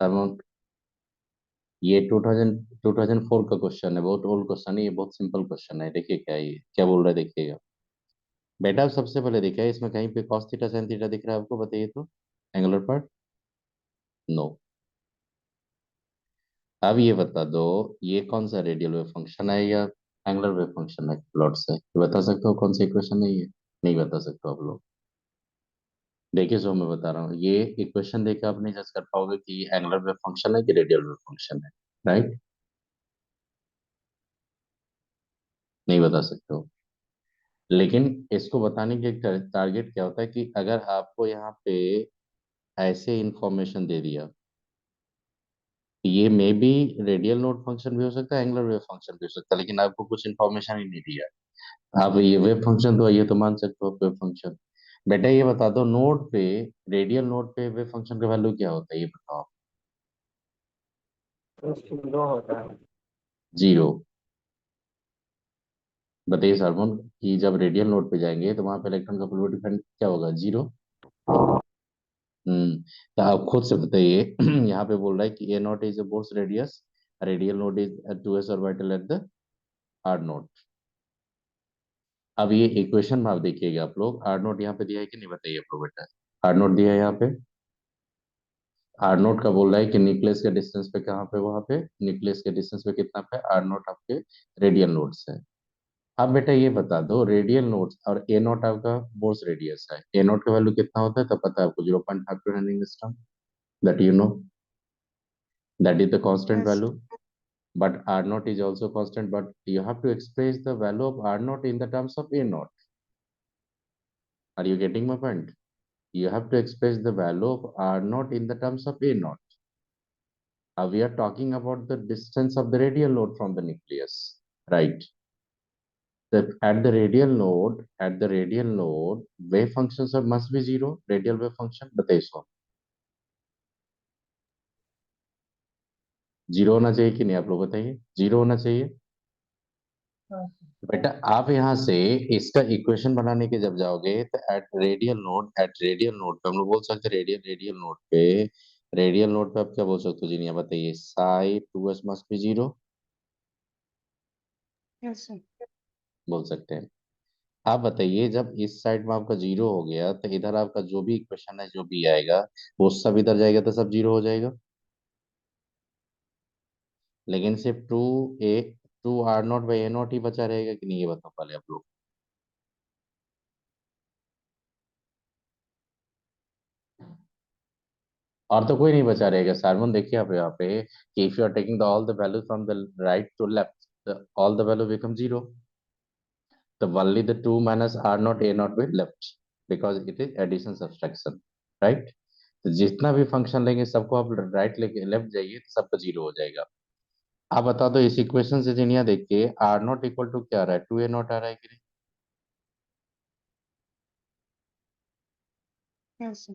Around ये 2004 का question है, बहुत ओल्ड क्वेश्चन है, ये बहुत सिंपल क्वेश्चन है। देखिए क्या है ये क्या बोल रहा है, देखिएगा बेटा। आप सबसे पहले देखिए इसमें कहीं पे cos थीटा sin थीटा दिख रहा है आपको, बताइए तो। Angular part, no. अब ये बता दो, ये कौन सा रेडियल वेव फंक्शन है या एंगुलर वेव फंक्शन है प्लॉट से, ये बता सकते हो कौन सा इक्वेशन है ये? नहीं बता सकते हो आप लोग। देखिए जो मैं बता रहा हूँ, ये इक्वेशन देके आप नहीं जज कर पाओगे कि ये एंगुलर वेव फंक्शन है कि रेडियल वेव फंक्शन है, राइट? नहीं बता सकते हो। लेकिन इसको बताने के टारगेट क्या होता है कि अगर आपको यहाँ पे ऐसे इंफॉर्मेशन दे दिया, ये may be radial node function भी हो सकता है, एंगुलर वेव फंक्शन भी हो सकता है, लेकिन आपको कुछ इन्फॉर्मेशन ही नहीं दिया। आप ये वेव फंक्शन तो ये तो मान सकते हो वेव फंक्शन। बेटा ये बता दो, नोड पे, रेडियल नोड पे वेव फंक्शन का वैल्यू क्या होता है, ये बताओ। उसकी लो होता है। जीरो। बताइए सरमन कि जब रेडियल नोड पे जाएंगे तो वहां पे इलेक्ट्रॉन का पोलराइजेशन क्या होगा, जीरो। तो आप खुद से बताइए यहाँ पे बोल रहा है कि A nought is a Bohr's radius, radial node is 2s orbital at the R nought. अब ये इक्वेशन में आप देखिएगा आप लोग, आर नोट यहाँ पे दिया है कि नहीं, बताइए आप लोग बेटा। आर नोट दिया है यहाँ पे। आर नोट का बोल रहा है कि न्यूक्लियस के डिस्टेंस पे, कहाँ पे, वहां पे न्यूक्लियस के डिस्टेंस पे कितना पे, आर नोट आपके रेडियल नोट्स है। अब बेटा ये बता दो, रेडियल नोट्स और ए नोट आपका बोर्स रेडियस है, ए नोट का वैल्यू कितना होता है, तो पता है आपको, 0.52 Henry, that you know, that is the constant Yes. value. But r naught is also constant, but you have to express the value of r naught in the terms of a naught. Are you getting my point? You have to express the value of r naught in the terms of a naught. We are talking about the distance of the radial node from the nucleus, right? At the radial node wave functions must be zero, radial wave function, बताइए सो। Zero होना चाहिए कि नहीं, आप लोग बताइए, zero होना चाहिए। हाँ। बेटा आप यहाँ से इसका इक्वेशन बनाने के जब जाओगे तो एट रेडियल नोड पे हम लोग बोल सकते हैं, रेडियल नोड पे आप क्या बोल सकते हो जी, नहीं बताइए, Sai 2s must be zero, Yes, sir. बोल सकते हैं। आप बताइए, जब इस साइड में आपका जीरो हो गया तो इधर आपका जो भी इक्वेशन है, जो भी आएगा, वो सब इधर जाएगा तो सब जीरो हो जाएगा। लेकिन सिर्फ two r nought by A nought ही बचा रहेगा कि नहीं, ये बताओ पहले आप लोग। और तो कोई नहीं बचा रहेगा सारमन। देखिए आप यहाँ पे कि if you are taking the all the value from the right to left, all the value become zero. तो only the 2 minus r naught a naught will left, because it is addition subtraction, right? तो जितना भी function लेंगे सबको आप right लेके left जाइए तो सबका जीरो हो जाएगा। आप बता दो इस इक्वेशन से जिनिया देख के, आर नॉट इक्वल टू क्या आ रहा है, 2 a नॉट आ रहा है कि नहीं? Yes, sir.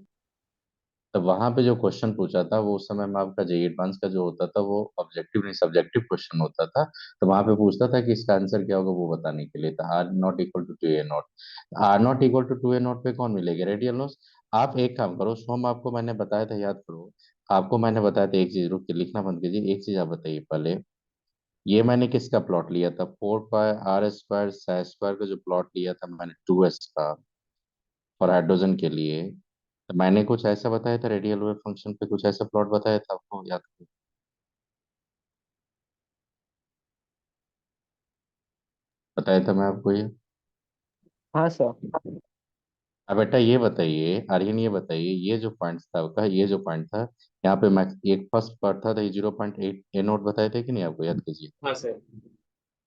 तो वहां पे जो क्वेश्चन पूछा था वो उस समय में आपका जे एडवांस का जो होता था वो ऑब्जेक्टिव नहीं सब्जेक्टिव क्वेश्चन होता था। तो वहां पे पूछता था कि इसका आंसर क्या होगा, वो बताने के लिए था, r nought equal to 2 a nought. R nought equal to 2 a nought पे कौन मिलेगा, रेडियल लॉस। आप एक काम करो सोम, आपको मैंने बताया था, याद करो। आपको मैंने बताया था एक चीज, रुक के लिखना बंद कीजिए, एक चीज आप बताइए पहले। ये मैंने किसका प्लॉट लिया था, 4 पाई r स्क्वायर स्क्वायर का जो प्लॉट लिया था मैंने 2s का, और हाइड्रोजन के लिए। तो मैंने कुछ ऐसा बताया था रेडियल वेव फंक्शन पे, कुछ ऐसा प्लॉट बताया था आपको, याद करो। बताया था मैं आपको ये। हाँ सर। अब बेटा ये बताइए आर्यन, ये बताइए, ये जो पॉइंट था आपका, ये जो पॉइंट था यहाँ पे मैक्स, एक फर्स्ट पार्ट था तो ये 0.8 ए नोट बताए थे कि नहीं, आपको याद कीजिए। हाँ सर।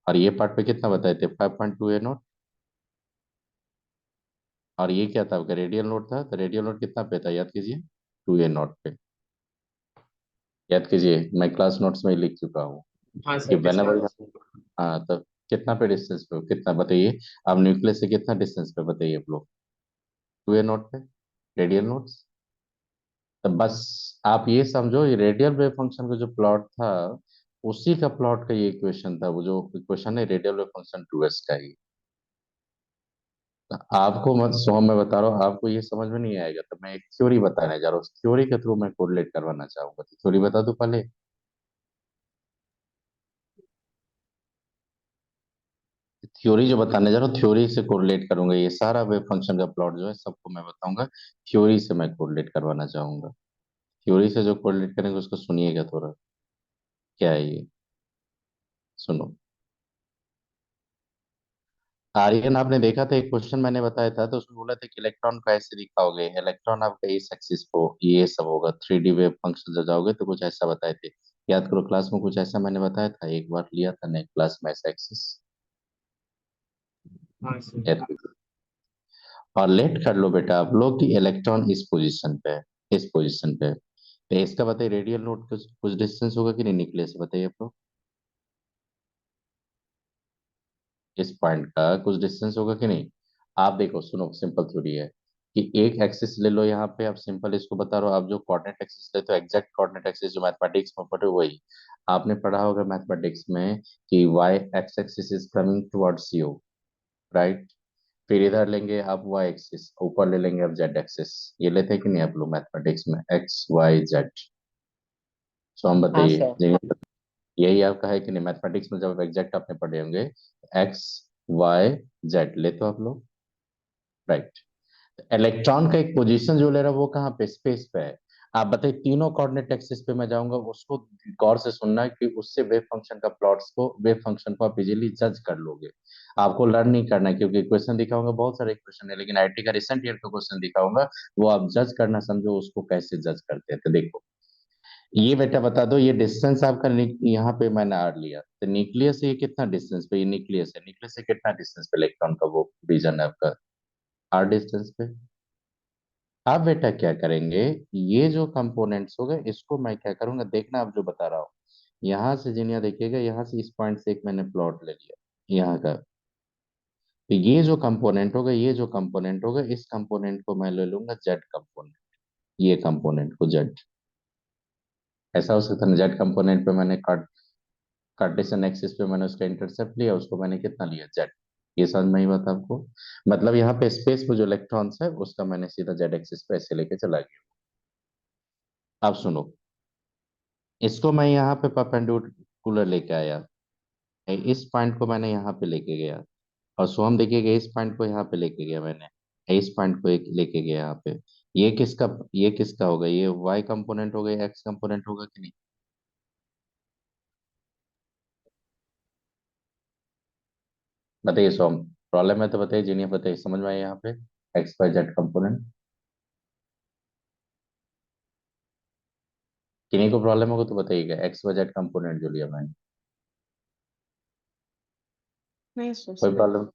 और ये पार्ट पे कितना बताए थे, 5.2 ए नोट। और ये क्या था आपका, रेडियल नोट था, तो रेडियल नोट कितना पे था, याद कीजिए, 2 a नोट पे। याद कीजिए, मैं क्लास नोट्स में ही लिख चुका हूँ हाँ कि सर, वेन डिस्टेंस। एवर, हाँ तो कितना पे डिस्टेंस पे, कितना बताइए। अब न्यूक्लियस से कितना डिस्टेंस पे बताइए आप लोग, 2 a नोट पे, रेडियल नोट्स। तो बस आप ये समझो, ये रेडियल वेव फंक्शन का जो प्लॉट था, उसी का प्लॉट का ये इक्वेशन था, वो जो इक्वेशन है रेडियल वेव फंक्शन 2s का ही। आपको मत सोहम, मैं बता रहा हूँ आपको ये समझ में नहीं आएगा, तो मैं एक थ्योरी बताने जा रहा हूँ, थ्योरी के थ्रू मैं कोरिलेट करवाना चाहूंगा, तो थ्योरी बता दूं पहले। थ्योरी जो बताने जा रहा हूँ थ्योरी से कोरिलेट करूंगा, ये सारा वेव फंक्शन का प्लॉट जो है सबको मैं बताऊंगा, थ्योरी से मैं कोरिलेट करवाना चाहूंगा। थ्योरी से जो कोरिलेट करेंगे उसको सुनिएगा थोड़ा, क्या है ये, सुनो। आर्यन, आपने देखा था एक क्वेश्चन मैंने बताया था, तो उसमें बोला था कि इलेक्ट्रॉन को ऐसे दिखाओगे, इलेक्ट्रॉन आपका इस एक्सिस को ये सब होगा, 3D वेव फंक्शन जब जाओगे तो कुछ ऐसा बताए थे। याद करो क्लास में कुछ ऐसा मैंने बताया था, एक बार लिया था नए क्लास में ऐसा एक्सिस। हाँ सर। याद करो। और लेट कर लो बेटा आप लोग कि इलेक्ट्रॉन इस पोजीशन पे है, इस पोजीशन पे है। तो इसका बताइए रेडियल नोड कुछ कुछ डिस्टेंस होगा कि नहीं न्यूक्लियस से, बताइए आप लोग। इस पॉइंट का कुछ डिस्टेंस होगा कि नहीं। आप देखो सुनो, सिंपल थ्योरी है कि एक एक्सिस ले लो यहाँ पे, आप सिंपल इसको बता रहे हो, आप जो कोऑर्डिनेट एक्सिस लेते हो एग्जैक्ट कोऑर्डिनेट एक्सिस जो मैथमेटिक्स में पढ़े हो, वही आपने पढ़ा होगा मैथमेटिक्स में कि y x axis is coming towards you, right. फिर इधर लेंगे आप वाई एक्सिस, ऊपर ले लेंगे आप जेड एक्सिस। ये लेते हैं कि नहीं आप लोग मैथमेटिक्स में, एक्स वाई जेड। सो हम हाँ बताइए सर। यही आपका है कि नहीं मैथमेटिक्स में, जब एग्जैक्ट आपने पढ़े होंगे एक्स वाई जेड लेते हो आप लोग, राइट। इलेक्ट्रॉन का एक पोजीशन जो ले रहा है वो कहाँ पे, स्पेस पे है। आप बताइए तीनों कोऑर्डिनेट एक्सिस पे मैं जाऊंगा, उसको गौर से सुनना है कि उससे वेव फंक्शन का प्लॉट्स को, वेव फंक्शन को आप इजीली जज कर लोगे। आपको लर्न नहीं करना है, क्योंकि क्वेश्चन दिखाऊंगा बहुत सारे क्वेश्चन है, लेकिन आईटी का रिसेंट ईयर का क्वेश्चन दिखाऊंगा, वो आप जज करना समझो उसको कैसे जज करते हैं। तो देखो ये बेटा बता दो, ये डिस्टेंस आपका यहाँ पे मैंने आर लिया, तो न्यूक्लियस से ये कितना डिस्टेंस पे, ये न्यूक्लियस है, न्यूक्लियस से कितना डिस्टेंस पे इलेक्ट्रॉन का वो रीजन है आपका, आर डिस्टेंस पे। अब बेटा क्या करेंगे, ये जो कंपोनेंट्स होगा इसको मैं क्या करूंगा, देखना आप जो बता रहा हूँ, यहाँ से जिनिया देखिएगा, यहाँ से इस पॉइंट से एक मैंने प्लॉट ले लिया यहाँ का, तो ये जो कंपोनेंट होगा, ये जो कंपोनेंट होगा, इस कंपोनेंट को मैं ले लूंगा जेड कंपोनेंट, ये कंपोनेंट को जेड। ऐसा हो सकता है जेड कंपोनेंट पे मैंने कार्टेशियन एक्सिस पे मैंने उसका इंटरसेप्ट लिया, उसको मैंने कितना लिया जेड। ये समझ में ही बात आपको, मतलब यहाँ पे स्पेस में जो इलेक्ट्रॉन्स है उसका मैंने सीधा जेड एक्सिस पे ऐसे लेके चला गया। अब सुनो, इसको मैं यहाँ पे परपेंडिकुलर लेके आया, इस पॉइंट को मैंने यहाँ पे लेके गया, और सोहम देखिएगा इस पॉइंट को यहाँ पे लेके गया मैंने, इस पॉइंट को एक लेके गया यहाँ पे। ये किसका होगा, ये वाई कंपोनेंट होगा, एक्स कंपोनेंट होगा कि नहीं। बताइए सोहम, प्रॉब्लम है तो बताइए, जीनिया बताइए, समझ में आया यहाँ पे एक्स वाई जेड कंपोनेंट। किन्हीं को प्रॉब्लम होगा तो बताइएगा, एक्स वाई जेड कंपोनेंट जो लिया मैंने, नहीं सर कोई समझ। प्रॉब्लम,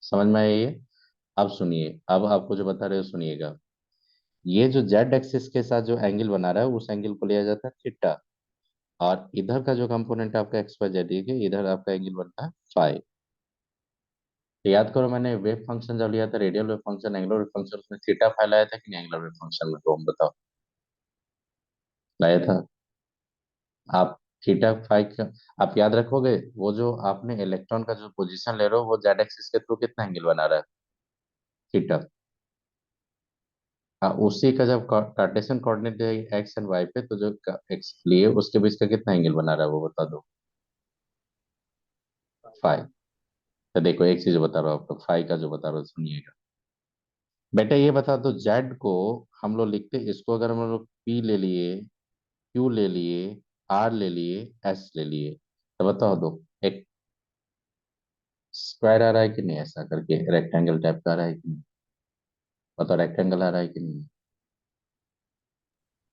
समझ में आया ये। अब सुनिए, अब आपको जो बता रहे हो सुनिएगा, ये जो जेड एक्सिस के साथ जो एंगल बना रहा है उस एंगल को लिया जाता है थीटा, और इधर का जो कंपोनेंट आपका एक्स वाई जेड है, इधर आपका एंगल बनता है फाई। तो याद करो मैंने वेव फंक्शन जब लिया था, radial wave function, angular wave function, उसमें थीटा फाई लाया था कि नहीं एंगुलर वेव फंक्शन में, तो हम बताओ, लाया था। आप थीटा फाई का आप याद रखोगे, वो जो आपने इलेक्ट्रॉन का जो पोजीशन ले रहे हो वो जेड एक्सिस के थ्रू कितना एंगल बना रहा है, थीटा। हाँ, उसी का जब कार्टेशियन कोऑर्डिनेट है एक्स एंड वाई पे, तो जो एक्स लिए उसके बीच का कितना एंगल बना रहा है वो बता दो, फाई। तो देखो एक चीज बता रहा हूँ आपको, फाई का जो बता रहा हूँ सुनिएगा बेटा, ये बता दो जेड को हम लोग लिखते, इसको अगर हम लोग पी ले लिए, क्यू ले लिए, आर ले लिए, एस ले लिए, तो बताओ दो, एक स्क्वायर आ रहा है कि नहीं, ऐसा करके रेक्टेंगल टाइप का आ रहा है कि नहीं, बताओ रेक्टेंगल आ रहा है कि नहीं।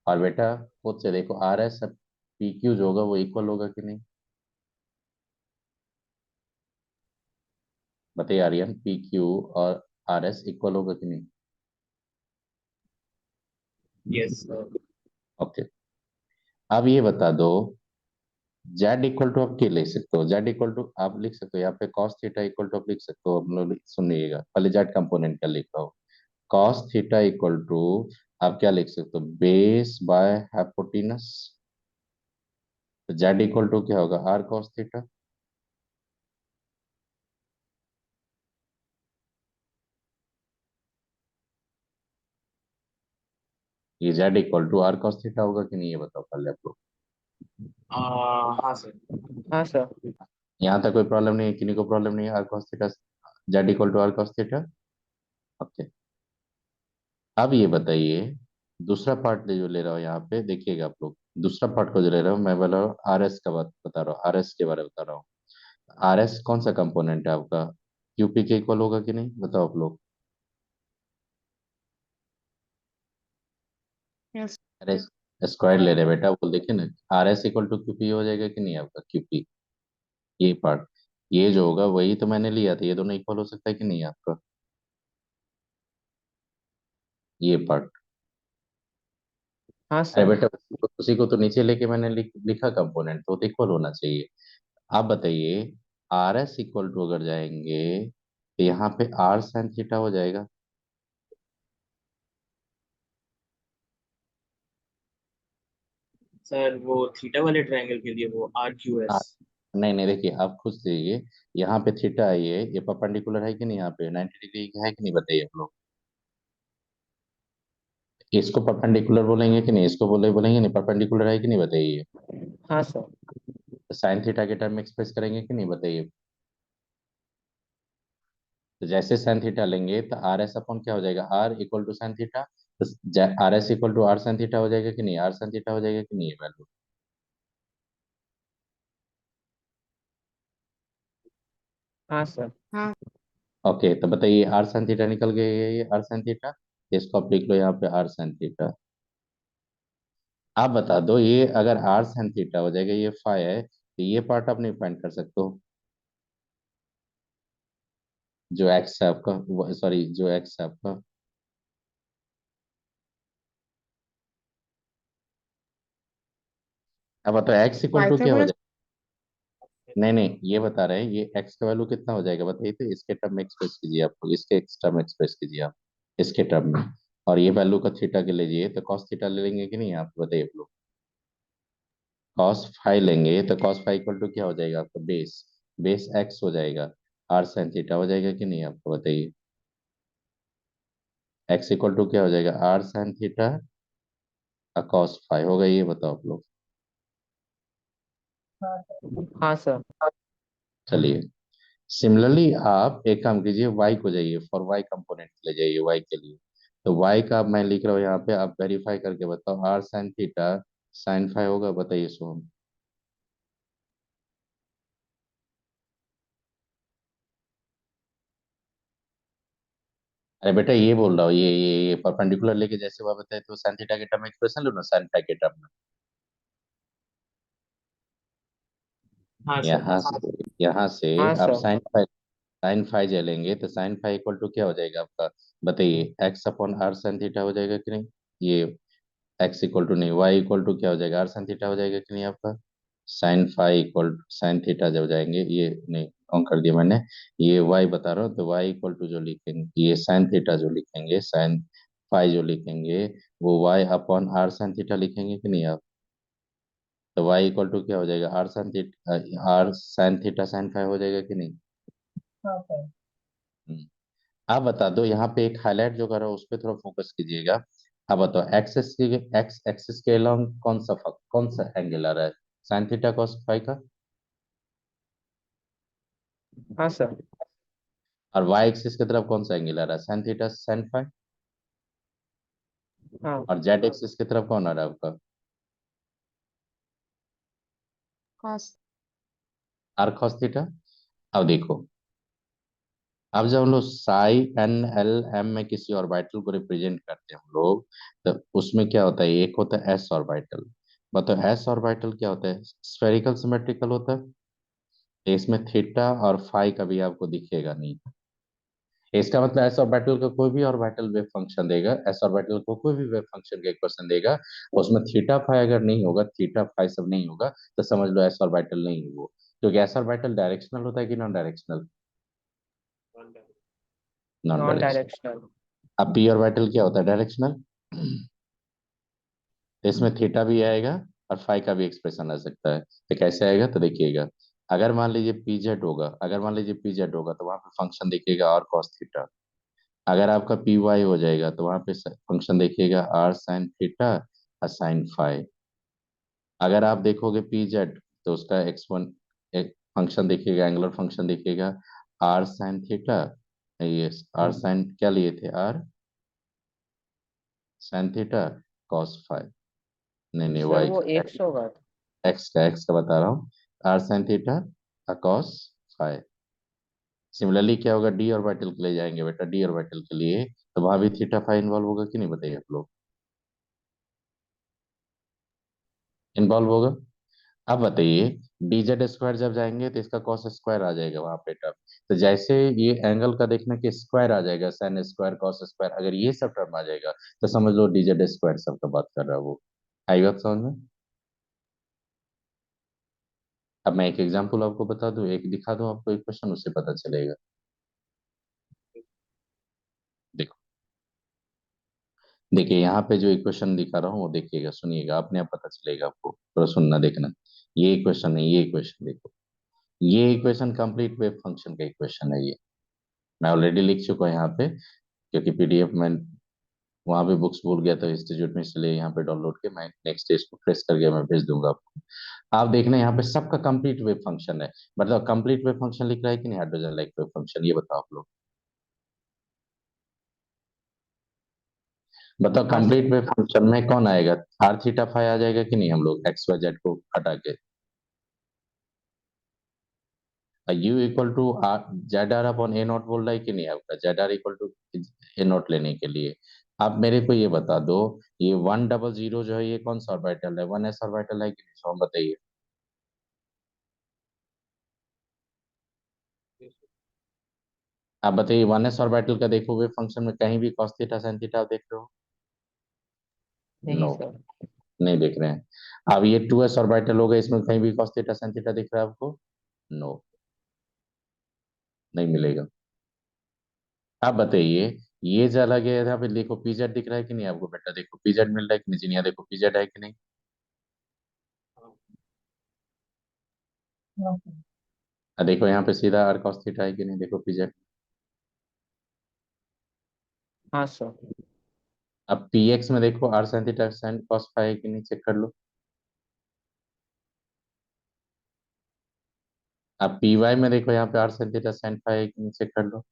और बेटा खुद से देखो आर एस पी क्यू जो होगा वो इक्वल होगा कि नहीं, बताइए आर्यन, पी क्यू और आर एस इक्वल होगा कि नहीं। Yes sir. ओके, अब ये बता दो, जेड इक्वल टू आप क्या लिख सकते हो, जेड इक्वल टू आप लिख सकते हो यहाँ पे कॉस थीटा इक्वल टू आप लिख सकते हो, हम लोग सुनिएगा पहले जेड कंपोनेंट का लिख रहा हूँ, कॉस थीटा इक्वल टू आप क्या लिख सकते हो, बेस बाय हाइपोटेनस। तो जेड इक्वल टू क्या होगा, आर कॉस थीटा। ये z equal to r cos theta होगा कि नहीं, ये बताओ पहले आप लोग। हाँ सर। हाँ सर। यहाँ तक कोई प्रॉब्लम नहीं है, किन्हीं को प्रॉब्लम नहीं है, r cos theta z equal to r cos theta. Okay, अब ये बताइए, दूसरा पार्ट जो ले रहा हूँ यहाँ पे देखिएगा आप लोग। दूसरा पार्ट को जो ले रहा हूँ मैं बोल रहा हूँ आर एस का बात बता रहा हूँ, आर एस के बारे में बता रहा हूँ। आर एस कौन सा कंपोनेंट है आपका, क्यूपी के इक्वल होगा कि नहीं, बताओ आप लोग। यस। अरे स्क्वायर ले रहे हैं बेटा, वो देखिए ना, r S equal to QP हो जाएगा कि नहीं आपका, क्यूपी ये पार्ट, ये जो होगा वही तो मैंने लिया था, ये दोनों इक्वल हो सकता है कि नहीं आपका, ये पार्ट। हाँ अरे सर। बेटा उसी को तो नीचे लेके मैंने लिखा कंपोनेंट, तो इक्वल होना चाहिए। आप बताइए, आर एस इक्वल टू अगर जाएंगे तो यहाँ पे आर साइन थीटा हो जाएगा। सर वो थीटा वाले ट्रायंगल के लिए वो आर क्यू आ, एस। नहीं नहीं, देखिए आप खुद से यहाँ पे थीटा है, ये परपेंडिकुलर है कि नहीं, यहाँ पे 90 डिग्री है कि नहीं, बताइए आप लोग। इसको परपेंडिकुलर बोलेंगे कि नहीं, इसको बोलेंगे नहीं, परपेंडिकुलर है कि नहीं, बताइए। हाँ सर। साइन थीटा के टर्म में एक्सप्रेस करेंगे कि नहीं, बताइए। तो जैसे साइन थीटा लेंगे तो आर एस अपॉन क्या हो जाएगा, R equal to sine theta. तो R S equal to R sine theta हो जाएगा कि नहीं, आर साइन थीटा हो जाएगा कि नहीं, वैल्यू। हाँ सर। हाँ। ओके, तो बताइए आर साइन थीटा निकल गया, ये आर साइन थीटा, इसको आप लिख लो यहाँ पे आर साइन थीटा। आप बता दो, ये अगर आर साइन थीटा हो जाएगा, ये फाई है, तो ये पार्ट आप नहीं फाइंड कर सकते हो, जो एक्स है आपका, सॉरी जो एक्स है आपका। अब बताओ एक्स इक्वल टू क्या हो पाइथागोरस। जाएगा। नहीं नहीं, ये बता रहे हैं, ये एक्स का वैल्यू कितना हो जाएगा बताइए, तो इसके टर्म में एक्सप्रेस कीजिए, आपको इसके एक्स टर्म में एक्सप्रेस कीजिए आप, इसके टर्म में। और ये वैल्यू का थीटा के लीजिए, तो कॉस थीटा ले लेंगे कि नहीं, आप बताइए आप लोग। कॉस फाई लेंगे तो कॉस फाई इक्वल टू क्या हो जाएगा आपका, बेस, बेस एक्स हो जाएगा, आर साइन थीटा हो जाएगा कि नहीं, आपको बताइए। एक्स इक्वल टू क्या हो जाएगा, r sine theta cos phi होगा, ये बताओ आप लोग। हाँ सर। चलिए, सिमिलरली आप एक काम कीजिए, वाई को जाइए, फॉर वाई कंपोनेंट ले जाइए वाई के लिए। तो वाई का मैं लिख रहा हूँ यहाँ पे, आप वेरीफाई करके बताओ, r sine theta sine phi होगा, बताइए सोहम। अरे बेटा ये बोल रहा हूँ, ये परपेंडिकुलर लेके जैसे वो बताए, तो साइन थीटा के टर्म में एक्सप्रेशन लो ना, साइन फाई के टर्म में। हाँ सर। यहाँ से हाँ आप सर। साइन फाई जे लेंगे, तो साइन फाई इक्वल टू क्या हो जाएगा आपका, बताइए, x upon r sine theta हो जाएगा कि नहीं, ये एक्स इक्वल टू नहीं, वाई इक्वल टू क्या हो जाएगा, आर साइन थीटा हो जाएगा कि नहीं आपका। Sine phi equal sine theta जब जाएंगे, ये नहीं रॉन्ग कर दिया मैंने, ये वाई बता रहा हूँ, तो वाई इक्वल टू जो लिखेंगे, ये साइन थीटा जो लिखेंगे, साइन फाई जो लिखेंगे, वो y upon r sine theta लिखेंगे कि नहीं आप। तो वाई इक्वल टू क्या हो जाएगा, r sine theta, r sine theta sine phi हो जाएगा कि नहीं। हाँ सर। हम्म। आप बता दो, यहाँ पे एक हाईलाइट जो कर रहा हूँ उस पर थोड़ा फोकस कीजिएगा। आप बताओ, एक्स एक्सिस के अलोंग कौन सा एंगल आ रहा है, साइन थीटा कॉस फाई का। हाँ सर। और वाई एक्सिस की तरफ कौन सा एंगल आ रहा है, साइन थीटा साइन फाई। हाँ। और जेड एक्सिस की तरफ कौन आ रहा है आपका, कॉस। Are cos theta. अब देखो, अब जब हम लोग साई एन एल एम में किसी ऑर्बिटल को रिप्रेजेंट करते हैं हम लोग, तो उसमें क्या होता है, एक होता है एस ऑर्बिटल। बताओ एस ऑर्बिटल क्या होता है, स्फेरिकल सिमेट्रिकल होता है, तो इसमें थीटा और फाई कभी आपको दिखेगा नहीं। इसका मतलब एस ऑर्बिटल का कोई भी ऑर्बिटल वेव फंक्शन देगा, एस ऑर्बिटल को कोई भी वेव फंक्शन का इक्वेशन देगा, उसमें थीटा फाई अगर नहीं होगा, थीटा फाई सब नहीं होगा, तो समझ लो एस ऑर्बिटल नहीं है वो। क्योंकि एस ऑर्बिटल डायरेक्शनल होता है कि non directional, non non directional. Directional. अब पी ऑर्बिटल क्या होता है, डायरेक्शनल। तो इसमें थीटा भी आएगा और फाई का भी एक्सप्रेशन आ सकता है, तो कैसे आएगा, तो देखिएगा, अगर मान लीजिए पीजेड होगा, अगर मान लीजिए पीजेड होगा, तो वहां पे फंक्शन देखिएगा और कॉस थीटा। अगर आपका पी वाई हो जाएगा तो वहां पे फंक्शन देखिएगा आर साइन थीटा और साइन फाई। अगर आप देखोगे पी जेड तो उसका एक्स वन एक फंक्शन देखिएगा, एंगुलर फंक्शन देखिएगा आर साइन थीटा, ये आर साइन क्या लिए थे, r sine theta cos phi. नहीं नहीं, सर वाई वो का, एक्स होगा। एक्स का बता रहा हूँ, r sine theta cos phi. Similarly क्या होगा, डी ऑर्बिटल के लिए जाएंगे बेटा, डी ऑर्बिटल के लिए तो वहां भी थीटा फाई इन्वॉल्व होगा कि नहीं, बताइए आप लोग, इन्वॉल्व होगा। अब बताइए, डी जेड स्क्वायर जब जाएंगे तो इसका कॉस स्क्वायर आ जाएगा वहां पे टर्म। तो जैसे ये एंगल का देखना कि स्क्वायर आ जाएगा, साइन स्क्वायर कॉस स्क्वायर, अगर ये सब टर्म आ जाएगा तो समझ लो डी जेड स्क्वायर सब का बात कर रहा है वो। आई बात समझ में। अब मैं एक एग्जांपल आपको बता दूं, एक दिखा दूं आपको एक क्वेश्चन, उससे पता चलेगा। देखो, देखिए यहाँ पे जो इक्वेशन दिखा रहा हूँ वो देखिएगा, सुनिएगा, अपने आप पता चलेगा आपको, थोड़ा सुनना देखना। ये इक्वेशन नहीं, ये इक्वेशन देखो, ये इक्वेशन कंप्लीट वेव फंक्शन का इक्वेशन है ये। मैं ऑलरेडी लिख चुका हूँ यहाँ पे, क्योंकि पीडीएफ में वहां पे बुक्स भूल गया था इंस्टीट्यूट में, इसलिए यहाँ पे डाउनलोड के मैं नेक्स्ट डे इसको फ्रेश करके मैं भेज दूंगा आपको। आप देखना यहाँ पे सबका कंप्लीट वेव फंक्शन है, मतलब कंप्लीट वेव फंक्शन लिख रहा है कि नहीं, हाइड्रोजन लाइक वेव फंक्शन, ये बताओ आप लोग, बताओ हाँ कंप्लीट सर। वेव फंक्शन में कौन आएगा, आर थीटा फाई आ जाएगा कि नहीं, हम लोग एक्स वाई जेड को हटा के, u equal to r z r upon a nought बोल रहा है कि नहीं आपका, z r equal to a nought लेने के लिए। आप मेरे को ये बता दो, ये 100 जो है ये कौन सा ऑर्बिटल है, 1s ऑर्बिटल है कि नहीं, सो हम बताइए। आप बताइए 1s ऑर्बिटल का देखो वेव फंक्शन में कहीं भी cos थीटा sin थीटा आप देख रहे हो, नहीं नो, सर। नहीं देख रहे हैं। अब ये 2s ऑर्बिटल होगा, इसमें कहीं भी cos थीटा sin थीटा दिख रहा है आपको, नो, नहीं मिलेगा। आप बताइए, ये चला गया यहाँ पे देखो पीजेड दिख रहा है कि नहीं आपको बेटा, देखो पीजेड मिल रहा है कि नहीं, यहाँ देखो पीजेड है कि नहीं। देखो यहाँ पे सीधा आर cos थीटा है कि नहीं, देखो पीजेड। हाँ सर। अब पीएक्स में देखो r sin theta sin cos phi है कि नहीं, चेक कर लो। अब पी वाई में देखो यहाँ पे r sin theta sin phi है कि नहीं, चेक कर लो।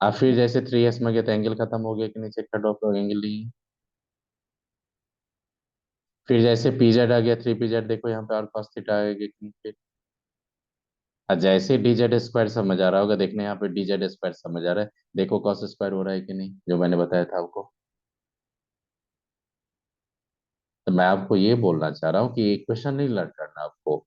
अब फिर जैसे 3s में गया तो एंगल खत्म हो गया कि नहीं, चेक कर लो आप लोग, एंगल नहीं है। फिर जैसे पीजेड आ गया, 3 पीजेड देखो यहाँ पे आर cos थीटा आएगा कि नहीं फिर। और जैसे डीजेड स्क्वायर समझ आ रहा होगा, देखने यहाँ पे डीजेड स्क्वायर समझ आ रहा है, देखो cos स्क्वायर हो रहा है कि नहीं, जो मैंने बताया था आपको। तो मैं आपको ये बोलना चाह रहा हूँ कि इक्वेशन नहीं लर्न करना आपको,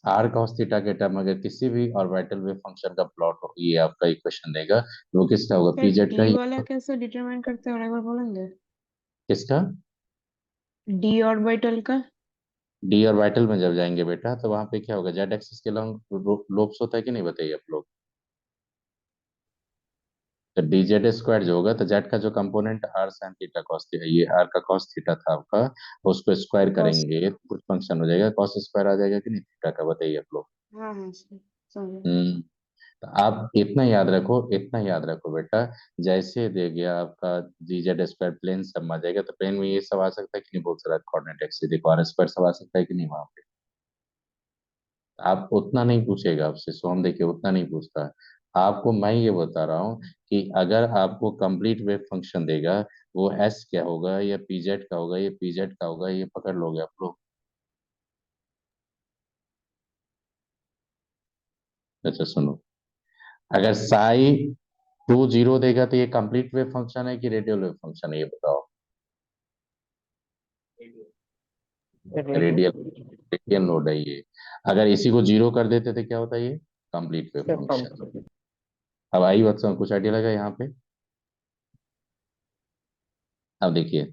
आर cos थीटा के टर्म अगर किसी भी ऑर्बिटल वेव फंक्शन का प्लॉट हो, ये आपका इक्वेशन देगा, वो किसका होगा, सर पीजेड का डी ही। वाला कैसे डिटरमाइन करते हैं और एक बार बोलेंगे? किसका, डी ऑर्बिटल का। डी ऑर्बिटल में जब जाएंगे बेटा तो वहां पे क्या होगा, जेड एक्सिस के लॉन्ग लोब्स होता है कि नहीं, बताइए आप लोग। तो डी जेड स्क्वायर जो होगा, तो जेड का जो component r sine theta cos theta, ये आर का कॉस थीटा था आपका, उसको स्क्वायर कॉस। करेंगे तो कुछ फंक्शन हो जाएगा, कॉस स्क्वायर आ जाएगा कि नहीं थीटा का, बताइए आप लोग। हाँ हाँ सर, समझे। हम्म। तो आप इतना याद रखो, इतना याद रखो बेटा, जैसे दे गया आपका जी जेड स्क्वायर प्लेन सब आ जाएगा, तो प्लेन में ये सब आ सकता है कि नहीं, बहुत सारा कोऑर्डिनेट एक्सिस देखो आर स्क्वायर सब आ सकता है कि नहीं वहां पे। आप उतना नहीं पूछेगा आपसे सोम, देखिए उतना नहीं पूछता। आपको मैं ये बता रहा हूँ कि अगर आपको कंप्लीट वेव फंक्शन देगा, वो एस क्या होगा, या पीजेड का होगा, या पीजेड का होगा, ये पकड़ लोगे आप लोग। अच्छा सुनो, अगर साई 2 0 देगा तो ये कंप्लीट वेव फंक्शन है कि रेडियल वेव फंक्शन है, ये बताओ। रेडियो। रेडियल, रेडियल नोड है ये। अगर इसी को 0 कर देते तो क्या होता है, ये कंप्लीट वेव सर फंक्शन। कम। अब आई बात समझ, कुछ आइडिया लगा यहाँ पे। अब देखिए,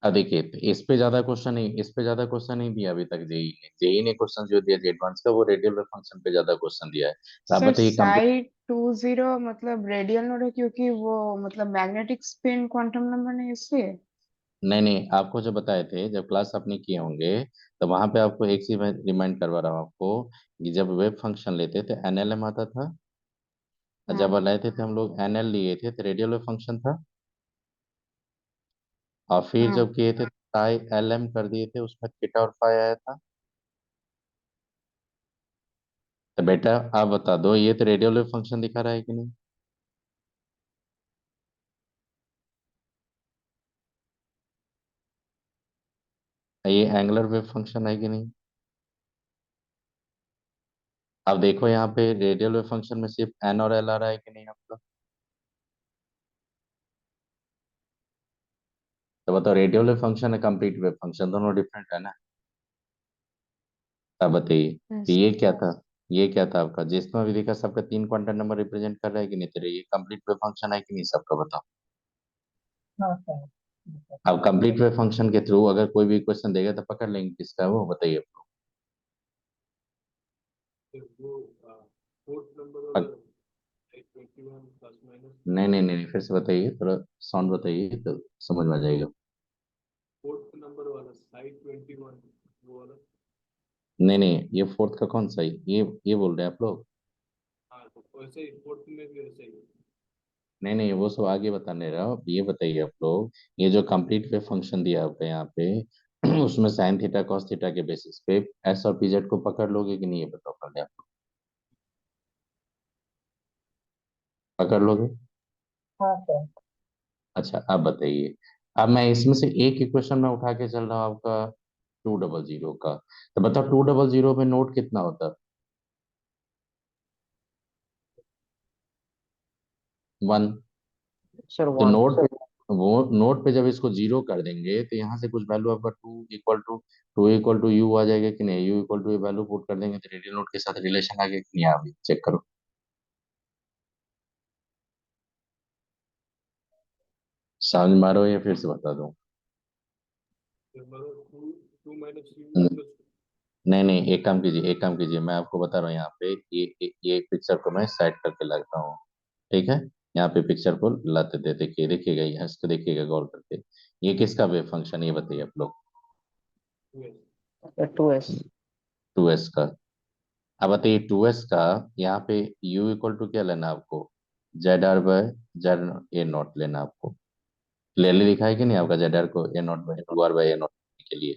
अब देखिए तो इस पे ज्यादा क्वेश्चन नहीं, इस पे ज्यादा क्वेश्चन नहीं दिया अभी तक जेई ने, जेई ने क्वेश्चन जो दिया एडवांस का वो रेडियल वेव फंक्शन पे ज्यादा क्वेश्चन दिया है, तो आप सर बताइए कंप्लीट। साई 20 मतलब रेडियल नोड है, क्योंकि वो मतलब मैग्नेटिक स्पिन क्वांटम नंबर नहीं, इसलिए। नहीं नहीं, आपको जो बताए थे जब क्लास आपने किए होंगे, तो वहां पे आपको एक चीज मैं रिमाइंड करवा रहा हूँ आपको, कि जब वेव फंक्शन लेते थे एनएलएम आता था, जब हाँ लाए थे हम लोग NL लिए थे तो रेडियल वेव फंक्शन था, और फिर हाँ जब किए थे साई LM कर दिए थे, उसमें थीटा और फाई आया था। तो बेटा आप बता दो, ये तो रेडियल वेव फंक्शन दिखा रहा है कि नहीं? ये एंगुलर वेव फंक्शन है कि नहीं? अब देखो यहाँ पे रेडियल वेव फंक्शन में सिर्फ N और L आ रहा है कि नहीं आपका? तो बताओ, रेडियल वेव फंक्शन है कंप्लीट वेव फंक्शन, दोनों डिफरेंट है ना? अब बताइए, तो yes। ये क्या था? ये क्या था आपका, जिसमें भी देखा सबका तीन क्वांटम नंबर रिप्रेजेंट कर रहा है कि नहीं? तेरे ये कंप्लीट वेव फंक्शन है कि नहीं, सबका बताओ। हाँ सर। अब कंप्लीट वेव फंक्शन के थ्रू अगर कोई भी क्वेश्चन देगा तो पकड़ लेंगे किसका है, वो बताइए आप वो फोर्थ नंबर वाला लोग। 21 प्लस माइनस नहीं नहीं नहीं नहीं, फिर से बताइए, थोड़ा साउंड बताइए तो समझ में आ जाएगा। फोर्थ नंबर वाला साइड 21 वो वाला। नहीं नहीं, ये फोर्थ का कौन सा है? ये बोल रहे हैं आप लोग? हाँ तो वैसे ही फोर्थ में भी वैसे ही। नहीं नहीं, वो सब आगे बताने रहा हूँ। ये बताइए आप लोग, ये जो कंप्लीट वेव फंक्शन दिया आपका यहाँ पे उसमें साइन थीटा कॉस थीटा के बेसिस पे एस और पीजेड को पकड़ लोगे कि नहीं, ये बताओ पहले आप। पकड़ लोगे? हाँ सर। अच्छा अब बताइए, अब मैं इसमें से एक इक्वेशन में उठा के चल रहा हूँ आपका 200 का, तो बताओ 200 में नोट कितना होता है? 1। सर तो वन। नोट पे, वो नोट पे जब इसको जीरो कर देंगे तो यहाँ से कुछ वैल्यू आपका टू इक्वल टू यू आ जाएगा कि नहीं? यू इक्वल टू ये वैल्यू पुट कर देंगे तो रेडियल नोट के साथ रिलेशन आ गया कि नहीं? अभी चेक करो, समझ मारो या फिर से बता दूं? मतलब two two minus u hmm, plus. नहीं नहीं, एक काम कीजिए, एक काम कीजिए, मैं आपको बता रहा हूँ यहाँ पे, ये पिक्चर को मैं सेट करके लगता हूँ, ठीक है? यहाँ पे पिक्चर को लाते थे, देखिए देखिएगा, यहाँ इसको देखिएगा गौर करके। ये किसका वेव फंक्शन है, ये बताइए आप लोग। To S. 2s का। अब बताइए 2s का, यहाँ पे u इक्वल टू क्या लेना है आपको? ZR/Z ए नॉट लेना है आपको। क्लियरली लिखा है कि नहीं आपका, ZR को A0/2R/A0 के लिए?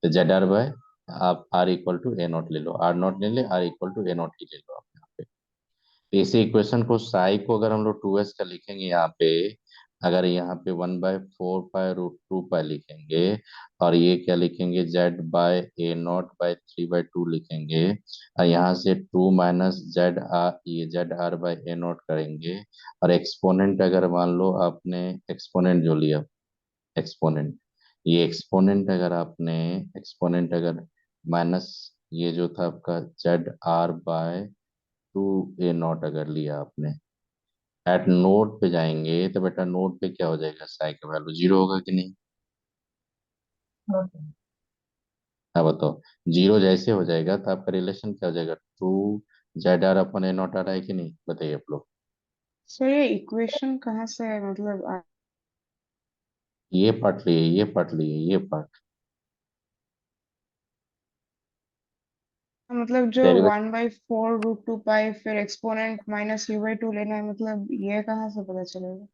तो ZR/, आप R इक्वल टू A0 ले लो, R0 ले ले, R इक्वल टू A0 ही ले लो आप यहाँ पे। तो इसी इक्वेशन को साई को अगर हम लोग 2s का लिखेंगे यहाँ पे, अगर यहाँ पे 1/4 पाई √2 पाई लिखेंगे, और ये क्या लिखेंगे, Z/A0/3/2 लिखेंगे, और यहाँ से 2 - ये ZR/A0 करेंगे, और एक्सपोनेंट अगर मान लो आपने, एक्सपोनेंट जो लिया, एक्सपोनेंट, ये एक्सपोनेंट अगर माइनस, ये जो था आपका ZR/2A0 अगर लिया आपने, एट नोड पे जाएंगे तो बेटा नोड पे क्या हो जाएगा, साई का वैल्यू जीरो होगा कि नहीं? हाँ अब बताओ, जीरो जैसे हो जाएगा तो आपका रिलेशन क्या हो जाएगा, 2 ZR/A0 आ रहा है कि नहीं, बताइए आप लोग। सर ये इक्वेशन कहाँ से है मतलब ये पार्ट लिए, ये पार्ट लिए, ये पार्ट मतलब जो डेरिवेटिव। 1/4 √2 पाई फिर एक्सपोनेंट -u/2 लेना है, मतलब ये कहाँ से पता चलेगा?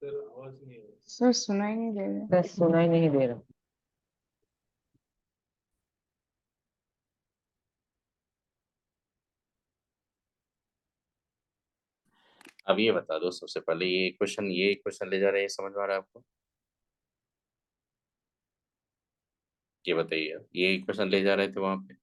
सर आवाज नहीं है। सर सुनाई नहीं दे रहा। सर सुनाई नहीं दे रहा। अब ये बता दो सबसे पहले, ये क्वेश्चन ले जा रहे हैं, समझ में आ रहा है आपको? ये बताइए, ये इक्वेशन ले जा रहे थे वहां पे,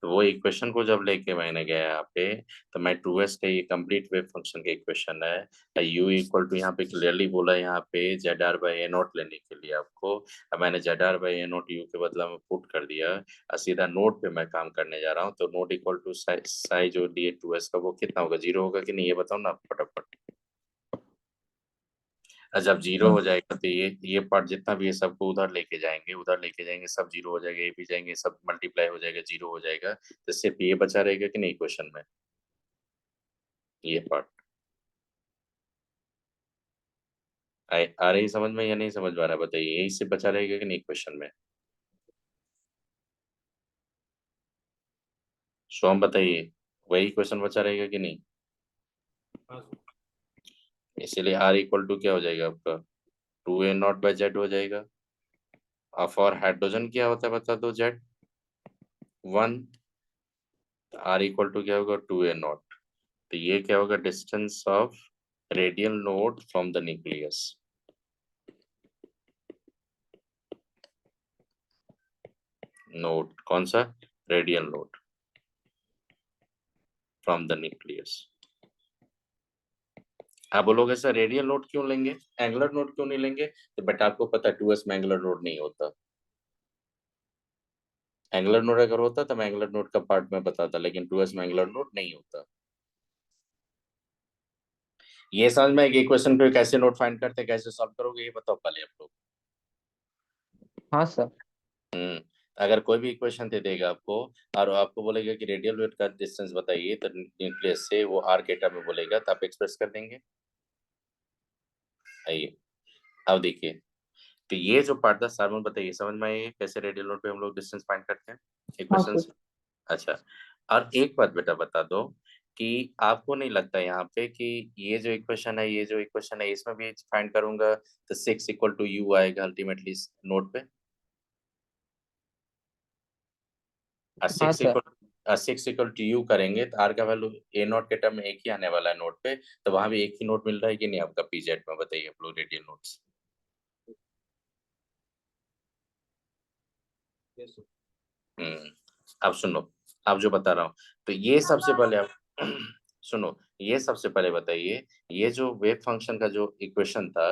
तो वो इक्वेशन को जब लेके मैंने गया यहाँ पे, तो मैं 2s का ये कंप्लीट वेव फंक्शन का इक्वेशन है, u इक्वल टू, यहाँ पे क्लियरली बोला यहाँ पे ZR/A0 लेने के लिए आपको। अब मैंने ZR/A0 u के बदला में पुट कर दिया, और सीधा नोड पे मैं काम करने जा रहा हूँ, तो नोड इक्वल टू साई जो लिए 2s का, वो कितना होगा, जीरो होगा कि नहीं, ये बताओ ना आप फटाफट। और जब जीरो हो जाएगा तो ये पार्ट जितना भी है सबको उधर लेके जाएंगे, सब जीरो हो जाएगा, ये भी जाएंगे, सब मल्टीप्लाई हो जाएगा, जीरो हो जाएगा, तो सिर्फ ये बचा रहेगा कि नहीं क्वेश्चन में, ये पार्ट। आ रही समझ में या नहीं समझ में आ रहा है? बताइए, यही से बचा रहेगा कि नहीं क्वेश्चन में? सोम बताइए, वही क्वेश्चन बचा रहेगा कि नहीं? हाँ सर। इसीलिए आर इक्वल टू क्या हो जाएगा आपका, 2a0/z हो जाएगा। और फॉर हाइड्रोजन क्या होता है बता दो, जेड 1, आर इक्वल टू क्या होगा, 2a0। तो ये क्या होगा, distance of radial node from the nucleus. Node कौन सा, radial node from the nucleus. आप बोलोगे सर रेडियल नोड क्यों लेंगे, एंगुलर नोड क्यों नहीं लेंगे? तो बट आपको पता है 2s में एंगुलर नोड नहीं होता। एंगुलर नोड अगर होता तो मैं एंगुलर नोड का पार्ट में बताता, लेकिन 2s में एंगुलर नोड नहीं होता। ये समझ में आएगी इक्वेशन पे कैसे नोड फाइंड करते हैं, कैसे सॉल्व करोगे, ये बताओ पहले आप लोग। हाँ सर। अगर कोई भी इक्वेशन दे देगा आपको और आपको बोलेगा कि रेडियल वेट का डिस्टेंस बताइए, तो न्यूक्लियस से वो आर के टर्म में बोलेगा, तो आप एक्सप्रेस कर देंगे। आइए अब देखिए, तो ये जो पार्ट था सार्मन, बताइए समझ में आइए कैसे रेडियल नोट पे हम लोग डिस्टेंस फाइंड करते हैं हाँ इक्वेशन सर। से। अच्छा, और एक बात बेटा बता दो कि आपको नहीं लगता यहाँ पे कि ये जो इक्वेशन है इसमें भी फाइंड करूंगा तो 6 इक्वल टू यू आएगा अल्टीमेटली नोट पे। हाँ six sir. Equal 6 equal to u करेंगे तो आर का वैल्यू ए नोट के टर्म में एक ही आने वाला है नोट पे, तो वहां भी एक ही नोट मिल रहा है कि नहीं आपका पीजेड में? बताइए आप लोग रेडियल नोट्स। Yes sir. अब सुनो, अब जो बता रहा हूँ, तो ये सबसे पहले आप सुनो, ये सबसे पहले बताइए, ये जो वेव फंक्शन का जो इक्वेशन था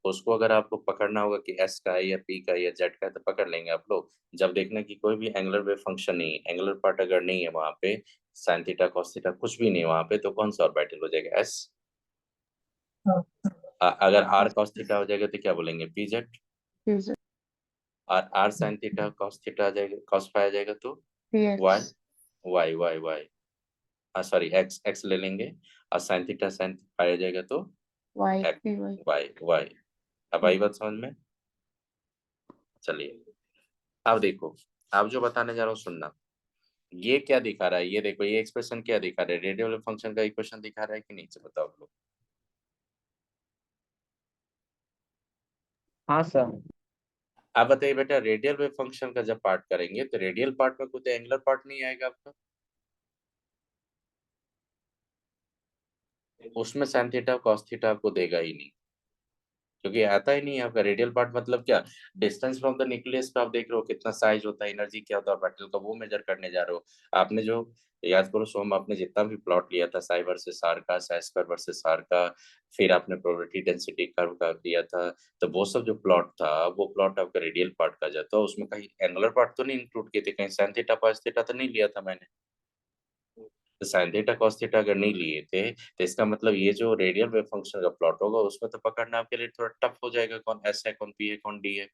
उसको अगर आपको पकड़ना होगा कि एस का है या पी का है या जेड का है, तो पकड़ लेंगे आप लोग। जब देखना कि कोई भी एंगुलर वेव फंक्शन नहीं है, एंगुलर पार्ट अगर नहीं है वहां पे, साइन थीटा कॉस थीटा कुछ भी नहीं है वहां पे, तो कौन सा ऑर्बिटल हो जाएगा, एस। अगर आर कॉस थीटा हो जाएगा तो क्या बोलेंगे, पी जेड। px और R sine theta cos theta आ जाएगा, कॉस फाई आ जाएगा तो Y, px Y sorry X X ले लेंगे, और साइन थीटा साइन पाई आ जाएगा तो y एक्स, py वाई। अब आई बात समझ में? चलिए अब देखो, अब जो बताने जा रहा हूँ सुनना, ये क्या दिखा रहा है, ये देखो, ये एक्सप्रेशन क्या दिखा रहा है, रेडियल फंक्शन का इक्वेशन दिखा रहा है कि नहीं, बताओ आप लोग। हाँ सर। आप बताइए बेटा, रेडियल वेव फंक्शन का जब पार्ट करेंगे तो रेडियल पार्ट में कोई एंगुलर पार्ट नहीं आएगा आपका, उसमें साइन थीटा कॉस थीटा आपको देगा ही नहीं, क्योंकि आता ही नहीं है आपका रेडियल पार्ट। मतलब क्या, डिस्टेंस फ्रॉम द न्यूक्लियस पे आप देख रहे हो कितना साइज होता है, एनर्जी क्या होता है पार्टिकल का, वो मेजर करने जा रहे हो। आपने जो याद करो सोम, आपने जितना भी प्लॉट लिया था साई वर्सेस आर का, साई स्क्वायर वर्सेस आर का, फिर आपने प्रोबेबिलिटी डेंसिटी कर्व का दिया था, तो वो सब जो प्लॉट था वो प्लॉट आपका रेडियल पार्ट का जाता है, उसमें कहीं एंगुलर पार्ट तो नहीं इंक्लूड किए थे, कहीं साइन थीटा कॉस थीटा तो नहीं लिया था मैंने। तो साइन थीटा कॉस थीटा अगर नहीं लिए थे तो इसका मतलब ये जो रेडियल वेव फंक्शन का प्लॉट होगा उसमें तो पकड़ना आपके लिए थोड़ा टफ हो जाएगा, कौन एस है कौन पी है कौन डी है।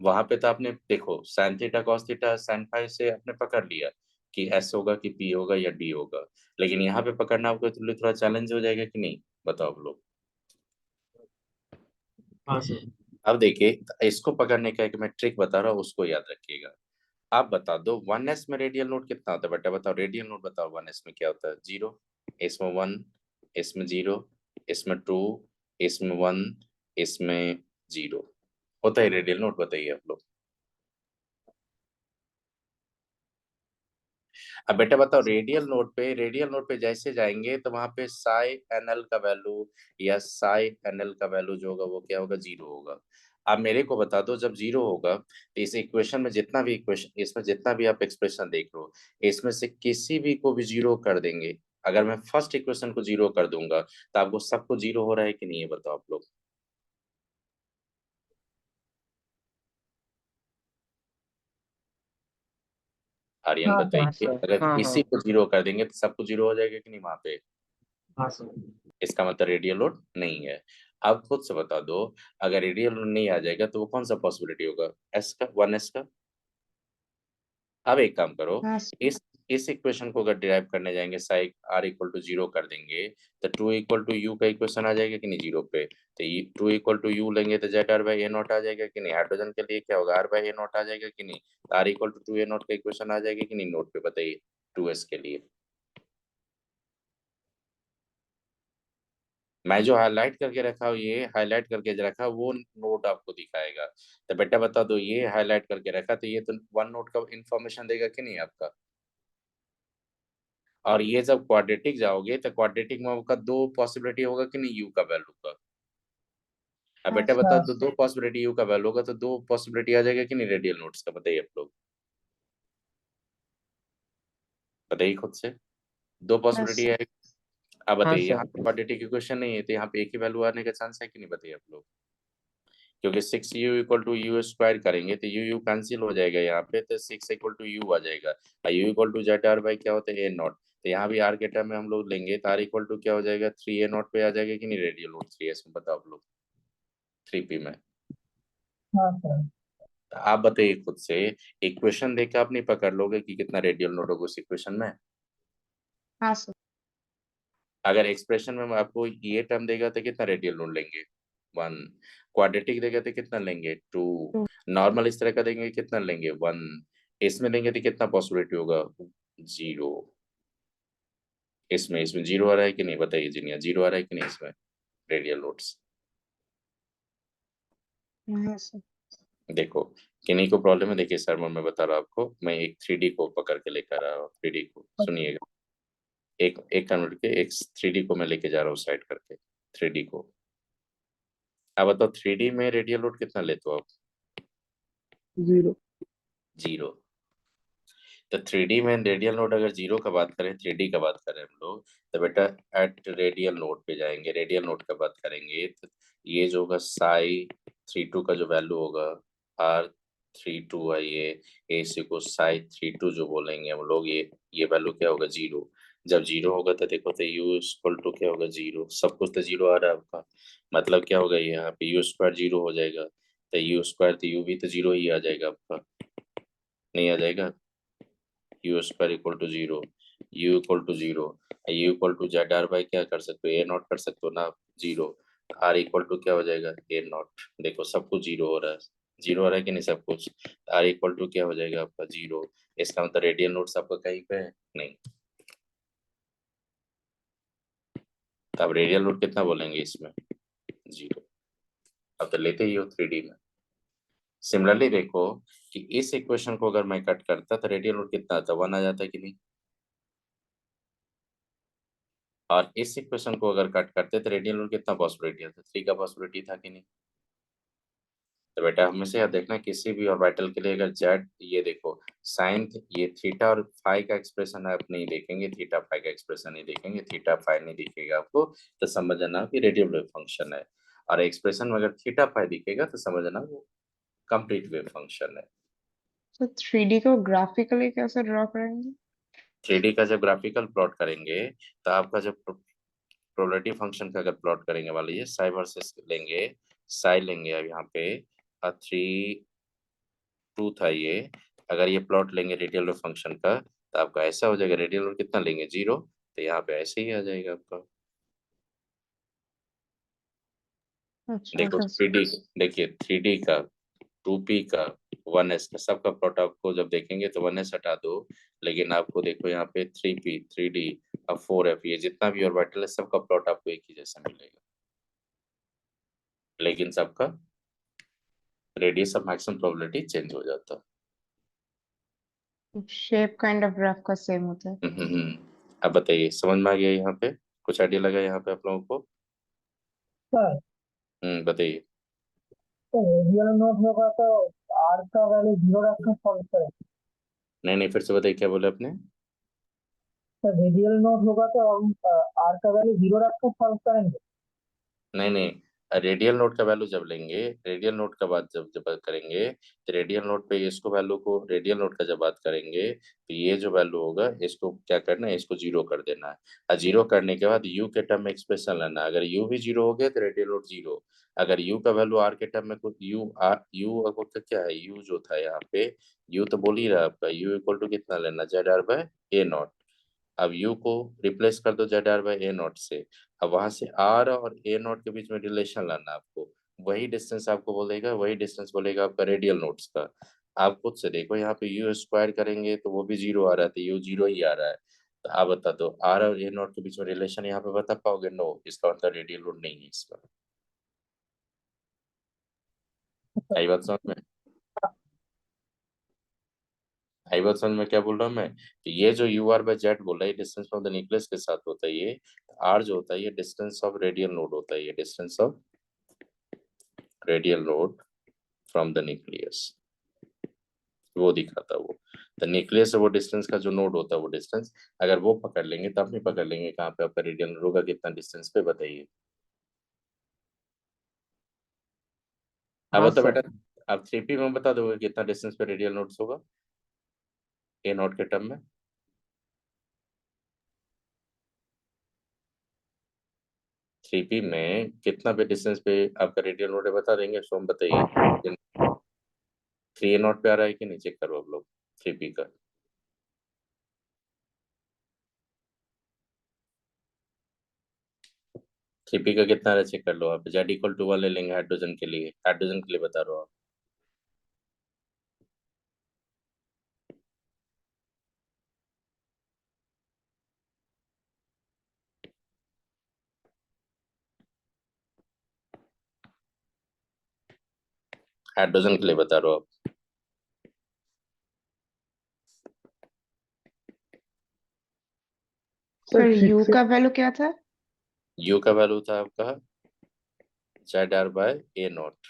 वहां पे तो आपने देखो sine theta cos theta sine phi से आपने पकड़ लिया कि एस होगा कि पी होगा या डी होगा, लेकिन यहाँ पे पकड़ना आपको लिए थोड़ा चैलेंज हो जाएगा कि नहीं, बताओ आप लोग। हाँ सर। अब देखिए, इसको पकड़ने का एक मैं ट्रिक बता रहा हूँ, उसको याद रखिएगा। आप बता दो 1s में रेडियल नोट कितना होता है बेटा, बताओ रेडियल नोट बताओ 1s में क्या होता है, जीरो, इसमें 1, इसमें जीरो, इसमें 2, इसमें 1, इसमें जीरो, होता है रेडियल नोट, बताइए आप लोग। अब बेटा बताओ रेडियल नोट पे जैसे जाएंगे तो वहां पे साई एनएल का वैल्यू या साई एनएल का वैल्यू जो होगा वो क्या होगा, जीरो होगा। आप मेरे को बता दो जब जीरो होगा तो इस इक्वेशन में जितना भी इक्वेशन, इसमें जितना भी आप एक्सप्रेशन देख रहे हो, इसमें से किसी भी को भी जीरो कर देंगे। अगर मैं फर्स्ट इक्वेशन को जीरो कर दूंगा तो आपको सबको जीरो हो रहा है कि नहीं, है बताओ आप लोग। आर्यन हाँ बताइए, सर। अगर हाँ हाँ। किसी को जीरो कर देंगे तो सबको जीरो हो जाएगा कि नहीं वहां पे? हाँ सर। इसका मतलब रेडियल लोड नहीं है। अब खुद से बता दो, अगर रेडियल लोड नहीं आ जाएगा तो वो कौन सा पॉसिबिलिटी होगा, एस का, 1s का। अब एक काम करो, हाँ इस इक्वेशन को अगर डिराइव करने जाएंगे, साइ आर इक्वल टू 0 कर देंगे तो 2 इक्वल टू यू का इक्वेशन आ जाएगा कि नहीं 0 पे। तो ये 2 इक्वल टू यू लेंगे तो Z are by A nought आ जाएगा कि नहीं। हाइड्रोजन के लिए क्या होगा, आर बाई ए नॉट आ जाएगा कि नहीं। तो R equal to 2 A nought का इक्वेशन आ जाएगा कि नहीं नोट पे, बताइए 2s के लिए। मैं जो हाईलाइट करके रखा हूँ, ये हाईलाइट करके रखा वो नोट आपको दिखाएगा। तो बेटा बता दो, ये हाईलाइट करके रखा तो ये तो 1 नोट का इंफॉर्मेशन देगा कि नहीं आपका। और ये जब क्वाड्रेटिक जाओगे तो क्वाड्रेटिक में आपका 2 पॉसिबिलिटी होगा कि नहीं यू का वैल्यू का। अब बेटा बता दो, 2 पॉसिबिलिटी यू का वैल्यू होगा तो 2 पॉसिबिलिटी आ जाएगा कि नहीं रेडियल नोट्स का, बताइए आप लोग, बताइए खुद से। 2 पॉसिबिलिटी है। अब हाँ बताइए, सर। यहाँ पे क्वाड्रेटिक इक्वेशन नहीं है तो यहाँ पे एक ही वैल्यू आने का चांस है कि नहीं, बताइए आप लोग। क्योंकि 6u equal to you square करेंगे तो यू कैंसिल हो जाएगा यहाँ पे, तो 6 इक्वल टू यू आ जाएगा। और u equal to z are by क्या होता है ए नॉट। तो यहाँ भी आर के टर्म में हम लोग लेंगे तो आर इक्वल टू क्या हो जाएगा 3 ए नॉट पे आ जाएगा कि नहीं रेडियल नोट 3s में, बताओ आप लोग 3p में। हाँ सर। तो आप बताइए खुद से, इक्वेशन देख के आप नहीं पकड़ लोगे कि कितना रेडियल नोट होगा उस इक्वेशन में। हाँ सर। अगर एक्सप्रेशन में आपको ये टर्म देगा तो कितना रेडियल नोट लेंगे 1। क्वाड्रेटिक देगा तो कितना लेंगे 2। नॉर्मल इस तरह का देंगे कितना लेंगे 1। इसमें लेंगे तो कितना पॉसिबिलिटी होगा 0। इसमें 0 आ रहा है कि नहीं, बताइए जीनिया 0 आ रहा है कि नहीं इसमें रेडियल नोट्स। हाँ सर। देखो किन्हीं को प्रॉब्लम है, देखिए सर मैं बता रहा हूँ आपको, मैं एक 3D को पकड़ के लेकर आ रहा हूँ, 3D को सुनिएगा। एक एक कन्वर्ट के एक 3D को मैं लेके जा रहा हूँ साइड करके 3D को। अब बताओ 3D में रेडियल लोड कितना लेते हो आप, 0। तो 3D में रेडियल नोड अगर 0 का बात करें, 3D का बात करें हम लोग, तो बेटा एट रेडियल नोड पे जाएंगे, रेडियल नोड का बात करेंगे तो ये जो होगा साई 32 का जो वैल्यू होगा R32 है ये इसी को साई 32 जो बोलेंगे हम लोग, ये वैल्यू क्या होगा 0। जब 0 होगा तो देखो तो यू इक्वल टू क्या होगा 0, सब कुछ तो 0 आ रहा है आपका, मतलब क्या होगा यहाँ पे यू स्क्वायर 0 हो जाएगा, तो यू स्क्वायर तो यू भी तो 0 ही आ जाएगा आपका, नहीं आ जाएगा। U square equal to 0, u equal to 0, u equal to z are by क्या कर सकते हो ए नॉट कर सकते हो ना 0। आर इक्वल टू क्या हो जाएगा ए नॉट। देखो सब कुछ 0 हो रहा है, 0 हो रहा है कि नहीं सब कुछ। आर इक्वल टू क्या हो जाएगा आपका 0। इसका मतलब रेडियल नोट्स आपका कहीं पे है नहीं। तो अब रेडियल नोट कितना बोलेंगे इसमें 0। अब तो लेते ही हो 3D में। सिमिलरली देखो कि इस इक्वेशन को अगर मैं कट करता तो रेडियल नोट कितना आता 1 आ जाता है कि नहीं। और इस इक्वेशन को अगर कट करते तो रेडियल नोट कितना पॉसिबिलिटी था 3 का पॉसिबिलिटी था कि नहीं। तो बेटा हमेशा याद देखना किसी भी ऑर्बिटल के लिए अगर जेड, ये देखो साइन, ये थीटा और फाई का एक्सप्रेशन आप नहीं देखेंगे, थीटा फाई का एक्सप्रेशन नहीं देखेंगे, थीटा फाई नहीं दिखेगा आपको तो समझना कि रेडियल वेव फंक्शन है। और एक्सप्रेशन में अगर थीटा फाई दिखेगा तो समझना वो कंप्लीट वेव फंक्शन है। तो 3D को ग्राफिकली कैसे ड्रॉ करेंगे? 3D का जब ग्राफिकल प्लॉट करेंगे तो आपका जब प्रोबेबिलिटी फंक्शन का अगर प्लॉट करेंगे मान लीजिए साई वर्सेस लेंगे, साई लेंगे अब यहाँ पे 3 2 था ये, अगर ये प्लॉट लेंगे रेडियल फंक्शन का तो आपका ऐसा हो जाएगा, रेडियल कितना लेंगे 0, तो यहाँ पे ऐसे ही आ जाएगा आपका। अच्छा देखो बस। 3D, देखिए 3D का 2p का 1s का सबका प्लॉट आपको जब देखेंगे तो 1s हटा दो, लेकिन आपको देखो यहाँ पे 3p 3D और 4f ये जितना भी ऑर्बिटल है सबका प्लॉट आपको एक ही जैसा मिलेगा, लेकिन सबका radius of maximum probability change हो जाता है। शेप काइंड ऑफ ग्राफ का सेम होता है। अब बताइए समझ में आ गया यहाँ पे, कुछ आइडिया लगा यहाँ पे आप लोगों को। सर बताइए। तो रेडियल नोट होगा तो आर का वैल्यू 0 रखकर सॉल्व करें। नहीं फिर से बताइए क्या बोले आपने। सर रेडियल नोट होगा तो हम आर का वैल्यू 0 रखकर सॉल्व करेंगे। नहीं रेडियल नोट का वैल्यू जब लेंगे, रेडियल नोट का बात जब जब करेंगे तो रेडियल नोट पे इसको वैल्यू को, रेडियल नोट का जब बात करेंगे तो ये जो वैल्यू होगा इसको क्या करना है, इसको जीरो कर देना है। और जीरो करने के बाद यू के टर्म में एक्सप्रेशन लेना है। अगर यू भी जीरो हो गया तो रेडियल नोट जीरो। अगर यू का वैल्यू आर के टर्म में कुछ यू आर, यू का क्या है, यू जो था यहाँ पे, यू तो बोल ही रहा है आपका, यू इक्वल टू कितना लेना, z r by a nought. अब यू को रिप्लेस कर दो z are by A nought से। अब वहां से आर और ए नॉट के बीच में रिलेशन लाना आपको। वही डिस्टेंस आपको बोलेगा, वही डिस्टेंस बोलेगा आपका रेडियल नोट्स का। आप खुद से देखो, यहाँ पे यू स्क्वायर करेंगे तो वो भी जीरो आ रहा है, तो यू जीरो ही आ रहा है। तो आप बता दो आर और ए नॉट के बीच में रिलेशन यहाँ पे बता पाओगे? नो, इसका मतलब रेडियल नोट नहीं है इसका। आई बात समझ में? आई बात समझ में क्या बोल रहा हूँ मैं? कि ये जो यू आर बाई जेड बोल रहा है डिस्टेंस फ्रॉम द न्यूक्लियस के साथ होता है ये। आर जो होता है ये डिस्टेंस ऑफ रेडियल नोड होता है, ये distance of radial node from the nucleus, वो दिखाता है वो। तो न्यूक्लियस से वो डिस्टेंस का जो नोड होता है वो डिस्टेंस, अगर वो पकड़ लेंगे तो अपनी पकड़ लेंगे कहाँ पे आपका रेडियल नोड होगा, कितना डिस्टेंस पे बताइए। अब हाँ बता सर। बेटा, आप 3p में बता दोगे कितना डिस्टेंस पे रेडियल नोड्स होगा ए नोट के टर्म में? 3p में कितना पे डिस्टेंस पे आपका रेडियल नोड है बता देंगे, सो हम बताइए। 3a नोट पे आ रहा है कि नहीं, चेक करो आप लोग 3p का। 3p का कितना है चेक कर लो आप। जेड इक्वल टू 1 ले लेंगे हाइड्रोजन के लिए, हाइड्रोजन के लिए बता रहा हूँ आप। हाइड्रोजन के लिए बता रहा हूँ आप। सर यू का वैल्यू क्या था? यू का वैल्यू था आपका z r by a nought.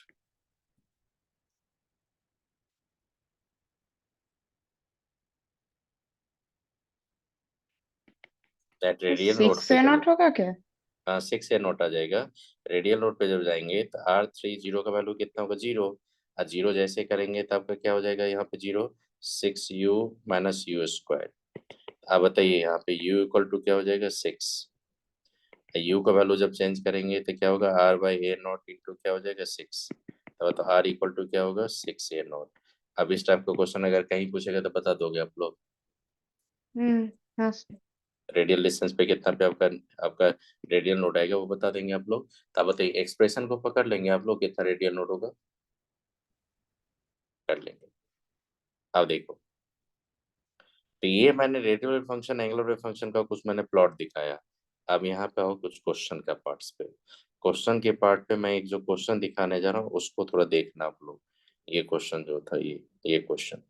That तो रेडियल नोट 6 पे ए जब, नॉट होगा क्या? हाँ 6a नोट आ जाएगा। रेडियल नोट पे जब जाएंगे तो R30 का वैल्यू कितना होगा, जीरो। और जीरो जैसे करेंगे तो आपका क्या हो जाएगा यहाँ पे zero, 6u minus you square. आप बताइए यहाँ पे u इक्वल टू क्या हो जाएगा, 6। यू का वैल्यू जब चेंज करेंगे तो क्या होगा, R by A not into क्या हो जाएगा, 6। तो R इक्वल टू क्या होगा, 6a नॉट। अब इस टाइप का क्वेश्चन अगर कहीं पूछेगा तो बता दोगे आप लोग? हाँ सर। रेडियल डिस्टेंस पे कितना पे आपका आपका रेडियल नोट आएगा वो बता देंगे आप लोग। तो आप बताइए एक्सप्रेशन को पकड़ लेंगे आप लोग, कितना रेडियल नोट होगा कर लेंगे। अब देखो, तो ये मैंने radial wave function, angular wave function का कुछ मैंने प्लॉट दिखाया। अब यहाँ पे आओ कुछ क्वेश्चन का पार्ट्स पे। क्वेश्चन के पार्ट पे मैं एक जो क्वेश्चन दिखाने जा रहा हूँ उसको थोड़ा देखना आप लोग। ये क्वेश्चन जो था, ये क्वेश्चन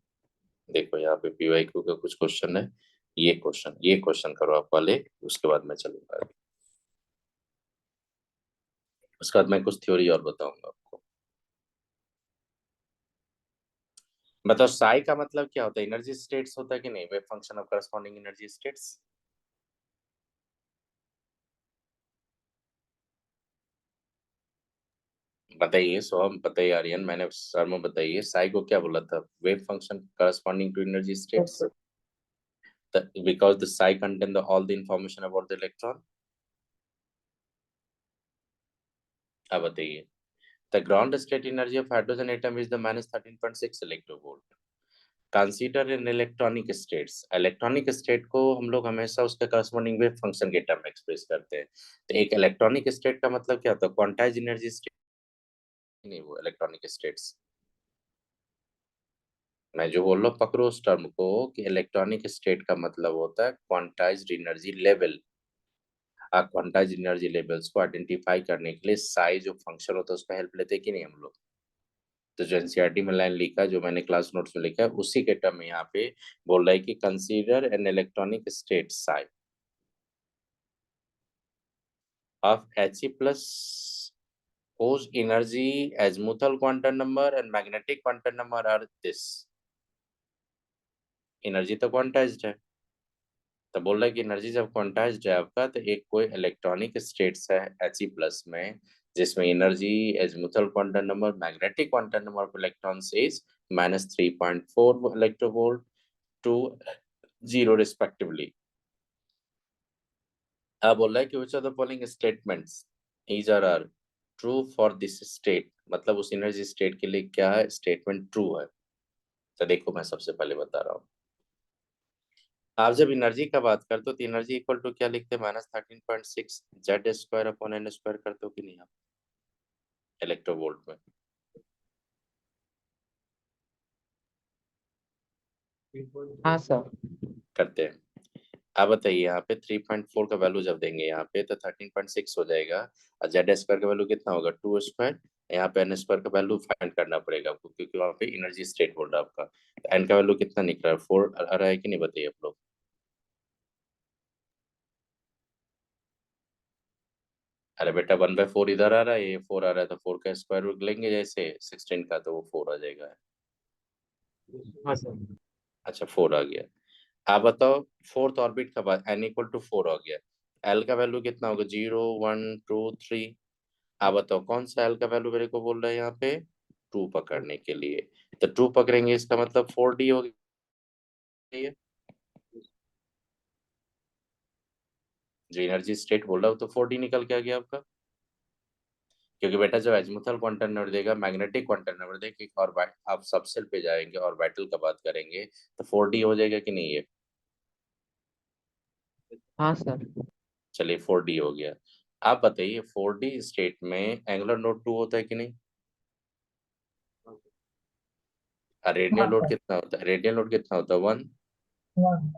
देखो, यहाँ पे पीवाईक्यू का कुछ क्वेश्चन है। ये क्वेश्चन करो आप वाले, उसके बाद मैं चलूंगा आगे। उसके बाद मैं कुछ थ्योरी और बताऊंगा आपको। मतलब साई का मतलब क्या होता है, एनर्जी स्टेट्स होता है कि नहीं, wave function of corresponding energy states. बताइए सोहम, बताइए आर्यन, मैंने सर में बताइए साई को क्या बोला था, wave function corresponding to energy states. Because the psi contain the all the information about the electron. अब बताइए, the ground state energy of hydrogen atom is the -13.6 electronvolt. Consider in electronic states. Electronic state को हम लोग हमेशा उसके corresponding wave function के term में express करते हैं। तो एक इलेक्ट्रॉनिक स्टेट का मतलब क्या होता है, क्वांटाइज एनर्जी स्टेट नहीं, वो इलेक्ट्रॉनिक स्टेट्स। मैं जो बोल रहा हूँ पकड़ो उस टर्म को, कि इलेक्ट्रॉनिक स्टेट का मतलब होता है क्वांटाइज्ड एनर्जी लेवल। आप क्वांटाइज एनर्जी लेवल्स को आइडेंटिफाई करने के लिए साई जो फंक्शन होता है उसका हेल्प लेते हैं कि नहीं हम लोग? तो जो एनसीईआरटी में लाइन लिखा, जो मैंने क्लास नोट्स में लिखा है, उसी के टर्म में यहाँ पे बोल रहा है कि consider an electronic state sigh of He plus whose energy azimuthal quantum number and magnetic quantum number are this। Energy तो क्वांटाइज्ड है, तो बोल रहा है कि एनर्जी जब क्वांटाइज्ड है आपका, तो एक कोई इलेक्ट्रॉनिक स्टेट्स है He प्लस में, जिसमें energy azimuthal quantum number magnetic quantum number of electrons is -3.4 electronvolt two 0 respectively. अब बोल रहा है कि which of the following statements is are true for this state, मतलब उस एनर्जी स्टेट के लिए क्या है स्टेटमेंट ट्रू है। तो देखो मैं सबसे पहले बता रहा हूँ, आप जब एनर्जी का बात करते हो तो एनर्जी इक्वल टू क्या लिखते हैं -13.6 z square upon n square करते हो कि नहीं आप इलेक्ट्रोवोल्ट में? हाँ सर। करते हैं। आप बताइए यहाँ पे 3.4 का वैल्यू जब देंगे यहाँ पे तो 13.6 हो जाएगा, और जेड स्क्वायर का वैल्यू कितना होगा 2 स्क्वायर। यहाँ पे एन स्क्वायर का वैल्यू फाइंड करना पड़ेगा आपको, क्योंकि वहाँ पे एनर्जी स्टेट बोल रहा है आपका। तो एन का वैल्यू कितना निकल रहा है 4 आ रहा है कि नहीं, बताइए आप लोग। अरे बेटा 1/4 इधर आ रहा है, ये 4 आ रहा है, तो 4 का स्क्वायर रूट लेंगे जैसे 16 का, तो वो 4 आ जाएगा। हाँ सर। अच्छा 4 आ गया। आप बताओ फोर्थ ऑर्बिट का बाद एन इक्वल टू 4 हो गया, एल का वैल्यू कितना होगा 0 1 2 3। आप बताओ कौन सा एल का वैल्यू मेरे को बोल रहा है यहाँ पे 2 पकड़ने के लिए, तो 2 पकड़ेंगे इसका मतलब 4D हो गई है। जो एनर्जी स्टेट बोल रहा हो तो 4D निकल के आ गया आपका, क्योंकि बेटा जब एजिमुथल क्वांटम नंबर देगा मैग्नेटिक क्वांटम नंबर देगा और आप सबसेल पे जाएंगे और बैटल का बात करेंगे तो 4D हो जाएगा कि नहीं ये? हाँ सर। चलिए 4D हो गया। आप बताइए 4D स्टेट में एंगुलर नोड 2 होता है कि नहीं? रेडियल हाँ लोड सर। कितना होता है, रेडियल लोड कितना होता है 1। वन।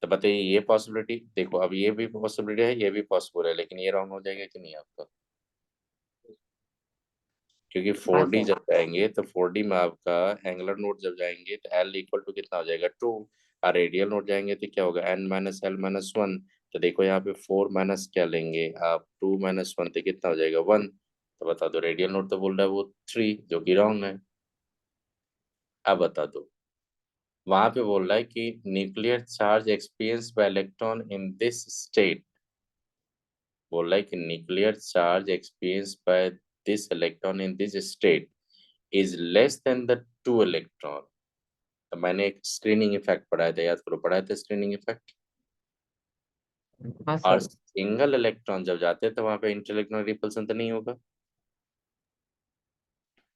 तो बताइए ये पॉसिबिलिटी देखो, अब ये भी पॉसिबिलिटी है ये भी पॉसिबल है, लेकिन ये रॉन्ग हो जाएगा कि नहीं आपका? क्योंकि हाँ 4D सर। जब जाएंगे तो 4D में आपका एंगुलर नोड जब जाएंगे तो एल इक्वल टू कितना हो जाएगा 2, और रेडियल नोड जाएंगे तो क्या होगा n-l-1। तो देखो यहाँ पे 4 माइनस क्या लेंगे आप 2 - 1 तो कितना हो जाएगा 1। तो बता दो रेडियल नोड तो बोल रहा है वो 3, जो कि रॉन्ग है। अब बता दो वहां पे बोल रहा है कि nuclear charge experience bye electron in this state, बोल रहा है कि nuclear charge experience by this electron in this state is less then the 2 electron. तो मैंने एक स्क्रीनिंग इफेक्ट पढ़ाया था, याद करो पढ़ाया था स्क्रीनिंग इफेक्ट। हाँ और सर। सिंगल इलेक्ट्रॉन जब जाते हैं तो वहां पे इंटर इलेक्ट्रॉन रिपल्सन तो नहीं होगा।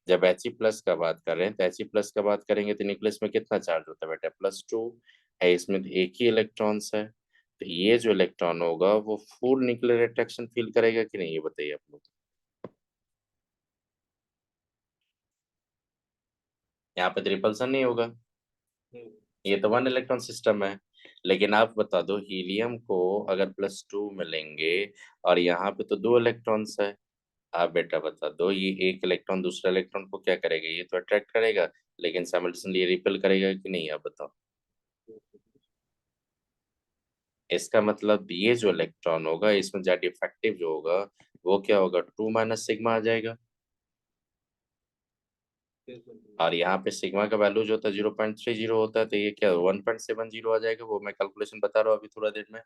जब He+ का बात कर रहे हैं तो He+ का बात करेंगे तो न्यूक्लियस में कितना चार्ज होता है बेटा +2 है, इसमें तो एक ही इलेक्ट्रॉन्स है। तो ये जो इलेक्ट्रॉन होगा वो फुल न्यूक्लियर अट्रैक्शन फील करेगा कि नहीं, ये बताइए आप लोग। यहाँ पे तो रिपल्सन नहीं होगा, ये तो 1 इलेक्ट्रॉन सिस्टम है। लेकिन आप बता दो हीलियम को अगर +2 मिलेंगे और यहाँ पे तो 2 इलेक्ट्रॉन्स है, आप बेटा बता दो ये एक इलेक्ट्रॉन दूसरे इलेक्ट्रॉन को क्या करेगा, ये तो अट्रैक्ट करेगा लेकिन साइमल्टेनियसली ये रिपेल करेगा कि नहीं, आप बताओ। इसका मतलब ये जो इलेक्ट्रॉन होगा इसमें जेड इफेक्टिव जो होगा वो क्या होगा 2 - सिग्मा आ जाएगा। और यहाँ पे सिग्मा का वैल्यू जो होता है 0.30 होता है, तो ये क्या 1.70 आ जाएगा, वो मैं कैलकुलेशन बता रहा हूँ अभी थोड़ा देर में।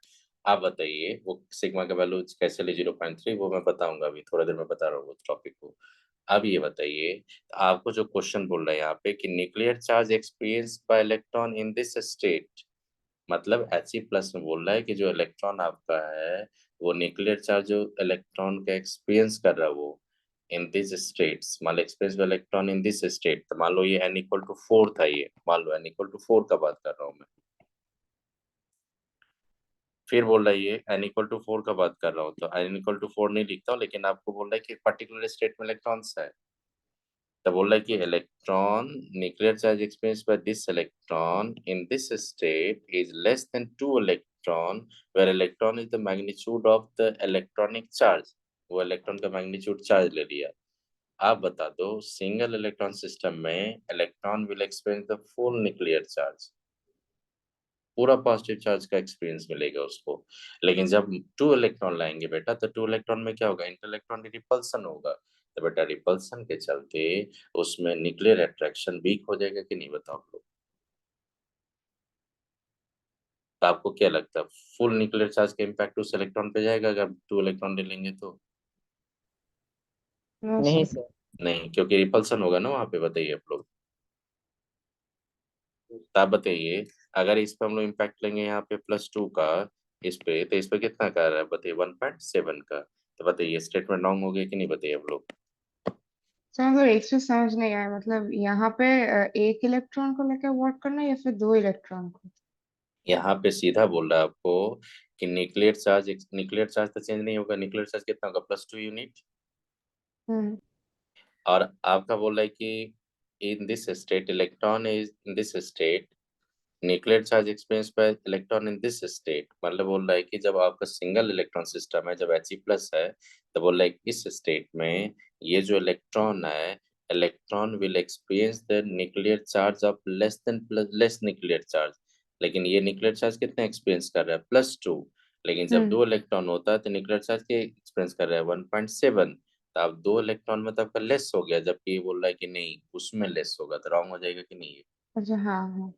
आप बताइए वो सिग्मा का वैल्यू कैसे ले 0.3, वो मैं बताऊंगा अभी थोड़ा देर में बता रहा हूँ उस टॉपिक को। अब ये बताइए आपको जो क्वेश्चन बोल रहा है यहाँ पे कि nuclear charge experience bye electron in this state, मतलब He+ में बोल रहा है कि जो इलेक्ट्रॉन आपका है वो न्यूक्लियर चार्ज जो इलेक्ट्रॉन का एक्सपीरियंस कर रहा है वो इन दिस स्टेट्स, मान लो experience electron in this state, तो मान लो ये n=4 था, ये मान लो n=4 का बात कर रहा हूँ मैं। फिर बोल रहा है ये n=4 का बात कर रहा हूँ तो n=4 नहीं लिखता हूँ, लेकिन आपको बोल रहा है कि पर्टिकुलर स्टेट में इलेक्ट्रॉन्स है। तो बोल रहा है कि electron nuclear charge experience by this electron in this state is less than 2 electron, where electron is the magnitude of the electronic charge, वो इलेक्ट्रॉन का मैग्नीट्यूड चार्ज ले लिया। आप बता दो सिंगल इलेक्ट्रॉन सिस्टम में electron will experience the full nuclear charge, पूरा positive charge का एक्सपीरियंस मिलेगा उसको। लेकिन जब 2 इलेक्ट्रॉन लाएंगे बेटा तो 2 इलेक्ट्रॉन में क्या होगा इंटर इलेक्ट्रॉन रिपल्सन होगा, तो बेटा रिपल्सन के चलते उसमें न्यूक्लियर अट्रैक्शन वीक हो जाएगा कि नहीं, बताओ आप लोग। तो आपको क्या लगता है फुल न्यूक्लियर चार्ज का इम्पैक्ट उस इलेक्ट्रॉन पे जाएगा अगर 2 इलेक्ट्रॉन ले लेंगे तो? नो नहीं सर। सर। नहीं, क्योंकि रिपल्सन होगा ना वहाँ पे। बताइए आप लोग। तो आप बताइए, अगर इस पे हम लोग इम्पैक्ट लेंगे यहाँ पे +2 का, इस पे, तो इस पे कितना का आ रहा है बताइए? 1.7 का। तो बताइए स्टेटमेंट रॉन्ग हो गया कि नहीं? बताइए आप लोग। सर मतलब एक चीज समझ नहीं आया, मतलब यहाँ पे एक इलेक्ट्रॉन को लेकर वर्क करना है या फिर दो इलेक्ट्रॉन को? यहाँ पे सीधा बोल रहा है आपको कि न्यूक्लियर चार्ज तो चेंज नहीं होगा। न्यूक्लियर चार्ज कितना होगा? +2 यूनिट। हम्म। और आपका बोल रहा है कि इन this state electron is in this state, nuclear charge experience bye electron in this state. मतलब बोल रहा है कि जब आपका सिंगल इलेक्ट्रॉन सिस्टम है, जब He+ है, तो बोल रहा है कि इस स्टेट में ये जो इलेक्ट्रॉन है, electron will experience the nuclear charge of less nuclear charge. लेकिन ये न्यूक्लियर चार्ज कितना एक्सपीरियंस कर रहा है? +2। लेकिन जब हम्म। दो इलेक्ट्रॉन होता है तो न्यूक्लियर चार्ज के एक्सपीरियंस कर रहा है 1.7। तो अब दो इलेक्ट्रॉन में तो आपका लेस हो गया, जबकि ये बोल रहा है कि नहीं उसमें लेस होगा। तो रॉन्ग हो जाएगा कि नहीं? अच्छा, हाँ हाँ।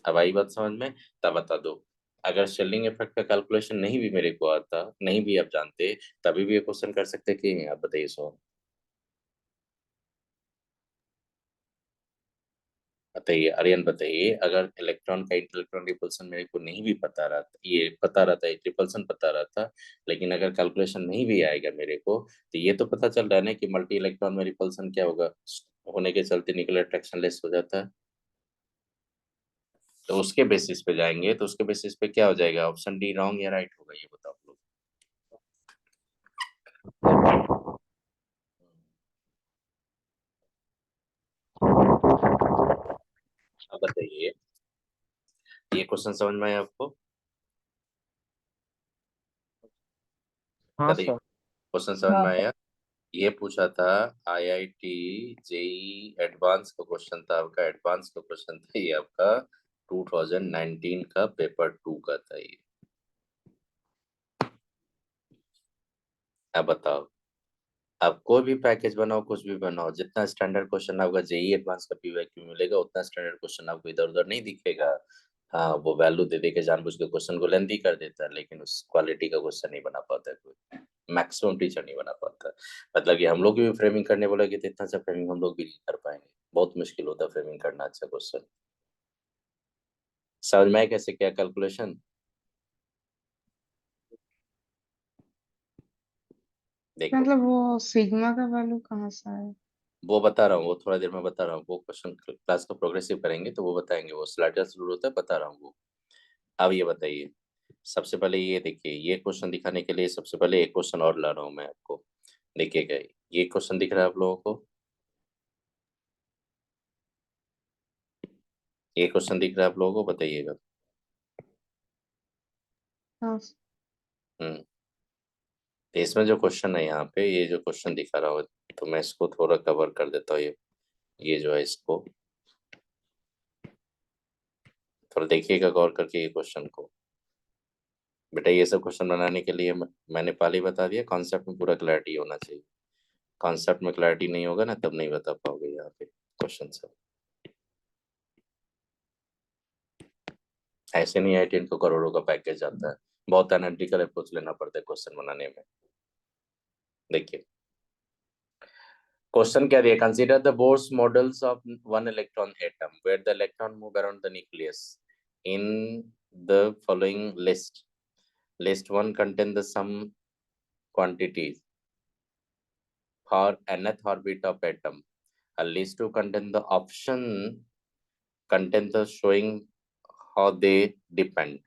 अब आई बात समझ में? तब बता दो। अगर शेलिंग इफेक्ट का कैलकुलेशन नहीं भी मेरे को आता, नहीं भी आप जानते, तभी भी ये क्वेश्चन कर सकते कि नहीं? आप बताइए सो। बताइए आर्यन, बताइए, अगर इलेक्ट्रॉन का इंटर इलेक्ट्रॉन रिपल्सन मेरे को नहीं भी पता रहता, ये पता रहता है, रिपल्सन पता रहता, लेकिन अगर कैलकुलेशन नहीं भी आएगा मेरे को, तो ये तो पता चल रहा है ना कि मल्टी इलेक्ट्रॉन में रिपल्सन क्या होगा, होने के चलते न्यूक्लियर अट्रैक्शन लेस हो जाता है। तो उसके बेसिस पे जाएंगे, तो उसके बेसिस पे क्या हो जाएगा? ऑप्शन डी रॉन्ग या राइट होगा? ये बताओ आप लोग। अब बताइए, ये क्वेश्चन समझ में आया आपको? हाँ बताइए, सर। क्वेश्चन समझ हाँ में सर। आया? ये पूछा था आईआईटी जेई एडवांस का क्वेश्चन था आपका, एडवांस का क्वेश्चन था ये आपका, 2019 का पेपर 2 का था ये। अब बताओ, आप कोई भी पैकेज बनाओ, कुछ भी बनाओ, जितना स्टैंडर्ड क्वेश्चन आपका जेई एडवांस का पीवाईक्यू मिलेगा, उतना स्टैंडर्ड क्वेश्चन आपको इधर उधर नहीं दिखेगा। हाँ, वो वैल्यू दे दे के जानबूझ के क्वेश्चन को लेंथी कर देता है, लेकिन उस क्वालिटी का क्वेश्चन नहीं बना पाता है कोई। मैक्सिमम टीचर नहीं बना पाता। मतलब कि हम लोग भी फ्रेमिंग करने बोलेगे तो इतना अच्छा फ्रेमिंग हम लोग भी नहीं कर पाएंगे। बहुत मुश्किल होता है फ्रेमिंग करना अच्छा क्वेश्चन। समझ में आया कैसे क्या कैलकुलेशन? देखो, मतलब वो सिग्मा का वैल्यू कहाँ से आया? वो बता रहा हूँ, वो थोड़ा देर में बता रहा हूँ। वो क्वेश्चन क्लास को प्रोग्रेसिव करेंगे तो वो बताएंगे, वो स्लाइडर जरूर होता है, बता रहा हूँ वो। अब ये बताइए, सबसे पहले ये देखिए, ये क्वेश्चन दिखाने के लिए सबसे पहले एक क्वेश्चन और ला रहा हूँ मैं आपको। देखिएगा, ये क्वेश्चन दिख रहा है आप लोगों को? ये क्वेश्चन दिख रहा है आप लोगों को? बताइएगा। हाँ। हम्म। तो इसमें जो क्वेश्चन है यहाँ पे, ये जो क्वेश्चन दिखा रहा हो, तो मैं इसको थोड़ा कवर कर देता हूँ। ये जो है, इसको थोड़ा देखिएगा गौर करके ये क्वेश्चन को। बेटा, ये सब क्वेश्चन बनाने के लिए मैंने पहले ही बता दिया, कॉन्सेप्ट में पूरा क्लैरिटी होना चाहिए। कॉन्सेप्ट में क्लैरिटी नहीं होगा ना, तब नहीं बता पाओगे यहाँ पे क्वेश्चन सब। ऐसे नहीं आई को करोड़ों का पैकेज आता है, बहुत एनालिटिकल अप्रोच लेना पड़ता है क्वेश्चन बनाने में। देखिए क्वेश्चन क्या दिया, consider the Bohr's models of one electron atom where the electron move around the nucleus in the following list. List one contain the some quantities for nth orbit of atom. List two contain the option, contain the showing how they depend।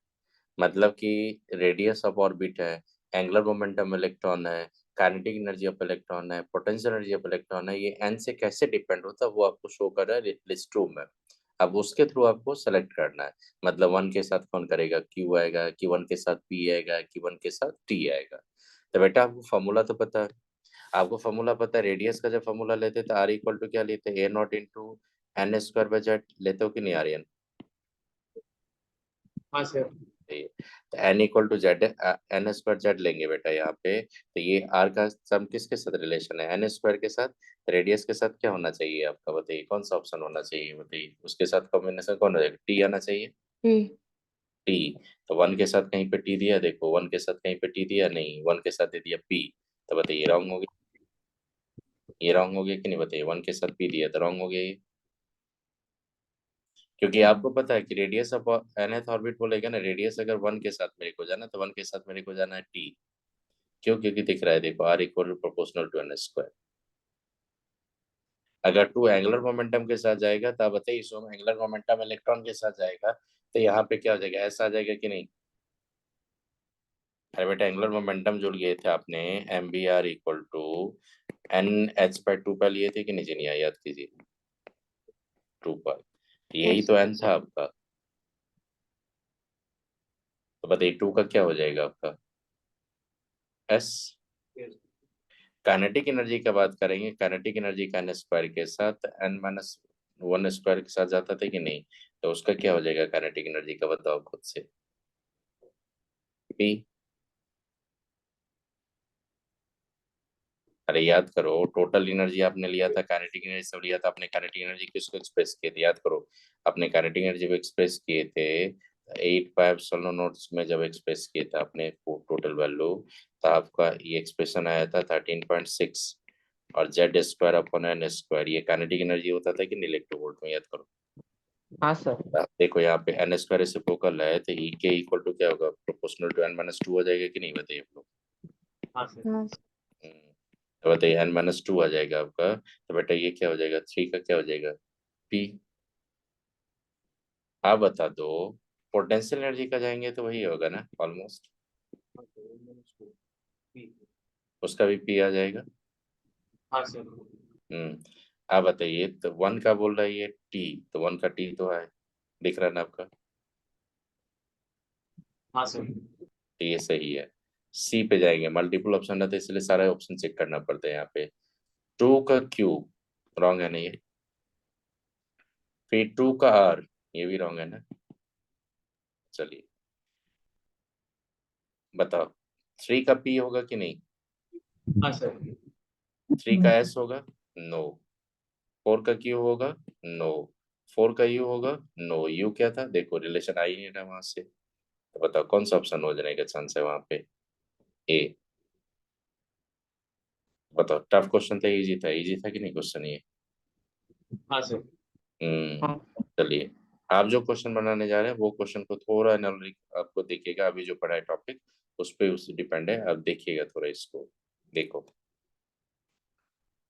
मतलब कि radius of orbit है, angular momentum electron है, kinetic energy of electron है, potential energy of electron है, ये N से कैसे depend होता है वो आपको शो कर रहा है लिस्ट टू में। अब उसके थ्रू आपको सेलेक्ट करना है। मतलब वन के साथ कौन करेगा? क्यू आएगा, कि वन के साथ पी आएगा, कि वन के साथ टी आएगा। तो बेटा आपको फॉर्मूला तो पता है, आपको फॉर्मूला पता है, रेडियस का जब फॉर्मूला लेते तो आर इक्वल टू क्या लेते हैं? A0 × n² लेते हो कि नहीं आर्यन? हाँ सर। तो n = n² लेंगे बेटा यहाँ पे। तो ये r का सम किसके साथ रिलेशन है? n² के साथ। रेडियस के साथ क्या होना चाहिए आपका? बताइए कौन सा ऑप्शन होना चाहिए? बताइए उसके साथ कॉम्बिनेशन कौन हो जाएगा? टी आना चाहिए, ठीक। टी। तो वन के साथ कहीं पे टी दिया, देखो वन के साथ कहीं पे टी दिया नहीं, वन के साथ दे दिया पी। तो बताइए रॉन्ग हो गया। ये रॉन्ग हो गया कि नहीं बताइए, 1 के साथ पी दिया तो रॉन्ग हो गया ये, क्योंकि आपको पता है कि रेडियस ऑफ nth ऑर्बिट बोलेगा ना, रेडियस अगर 1 के साथ मेरे को जाना तो 1 के साथ मेरे को जाना है t। क्यों? क्योंकि दिख रहा है देखो r equal proportional to n square. अगर 2 एंगुलर मोमेंटम के साथ जाएगा तो आप बताइए, इसमें एंगुलर मोमेंटम इलेक्ट्रॉन के साथ जाएगा तो यहाँ पे क्या हो जाएगा, ऐसा आ जाएगा कि नहीं? अरे बेटा एंगुलर मोमेंटम जुड़ गए थे आपने, m v r equal to n h पर 2 पर लिए थे कि नहीं जिनिया, याद कीजिए 2 पर, यही Yes. तो एन था आपका। तो बताइए 2 का क्या हो जाएगा आपका, एस। Yes. काइनेटिक एनर्जी की बात करेंगे, काइनेटिक एनर्जी का एन स्क्वायर के साथ एन माइनस 1 स्क्वायर के साथ जाता था कि नहीं, तो उसका क्या हो जाएगा काइनेटिक एनर्जी का, बताओ खुद से, पी। अरे याद करो, टोटल एनर्जी आपने लिया था, काइनेटिक एनर्जी सब लिया था आपने, काइनेटिक एनर्जी किसको एक्सप्रेस किए थे, याद करो। अपने काइनेटिक एनर्जी को एक्सप्रेस किए थे 8 पाई नोट्स में, जब एक्सप्रेस किए थे आपने टोटल वैल्यू, तो आपका ये एक्सप्रेशन आया था 13.6, और z square upon n square, ये काइनेटिक एनर्जी होता था कि नहीं इलेक्ट्रो वोल्ट में, याद करो। हाँ सर। देखो यहाँ पे एन स्क्वायर रेसिप्रोकल है तो ई के इक्वल टू क्या होगा, प्रोपोर्शनल टू n-2 हो जाएगा कि नहीं, बताइए आप लोग। हाँ सर। Yes. तो बताइए n-2 आ जाएगा आपका, तो बेटा ये क्या हो जाएगा, 3 का क्या हो जाएगा, पी। आप बता दो, पोटेंशियल एनर्जी का जाएंगे तो वही होगा ना ऑलमोस्ट, हाँ सर, -2 P। उसका भी पी आ जाएगा। हाँ सर। आप बताइए, तो 1 का बोल रहा है ये टी, तो 1 का टी तो है, दिख रहा है ना आपका, हाँ सर। तो ये सही है। सी पे जाएंगे, मल्टीपल ऑप्शन रहता है इसलिए सारे ऑप्शन चेक करना पड़ता है यहाँ पे। 2 का क्यू रॉन्ग है ना ये, फिर 2 का आर, ये भी रॉन्ग है ना। चलिए बताओ, 3 का पी होगा कि नहीं, हाँ सर। 3 का एस होगा, नो। 4 का क्यू होगा, नो। 4 का यू होगा, नो। यू क्या था, देखो रिलेशन आ ही नहीं रहा वहां से, तो बताओ कौन सा ऑप्शन हो जाने का चांस है वहां पे, ए। बताओ, टफ क्वेश्चन था इजी था, इजी था कि नहीं क्वेश्चन ये। हाँ सर। चलिए, आप जो क्वेश्चन बनाने जा रहे हैं वो क्वेश्चन को थोड़ा एनालिटिक आपको देखिएगा, अभी जो पढ़ा है टॉपिक उस पे उस डिपेंड है, आप देखिएगा थोड़ा इसको, देखो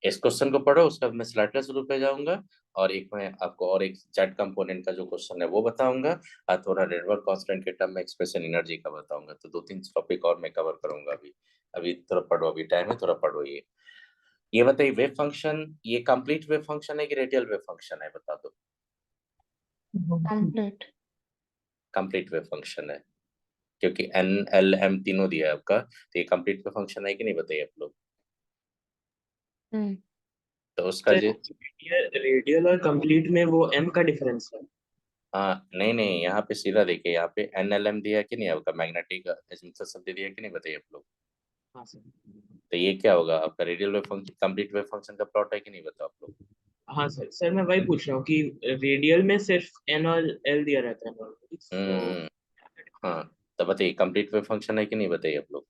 इस क्वेश्चन को पढ़ो, उसका मैं स्लाइडर रूप पे जाऊंगा, और एक मैं आपको और एक जेट कंपोनेंट का जो क्वेश्चन है वो बताऊंगा, और थोड़ा रेडवर्क कांस्टेंट के टर्म में एक्सप्रेशन एनर्जी का बताऊंगा, तो 2-3 टॉपिक और मैं कवर करूंगा अभी। अभी थोड़ा पढ़ो, अभी टाइम है, थोड़ा पढ़ो ये बताइए, वेव फंक्शन ये कंप्लीट वेव फंक्शन है कि रेडियल वेव फंक्शन है, बता दो। Complete. कंप्लीट वेव फंक्शन है, क्योंकि एन एल एम तीनों दिया है आपका, तो ये कंप्लीट वेव फंक्शन है कि नहीं, बताइए आप लोग। Hmm. तो उसका जो, रेडियल और कंप्लीट में वो m का डिफरेंस है। हाँ नहीं नहीं, यहाँ पे सीधा देखिए, यहाँ पे एन एल एम दिया है कि नहीं आपका, मैग्नेटिक शब्द दिया है कि नहीं, बताइए आप लोग। हाँ सर। तो ये क्या होगा आपका, radial wave function complete wave function का प्लॉट है कि नहीं, बताओ आप लोग। हाँ सर, सर मैं वही पूछ रहा हूँ कि रेडियल में सिर्फ n और l दिया रहता है नॉर्मली, तो हम्म, हाँ, तो बताइए कंप्लीट वेव फंक्शन है कि नहीं, बताइए आप लोग।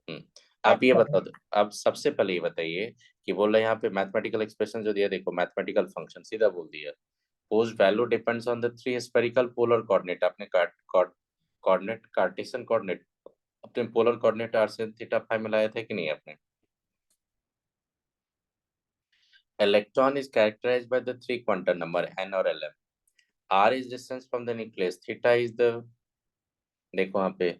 हम्म, आप ये बता दो, आप सबसे पहले ये बताइए कि बोल रहे हैं यहाँ पे मैथमेटिकल एक्सप्रेशन जो दिया, देखो मैथमेटिकल फंक्शन सीधा बोल दिया, whose value depends on the three spherical polar coordinate, आपने कोऑर्डिनेट कार्टेशियन कोऑर्डिनेट अपने polar coordinate r sin theta phi में लाया था कि नहीं आपने। Electron is characterized by the three quantum number n और lm, r is distance from the nucleus, theta is the, देखो यहाँ पे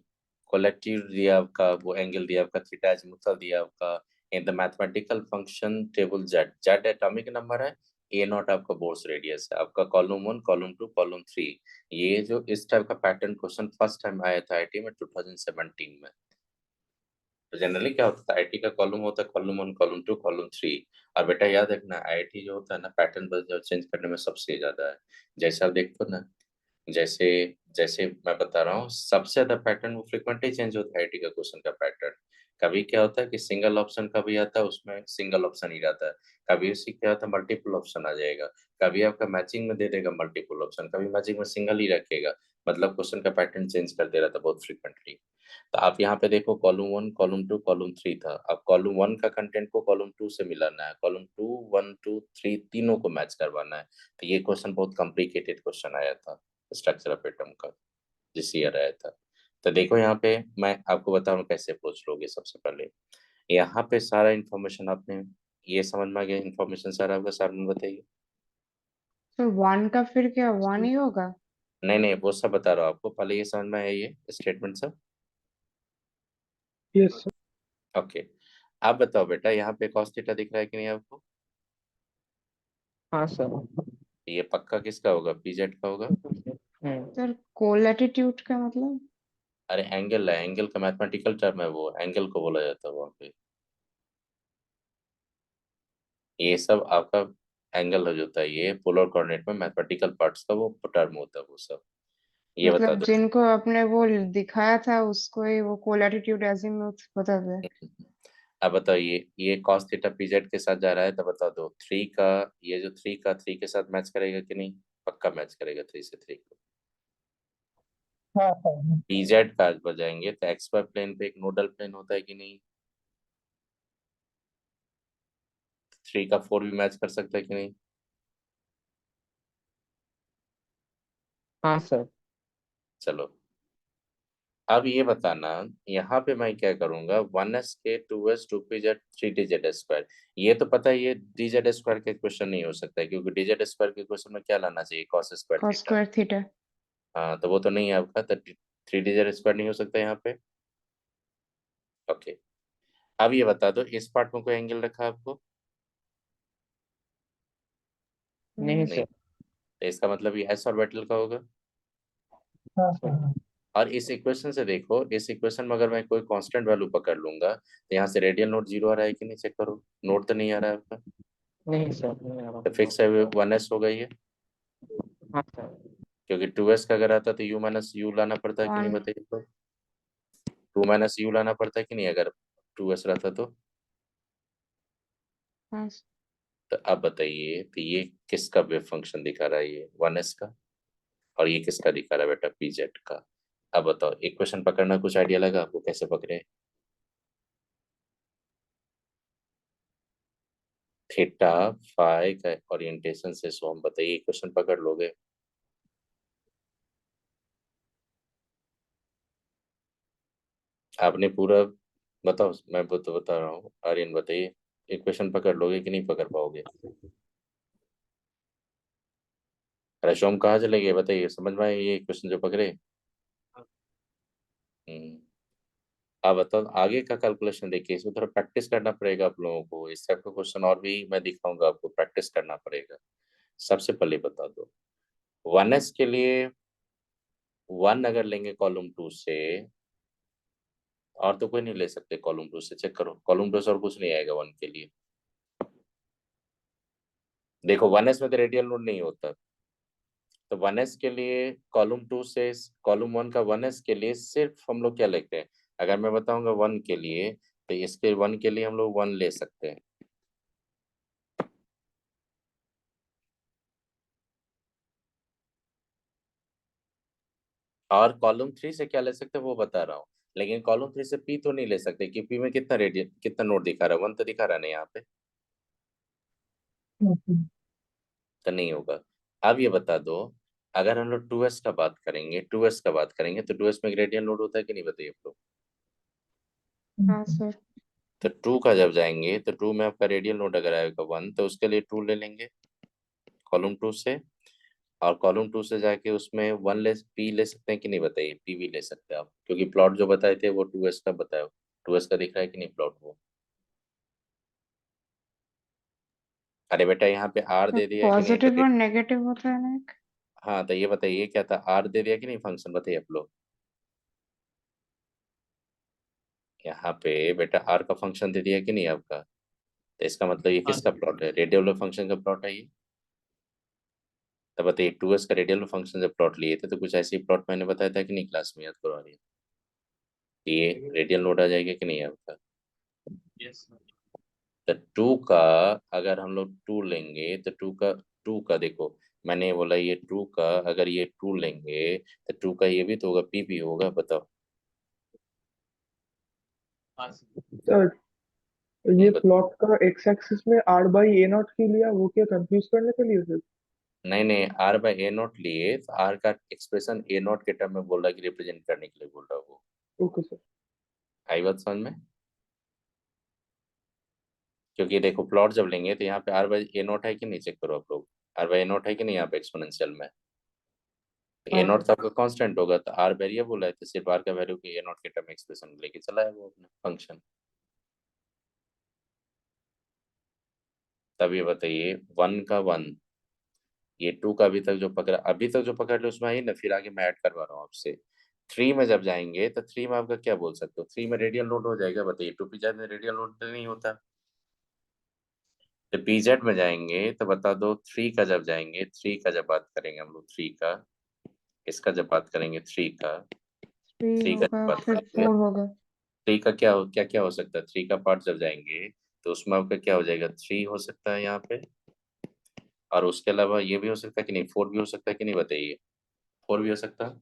कोलेक्टिव दिया आपका, वो एंगल दिया आपका, थीटा अजीमुथल दिया आपका, in the mathematical function table Z, Z atomic number है, ए नॉट आपका बोर्स रेडियस है, आपका कॉलम 1 कॉलम 2 कॉलम 3। ये जो इस टाइप का पैटर्न क्वेश्चन फर्स्ट टाइम आया था आईटी में 2017 में। तो जनरली क्या होता था, आईटी का कॉलम होता है कॉलम 1 कॉलम 2 कॉलम 3, और बेटा याद रखना आईटी जो होता है ना, पैटर्न बदल चेंज करने में सबसे ज्यादा है। जैसे आप देखो ना, जैसे जैसे मैं बता रहा हूँ, सबसे ज्यादा पैटर्न वो फ्रिक्वेंटली चेंज होता है आईटी का क्वेश्चन का पैटर्न। कभी क्या होता है कि सिंगल ऑप्शन का भी आता है, उसमें सिंगल ऑप्शन ही रहता है, कभी उसी क्या होता है मल्टीपल ऑप्शन आ जाएगा, कभी आपका मैचिंग में दे देगा मल्टीपल ऑप्शन, कभी मैचिंग में सिंगल ही रखेगा, मतलब क्वेश्चन का पैटर्न चेंज कर दे रहा था बहुत फ्रिक्वेंटली। तो आप यहाँ पे देखो कॉलम 1, कॉलम 2, कॉलम 3 था। अब कॉलम 1 का कंटेंट को कॉलम 2 से मिलाना है, कॉलम 2, 1, 2, 3 तीनों को मैच करवाना है। तो ये क्वेश्चन बहुत कॉम्प्लिकेटेड क्वेश्चन आया था स्ट्रक्चर ऑफ एटम का, जिस ईयर आया था। तो देखो यहाँ पे मैं आपको बताऊँ कैसे अप्रोच लोगे। सबसे पहले यहाँ पे सारा इन्फॉर्मेशन आपने ये समझ में आ गया, इन्फॉर्मेशन सारा आपका सर ने बताइए। तो 1 का फिर क्या 1 ही होगा? नहीं नहीं, वो सब बता रहा हूँ आपको, पहले ये समझ में आया ये स्टेटमेंट सब। यस ओके, आप बताओ बेटा, यहाँ पे cos थीटा दिख रहा है कि नहीं आपको? हाँ सर। ये पक्का किसका होगा? पीजेड का होगा। सर कोलैटिट्यूड का मतलब? अरे एंगल है, एंगल का मैथमेटिकल टर्म है, वो एंगल को बोला जाता है वहाँ पे। ये सब आपका एंगल हो जाता है, ये पोलर कोऑर्डिनेट में मैथमेटिकल पार्ट्स का वो टर्म होता है वो सब। ये बता मतलब दो। जिनको आपने वो दिखाया था उसको ही वो कोलैटिट्यूड एजीमुथ बता दे। अब बताओ, ये cos थीटा पीजेड के साथ जा रहा है, तो बता दो 3 का, ये जो 3 का 3 के साथ मैच करेगा कि नहीं? पक्का मैच करेगा 3 से 3 को। हाँ सर। पीजेड का बजाएंगे तो एक्स वाई प्लेन पे एक नोडल प्लेन होता है कि नहीं? 3 का 4 भी मैच कर सकता है कि नहीं? हाँ सर। चलो, अब ये बताना, यहाँ पे मैं क्या करूंगा, 1s के 2s 2pz 3dz स्क्वायर। ये तो पता है ये dz स्क्वायर के क्वेश्चन नहीं हो सकता है, क्योंकि dz स्क्वायर के क्वेश्चन में क्या लाना चाहिए? cos square cos theta. Square theta. हाँ, तो वो तो नहीं है आपका, तो 3dz स्क्वायर नहीं हो सकता यहाँ पे। ओके, अब ये बता दो, इस पार्ट में कोई एंगल रखा आपको? नहीं नहीं, सर। तो इसका मतलब ये एस ऑर्बिटल का होगा। हाँ सर। और इस इक्वेशन से देखो, इस इक्वेशन में अगर मैं कोई कांस्टेंट वैल्यू पकड़ लूंगा, तो यहाँ से रेडियल नोट 0 आ रहा है कि नहीं? चेक करो, नोट तो नहीं आ रहा है आपका, नहीं सर, नहीं आ रहा। तो फिक्स है 1s हो गई है। हाँ सर। क्योंकि 2s का अगर आता तो u माइनस यू लाना पड़ता है कि नहीं? 1। बताइए तो, 2 माइनस यू लाना पड़ता है कि नहीं अगर 2s रहता तो? हाँ तो अब बताइए, तो ये किसका वेव फंक्शन दिखा रहा है? ये 1s का। और ये किसका दिखा रहा है बेटा? pz का। अब बताओ, इक्वेशन पकड़ना कुछ आइडिया लगा आपको कैसे पकड़े? थीटा फाई का ओरिएंटेशन से सो हम बताइए इक्वेशन पकड़ लोगे? आपने पूरा बताओ, मैं तो बता रहा हूँ, आर्यन बताइए, इक्वेशन पकड़ लोगे कि नहीं पकड़ पाओगे? अरे शोम कहाँ चले गए? बताइए, समझ में आया ये इक्वेशन जो पकड़े? हम्म, आप बताओ आगे का कैलकुलेशन देखिए, इसमें थोड़ा प्रैक्टिस करना पड़ेगा आप लोगों को। इस टाइप का क्वेश्चन और भी मैं दिखाऊंगा आपको, प्रैक्टिस करना पड़ेगा। सबसे पहले बता दो, 1s के लिए 1 अगर लेंगे कॉलम 2 से, और तो कोई नहीं ले सकते कॉलम 2 से। चेक करो, कॉलम 2 से और कुछ नहीं आएगा 1 के लिए। देखो 1s में तो रेडियल नोड नहीं होता, तो 1s के लिए कॉलम 2 से, कॉलम 1 का 1s के लिए सिर्फ हम लोग क्या लेते हैं? अगर मैं बताऊंगा 1 के लिए, तो इसके 1 के लिए हम लोग 1 ले सकते हैं। और कॉलम 3 से क्या ले सकते हैं वो बता रहा हूँ। लेकिन कॉलम 3 से पी तो नहीं ले सकते, क्योंकि पी में कितना रेडियन, कितना नोट दिखा रहा है? 1 तो दिखा रहा है ना यहाँ पे, तो नहीं होगा। अब ये बता दो, अगर हम लोग 2s का बात करेंगे, 2s का बात करेंगे, तो 2s में एक रेडियल नोड होता है कि नहीं? बताइए आप लोग। हाँ सर। तो 2 का जब जाएंगे, तो 2 में आपका रेडियल नोड अगर आएगा 1, तो उसके लिए 2 ले लेंगे कॉलम 2 से। और कॉलम 2 से जाके उसमें 1 ले, पी ले सकते हैं कि नहीं? बताइए, पी भी ले सकते हैं आप, क्योंकि प्लॉट जो बताए थे वो 2s का बताया, 2s का दिख रहा है कि नहीं प्लॉट वो? अरे बेटा, यहाँ पे आर तो दे दिया है कि नहीं? पॉजिटिव बताइए। और नेगेटिव होता है ना एक? हाँ, तो ये बताइए क्या था? आर दे दिया कि नहीं फंक्शन? बताइए आप लोग। यहाँ पे बेटा आर का फंक्शन दे दिया कि नहीं आपका? तो इसका मतलब ये हाँ किसका प्लॉट है? रेडियल फंक्शन का प्लॉट है ये। तो बताइए, 2s का रेडियल फंक्शन जब प्लॉट लिए थे, तो कुछ ऐसे ही प्लॉट मैंने बताया था कि नहीं क्लास में? याद करवा रही है, ये रेडियल नोड आ जाएगा कि नहीं आपका? यस। तो 2 का, अगर हम लोग 2 लेंगे, तो 2 का देखो, मैंने ये बोला ये 2 का, अगर ये 2 लेंगे, तो 2 का ये भी तो होगा, पी भी होगा। बताओ, हाँ सर। सर ये बत- प्लॉट का एक्स एक्सिस में आर बाई ए नॉट की लिया, वो क्या कंफ्यूज करने के लिए सर? नहीं नहीं, आर बाय ए नॉट लिए तो आर का एक्सप्रेशन ए नॉट के टर्म में बोल रहा है कि रिप्रेजेंट करने के लिए बोल रहा है वो। Okay sir. आई बात समझ में? क्योंकि देखो प्लॉट जब लेंगे तो यहाँ पे आर बाय ए नॉट है कि नहीं, चेक करो आप लोग। आर बाय ए नॉट है कि नहीं यहाँ पे एक्सपोनेंशियल में? ए हाँ नॉट सर। तो आपका कांस्टेंट होगा, तो आर वेरिएबल है तो सिर्फ आर का वैल्यू के ए नॉट के टर्म में एक्सप्रेशन लेके चला है वो अपना फंक्शन। तब ये बताइए 1 का 1, ये 2 का अभी तक जो पकड़ लो उसमें ही ना, फिर आगे मैं ऐड करवा रहा हूँ आपसे। 3 में जब जाएंगे तो 3 में आपका क्या बोल सकते हो, 3 में रेडियल नोड हो जाएगा, बताइए 2 पीजेड में रेडियल नोड तो नहीं होता। तो पीजेड में जाएंगे तो बता दो 3 का जब जाएंगे, 3 का जब बात करेंगे हम लोग 3 का, इसका जब बात करेंगे 3 का, 3 3 का जब होगा बात फिर करेंगे 4 होगा। 3 का क्या क्या हो सकता है, 3 का पार्ट जब जाएंगे तो उसमें आपका क्या हो जाएगा, 3 हो सकता है यहाँ पे, और उसके अलावा ये भी हो सकता है कि नहीं, 4 भी हो सकता है कि नहीं, बताइए 4 भी हो सकता है।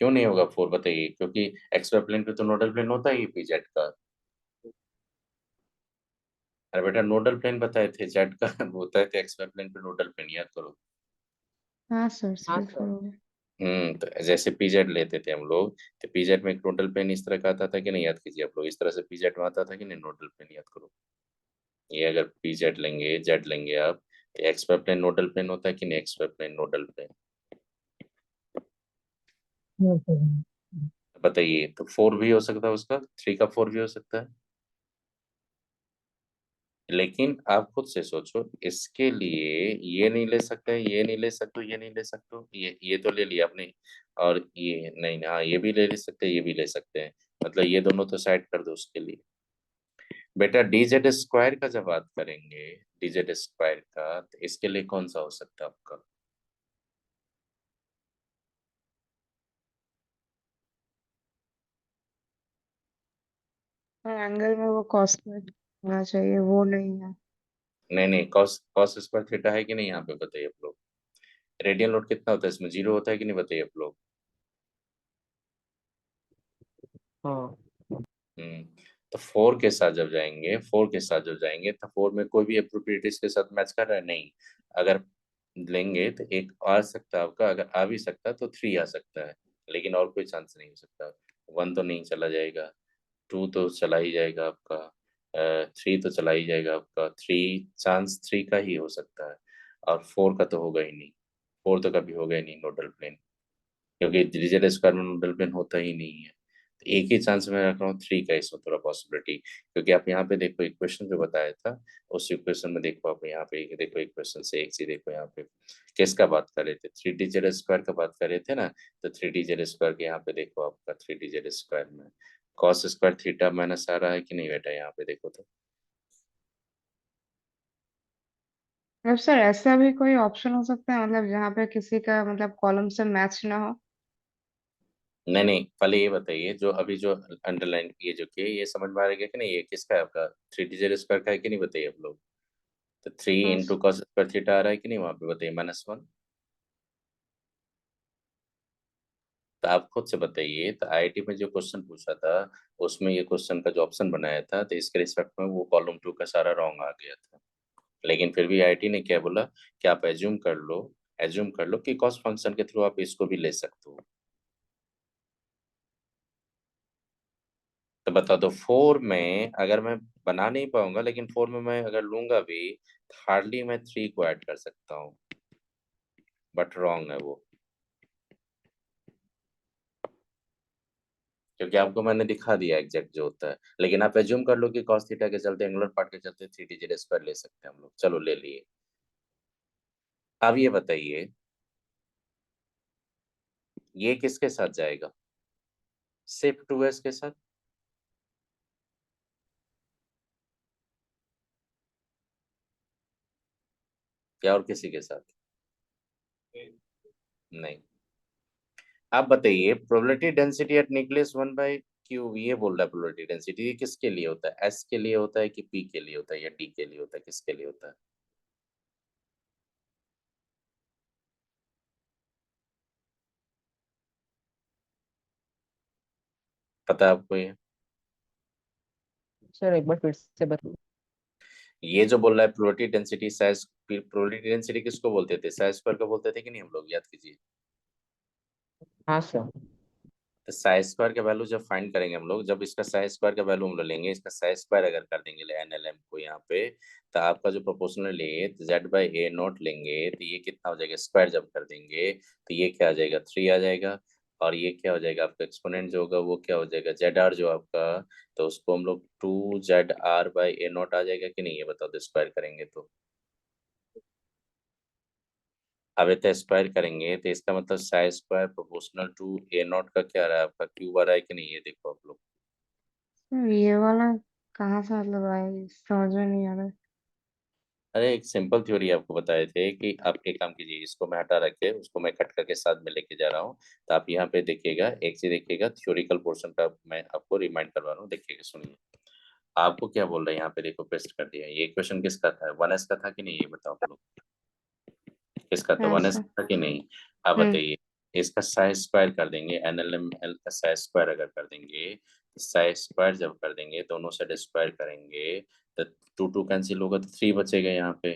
क्यों नहीं होगा 4, बताइए, क्योंकि एक्सट्रा प्लेन पे तो नोडल प्लेन होता ही पीजेड का। अरे बेटा नोडल प्लेन बताए थे, जेड का होता है तो एक्सट्रा प्लेन पे नोडल प्लेन, याद करो। हाँ सर हाँ सिर्फ सर। होगा। तो जैसे पीजेड लेते थे हम लोग, तो पीजेड में एक नोडल प्लेन इस तरह का आता था कि नहीं, याद कीजिए आप लोग, इस तरह से पीजेड में आता था कि नहीं नोडल प्लेन, याद करो। ये अगर पीजेड लेंगे, जेड लेंगे आप, तो एक्सट्रा प्लेन नोडल प्लेन होता है कि नहीं, extra plane nodal plane, sir. बताइए। तो 4 भी हो सकता है उसका, 3 का 4 भी हो सकता है। लेकिन आप खुद से सोचो, इसके लिए ये नहीं ले सकते, ये नहीं ले सकते, ये नहीं ले सकते, ये तो ले लिया आपने, और ये नहीं, हाँ ये भी ले सकते हैं, ये भी ले सकते हैं, मतलब ये दोनों तो साइड कर दो उसके लिए। बेटा डीजेड स्क्वायर का जब बात करेंगे, डीजेड स्क्वायर का, तो इसके लिए कौन सा हो सकता है आपका? एंगल में वो कॉस्मिक होना चाहिए, वो नहीं है। नहीं नहीं, कॉस कॉस स्क्वायर थीटा है कि नहीं यहाँ पे, बताइए आप लोग। रेडियल नोट कितना होता है इसमें, 0 होता है कि नहीं, बताइए आप लोग। हाँ हम्म। तो 4 के साथ जब जाएंगे, 4 के साथ जब जाएंगे तो 4 में कोई भी अप्रोप्रिएटिस के साथ मैच कर रहा है, नहीं। अगर लेंगे तो एक आ सकता है आपका, अगर आ भी सकता है तो 3 आ सकता है, लेकिन और कोई चांस नहीं हो सकता। 1 तो नहीं चला जाएगा, 2 तो चला ही जाएगा आपका, 3 तो चला ही जाएगा आपका, 3 का ही हो सकता है, और 4 का तो होगा ही नहीं। 4 तो कभी होगा ही नहीं नोडल प्लेन, क्योंकि डिजिटल स्क्वायर में नोडल प्लेन होता ही नहीं है। तो एक ही चांस में रख रहा हूँ 3 का, इसमें थोड़ा पॉसिबिलिटी, क्योंकि आप यहाँ पे देखो इक्वेशन जो बताया था, उस इक्वेशन में देखो आप यहाँ पे देखो, इक्वेशन से एक चीज देखो यहाँ पे, किसका बात कर रहे थे, 3 डिजिट स्क्वायर का बात कर रहे थे ना। तो 3 डिजिट स्क्वायर के यहाँ पे देखो आपका, 3 डिजिट स्क्वायर में कॉस स्क्वायर थीटा माइनस आ रहा है कि नहीं बेटा, यहाँ पे देखो तो। मतलब सर ऐसा भी कोई ऑप्शन हो सकता है, मतलब जहाँ पे किसी का मतलब कॉलम से मैच ना हो। नहीं नहीं, पहले ये बताइए, जो अभी जो अंडरलाइन ये जो कि ये समझ में आ रहा है कि नहीं, ये किसका है आपका, 3 डिजिट स्क्वायर का है कि नहीं, बताइए आप लोग। तो 3 हाँ इंटू कॉस स्क्वायर थीटा आ रहा है कि नहीं वहां पे, बताइए -1। तो आप खुद से बताइए, तो आईआईटी में जो क्वेश्चन पूछा था, उसमें ये क्वेश्चन का जो ऑप्शन बनाया था, तो इसके रिस्पेक्ट में वो कॉलम 2 का सारा रॉन्ग आ गया था। लेकिन फिर भी आईआईटी ने क्या बोला कि आप एज्यूम कर लो कि कॉस फंक्शन के थ्रू आप इसको भी ले सकते हो। तो बता दो 4 में अगर मैं बना नहीं पाऊंगा, लेकिन 4 में मैं अगर लूंगा भी, हार्डली मैं 3 को ऐड कर सकता हूँ, बट रॉन्ग है वो, क्योंकि आपको मैंने दिखा दिया एग्जैक्ट जो होता है। लेकिन आप एज्यूम कर लो कि cos थीटा के चलते, एंगुलर पार्ट के चलते 3 डिजिट स्क्वायर ले सकते हैं हम लोग, चलो ले लिए। अब ये बताइए, ये किसके साथ जाएगा, सिर्फ 2s के साथ, या और किसी के साथ? नहीं। आप बताइए प्रोबेबिलिटी डेंसिटी एट न्यूक्लियस 1/क्यूब, ये बोल रहा है प्रोबेबिलिटी डेंसिटी, ये किसके लिए होता है, एस के लिए होता है कि पी के लिए होता है या डी के लिए होता है, किसके लिए होता है? पता है आपको ये? सर एक बार फिर से बता। ये जो बोल रहा है probability density size, probability density किसको बोलते थे? साइज स्क्वायर को बोलते थे कि नहीं हम लोग? याद कीजिए। हाँ सर। तो साइज स्क्वायर का वैल्यू जब फाइंड करेंगे हम लोग, जब इसका साइज स्क्वायर का वैल्यू हम लोग लेंगे, इसका साइज स्क्वायर अगर कर देंगे एनएलएम को यहाँ पे, तो आपका जो प्रोपोर्शनल लेंगे तो जेड बाई ए नॉट लेंगे, तो ये कितना हो जाएगा? स्क्वायर जब कर देंगे तो ये क्या आ जाएगा? 3 आ जाएगा। और ये क्या हो जाएगा? आपका एक्सपोनेंट जो होगा वो क्या हो जाएगा? जेड आर जो आपका, तो उसको हम लोग 2 ZR/A0 आ जाएगा कि नहीं? ये बताओ, तो स्क्वायर करेंगे तो अब इतना स्क्वायर करेंगे तो इसका मतलब size square proportional to A0 का क्या आ रहा है? आपका क्यूब आ रहा है कि नहीं? ये देखो आप लोग। ये वाला कहाँ से मतलब आया, समझ में नहीं आ रहा है। अरे एक सिंपल थ्योरी आपको बताए थे कि आप एक काम कीजिए, इसको मैं हटा रखे उसको मैं कट करके साथ में लेके जा रहा हूँ। तो आप यहाँ पे देखिएगा, एक चीज देखिएगा, थ्योरिकल पोर्शन का मैं आपको रिमाइंड करवा रहा हूँ। देखिएगा, सुनिए। आपको क्या बोल रहे हैं यहाँ पे? देखो, पेस्ट कर दिया। ये क्वेश्चन किसका था? 1S का था कि नहीं? ये बताओ आप लोग। किसका था? 1S ऐसा। था कि नहीं? आप हम्म। बताइए। इसका साइज स्क्वायर कर देंगे, एनएलएमएल का साइज स्क्वायर अगर कर देंगे, साइज स्क्वायर जब कर देंगे, दोनों साइड स्क्वायर करेंगे, तो 2 कैंसिल होगा तो 3 बचेगा यहाँ पे।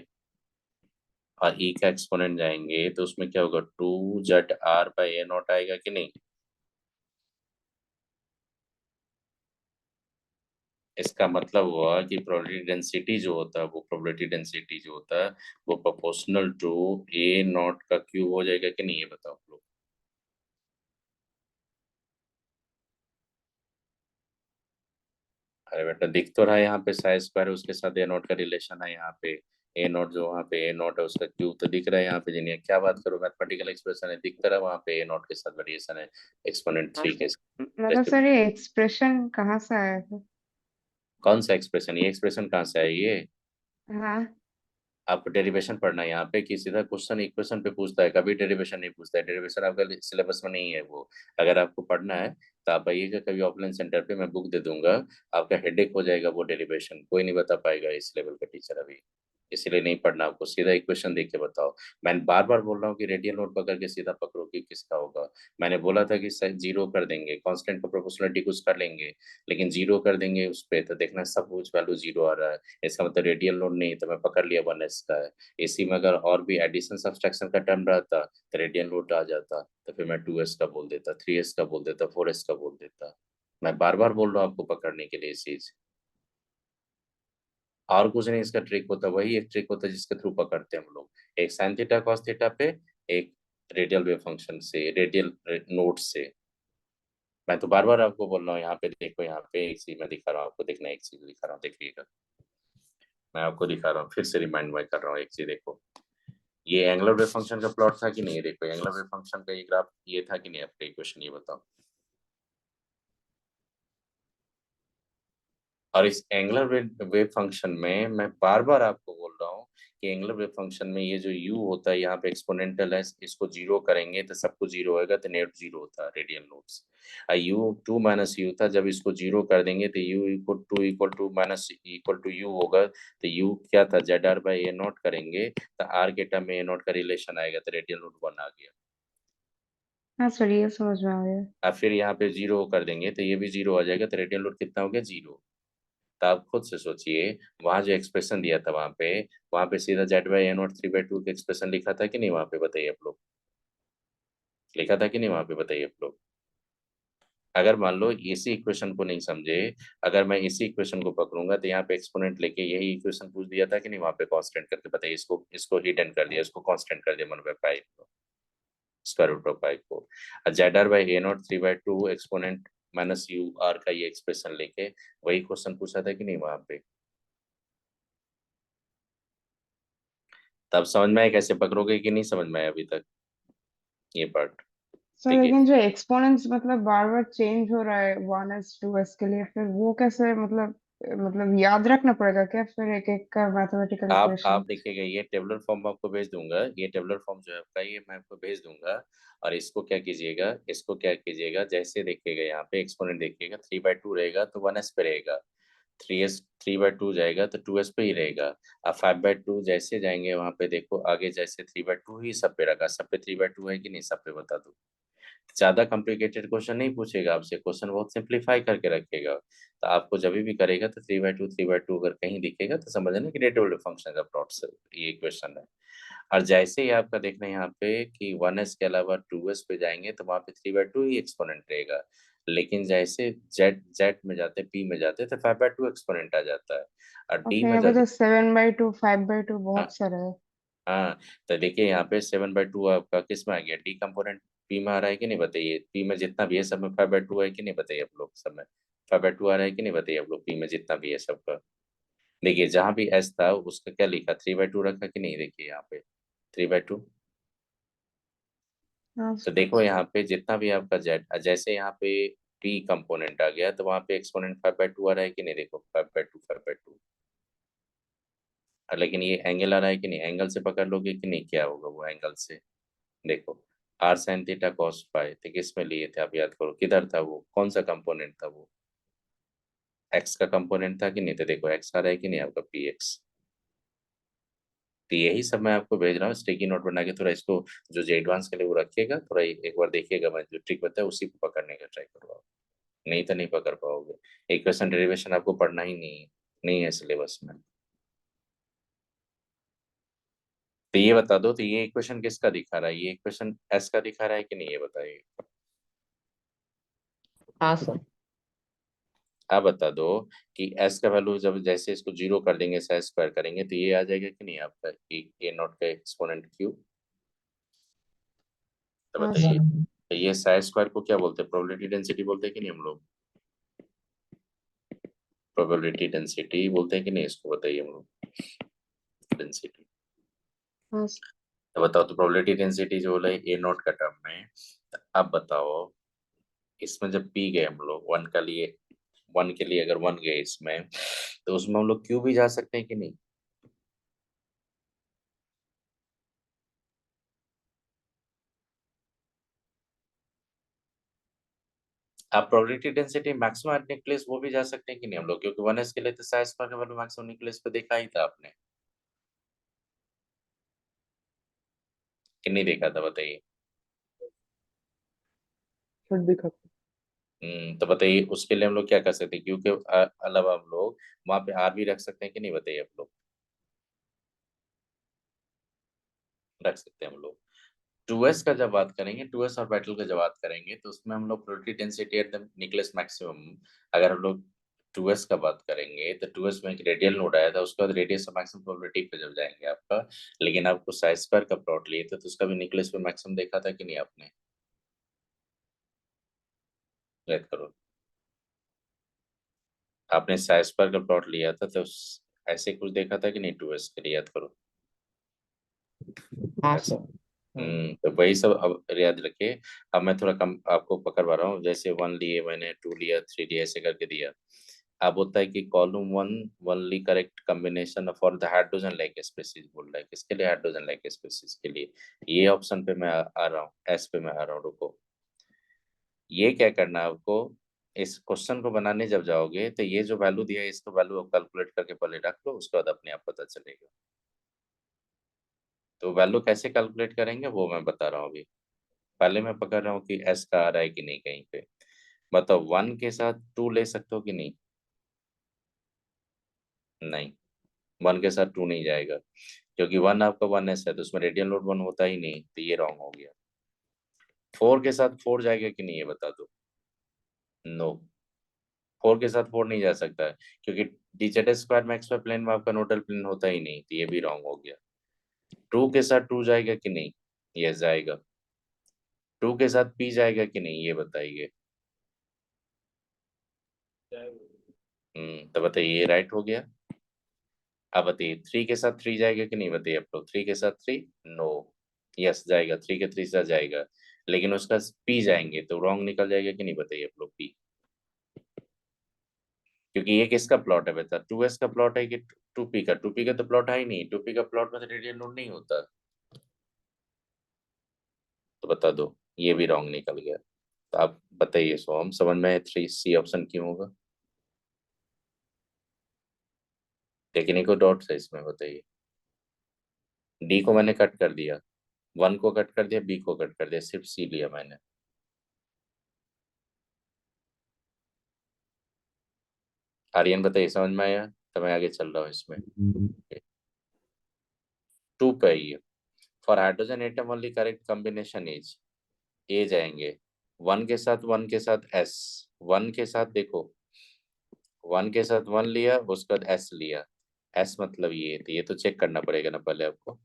और ई का एक्सपोनेंट जाएंगे तो उसमें क्या होगा? 2ZR/A0 आएगा कि नहीं? इसका मतलब हुआ कि प्रोबेबिलिटी डेंसिटी जो होता है, वो प्रोबेबिलिटी डेंसिटी जो होता है वो प्रोपोर्शनल टू A0 का क्यूब हो जाएगा कि नहीं? ये बताओ आप लोग। अरे बेटा, दिख तो रहा है यहाँ पे साइज स्क्वायर है, उसके साथ A0 का रिलेशन है यहाँ पे। A0 जो वहाँ पे A0 है उसका क्यूब तो दिख रहा है यहाँ पे। जिन्हें क्या बात करो, मैथमेटिकल एक्सप्रेशन है, दिख तो रहा है वहाँ पे A0 के साथ वेरिएशन है, एक्सपोनेंट 3 के मतलब साथ। सर ये एक्सप्रेशन कहाँ से आया था? कौन सा एक्सप्रेशन? ये एक्सप्रेशन कहाँ से है ये? हाँ। आपको डेरिवेशन पढ़ना है यहाँ पे कि सीधा क्वेश्चन इक्वेशन पे पूछता है, कभी डेरिवेशन नहीं पूछता है। डेरिवेशन आपका सिलेबस में नहीं है वो। अगर आपको पढ़ना है तो आप आइएगा कभी ऑफलाइन सेंटर पे, मैं बुक दे दूंगा। आपका हेडेक हो जाएगा वो डेरिवेशन, कोई नहीं बता पाएगा इस लेवल का टीचर अभी। इसलिए नहीं पढ़ना आपको, सीधा इक्वेशन देख के बताओ। मैं बार बार बोल रहा हूँ कि रेडियल नोट पकड़ के सीधा पकड़ो कि किसका होगा। मैंने बोला था कि सर जीरो कर देंगे, कांस्टेंट का प्रोपोर्शनलिटी कुछ कर लेंगे, लेकिन जीरो कर देंगे उस पे, तो देखना सब कुछ वैल्यू जीरो आ रहा है। इसका मतलब रेडियल नोट नहीं, तो मैं पकड़ लिया 1S का है। इसी में अगर और भी एडिशन सब्सट्रैक्शन का टर्म रहता तो रेडियल नोट आ जाता, तो फिर मैं 2S का बोल देता, 3S का बोल देता, 4S का बोल देता। मैं बार बार बोल रहा हूँ आपको पकड़ने के लिए इस चीज। और कुछ नहीं, इसका ट्रिक होता है, वही एक ट्रिक होता है जिसके थ्रू पकड़ते हैं हम लोग। एक साइन थीटा कॉस थीटा पे, एक रेडियल वेव फंक्शन से, रेडियल नोट से। मैं तो बार बार आपको बोल रहा हूँ, यहाँ पे देखो, यहाँ पे एक चीज मैं दिखा रहा हूँ आपको, देखना, एक चीज दिखा रहा हूँ, देखिएगा। मैं आपको दिखा रहा हूँ, फिर से रिमाइंड मैं कर रहा हूँ, एक चीज देखो। ये एंगुलर वेव फंक्शन का प्लॉट था कि नहीं? देखो, एंगुलर वेव फंक्शन का ये ग्राफ ये था कि नहीं आपका इक्वेशन? ये बताओ। और इस एंगुलर वेव फंक्शन में मैं बार बार आपको बोल रहा हूँ कि एंगुलर वेव फंक्शन में ये जो u होता है यहाँ पे एक्सपोनेंटल है, इसको जीरो करेंगे तो सब कुछ जीरो होएगा, तो नेट जीरो होता है रेडियल नोट्स। u 2 - u था, जब इसको जीरो कर देंगे तो u इक्वल टू u होगा, तो u क्या था? ZR/A0 करेंगे तो r के टर्म में A0 का रिलेशन आएगा, तो रेडियल नोट 1 आ गया। हाँ सर ये समझ में आ गया। अब फिर यहाँ पे जीरो कर देंगे तो ये भी जीरो आ जाएगा, तो रेडियल नोट कितना हो गया? जीरो। तो आप खुद से सोचिए, वहां जो एक्सप्रेशन दिया था वहां पे सीधा Z/A0 3/2 का एक्सप्रेशन लिखा था कि नहीं? वहां पे बताइए आप लोग, लिखा था कि नहीं? वहां पे बताइए आप लोग। अगर मान लो इसी इक्वेशन को नहीं समझे, अगर मैं इसी इक्वेशन को पकड़ूंगा तो यहाँ पे एक्सपोनेंट लेके यही इक्वेशन पूछ दिया था कि नहीं? वहां पे कांस्टेंट करके बताइए, इसको इसको हिडन कर दिया, इसको कांस्टेंट कर दिया 1/π को, स्क्वायर रूट ऑफ पाई को। ZR/A0 3/2 exponent minus you are का ये एक्सप्रेशन लेके वही क्वेश्चन पूछा था कि नहीं वहां पे? तब समझ में आया कैसे पकड़ोगे कि नहीं समझ में आया अभी तक ये पार्ट? सर ठीक है। लेकिन जो एक्सपोनेंट्स मतलब बार बार चेंज हो रहा है 1S 2S के लिए, फिर वो कैसे मतलब याद रखना पड़ेगा क्या फिर एक एक का मैथमेटिकल आप इक्वेशन? देखिएगा, ये टेबलर फॉर्म आपको भेज दूंगा, ये टेबलर फॉर्म जो है आपका, ये मैं आपको भेज दूंगा। और इसको क्या कीजिएगा, जैसे देखिएगा यहाँ पे एक्सपोनेंट देखिएगा, 3/2 रहेगा तो 1S पे रहेगा। 3/2 जाएगा तो 2S पे ही रहेगा। अब 5/2 जैसे जाएंगे वहां पे देखो आगे, जैसे 3/2 ही सब पे रखा, सब पे 3/2 है कि नहीं? सब पे बता दो। ज्यादा कॉम्प्लिकेटेड क्वेश्चन नहीं पूछेगा आपसे, क्वेश्चन बहुत सिंप्लीफाई करके रखेगा। तो आपको जब भी करेगा तो 3/2 अगर कहीं दिखेगा तो समझना कि रेडियल फंक्शन का प्लॉट से ये क्वेश्चन है। और जैसे ही आपका देखना है यहाँ पे कि 1s के अलावा 2s पे जाएंगे तो वहाँ पे 3/2 ही एक्सपोनेंट रहेगा। लेकिन जैसे जेड जेड में जाते पी में जाते तो 5/2 एक्सपोनेंट आ जाता है। और डी ओके, में यहाँ पे जाते, तो 7/2 5/2 हाँ बहुत सारा है। हाँ, तो देखिए यहाँ पे 7/2 आपका किस में आ गया, डी कंपोनेंट पी में आ रहा है कि नहीं बताइए, पी में जितना भी है सब में 5/2 है कि नहीं बताइए आप लोग, सब में 5/2 आ रहा है कि नहीं बताइए आप लोग, पी में जितना भी है सबका। देखिए जहाँ भी एस था उसका क्या लिखा, 3/2 रखा कि नहीं, देखिए यहाँ पे 3/2। हाँ तो देखो यहाँ पे जितना भी आपका जेड, जैसे यहाँ पे पी कंपोनेंट आ गया तो वहाँ पे एक्सपोनेंट 5/2 आ रहा है कि नहीं, देखो 5/2 लेकिन ये एंगल आ रहा है कि नहीं, एंगल से पकड़ लोगे कि नहीं, क्या होगा वो एंगल से, देखो r sine theta cos phi थे, किस में लिए थे आप याद करो, किधर था वो, कौन सा कंपोनेंट था वो, एक्स का कंपोनेंट था कि नहीं, तो देखो एक्स आ रहा है कि नहीं आपका पी एक्स। तो यही सब मैं आपको भेज रहा हूँ स्टिकी नोट बना के, थोड़ा इसको जो एडवांस के लिए वो रखिएगा, थोड़ा एक बार देखिएगा, मैं जो ट्रिक बताया उसी को पकड़ने का ट्राई करो आप। नहीं तो नहीं पकड़ पाओगे, इक्वेशन डेरिवेशन आपको पढ़ना ही नहीं है सिलेबस में। तो ये बता दो, तो ये इक्वेशन किसका दिखा रहा है, ये इक्वेशन एस का दिखा रहा है कि नहीं, ये बताइए। हाँ सर। आप बता दो कि एस का वैल्यू जब जैसे इसको 0 कर देंगे, साइज स्क्वायर करेंगे तो ये आ जाएगा कि नहीं आपका ए नॉट का एक्सपोनेंट क्यूब। तो हाँ बताइए, सर। तो ये साइज स्क्वायर को क्या बोलते हैं, प्रोबेबिलिटी डेंसिटी बोलते हैं कि नहीं हम लोग, प्रोबेबिलिटी डेंसिटी बोलते हैं कि नहीं, इसको बताइए हम लोग, डेंसिटी। हाँ सर। तो बताओ, तो प्रोबेबिलिटी डेंसिटी जो है ए नॉट का टर्म में, तो अब बताओ इसमें जब पी गए हम लोग वन का लिए, वन के लिए अगर वन गए इसमें, तो उसमें हम लोग क्यू भी जा सकते हैं कि नहीं। आप प्रोबेबिलिटी डेंसिटी मैक्सिमम न्यूक्लियस वो भी जा सकते हैं कि नहीं हम लोग, क्योंकि 1s के लिए तो साइज स्क्वायर का वैल्यू मैक्सिमम न्यूक्लियस पे देखा ही था आपने, कि नहीं देखा था बताइए। फिर दिखा। तो बताइए उसके लिए हम लोग क्या कर सकते हैं, क्योंकि अलावा हम लोग वहां पे आर भी रख सकते हैं कि नहीं बताइए, आप लोग रख सकते हैं हम लोग। 2s का जब बात करेंगे, 2s और बैटल का जब बात करेंगे तो उसमें हम लोग probability density at the nucleus maximum, अगर हम लोग 2s का बात करेंगे तो 2s में एक रेडियल नोड आया था, उसके बाद रेडियस ऑफ मैक्सिमम प्रोबेबिलिटी पे जब जाएंगे आपका, लेकिन आपको साइज स्क्वायर का प्लॉट लिए थे तो उसका भी न्यूक्लियस पे मैक्सिमम देखा था कि नहीं आपने, याद करो, आपने साइज स्क्वायर का प्लॉट लिया था तो ऐसे कुछ देखा था कि नहीं 2s के लिए, याद करो। हाँ ऐसे, सर। हाँ। तो वही सब अब याद रखिए। अब मैं थोड़ा कम आपको पकड़वा रहा हूँ, जैसे 1 लिए मैंने, 2 लिया, 3 लिया, ऐसे करके दिया। अब होता है कि column 1 only correct combination for the hydrogen like species बोल रहा है, किसके लिए, हाइड्रोजन लाइक स्पीसीज के लिए। ये ऑप्शन पे मैं आ रहा हूँ, एस पे मैं आ रहा हूँ, रुको। ये क्या करना है आपको, इस क्वेश्चन को बनाने जब जाओगे तो ये जो वैल्यू दिया है इसको वैल्यू कैलकुलेट करके पहले रख लो, उसके बाद अपने आप पता चलेगा। तो वैल्यू कैसे कैलकुलेट करेंगे वो मैं बता रहा हूँ अभी। पहले मैं पकड़ रहा हूँ कि एस का आ रहा है कि नहीं कहीं पे, बताओ 1 के साथ 2 ले सकते हो कि नहीं, नहीं, 1 के साथ 2 नहीं जाएगा, क्योंकि 1 आपका 1s है तो उसमें रेडियल लोड 1 होता ही नहीं, तो ये रॉन्ग हो गया। 4 के साथ 4 जाएगा कि नहीं ये बता दो, नो, 4 के साथ 4 नहीं जा सकता है, क्योंकि dz स्क्वायर में एक्स वाई प्लेन में आपका नोडल प्लेन होता ही नहीं, तो ये भी रॉन्ग हो गया। 2 के साथ 2 जाएगा कि नहीं, ये जाएगा। 2 के साथ p जाएगा कि नहीं ये बताइए। तो बताइए ये राइट हो गया। अब बताइए 3 के साथ 3 जाएगा कि नहीं बताइए आप लोग, 3 के साथ 3, नो, यस जाएगा, 3 के 3 साथ जाएगा, लेकिन उसका पी जाएंगे तो रॉन्ग निकल जाएगा कि नहीं बताइए आप लोग पी, क्योंकि ये किसका प्लॉट है बेटा, 2s का प्लॉट है कि 2p का, 2p का तो प्लॉट है ही नहीं, 2p का प्लॉट में तो रेडियल नोड नहीं होता। तो बता दो, ये भी रॉन्ग निकल गया। तो आप बताइए सोहम, समझ में 3c ऑप्शन क्यों होगा, लेकिन एक डॉट है इसमें बताइए। डी को मैंने कट कर दिया, 1 को कट कर दिया, बी को कट कर दिया, सिर्फ सी लिया मैंने। आर्यन बताइए, समझ में आया? तो मैं आगे चल रहा हूँ इसमें। 2 पे ये for hydrogen atom only correct combination is, ए जाएंगे 1 के साथ 1 के साथ एस, 1 के साथ देखो 1 के साथ 1 लिया, उसके बाद एस लिया, एस मतलब ये, तो ये तो चेक करना पड़ेगा ना पहले आपको।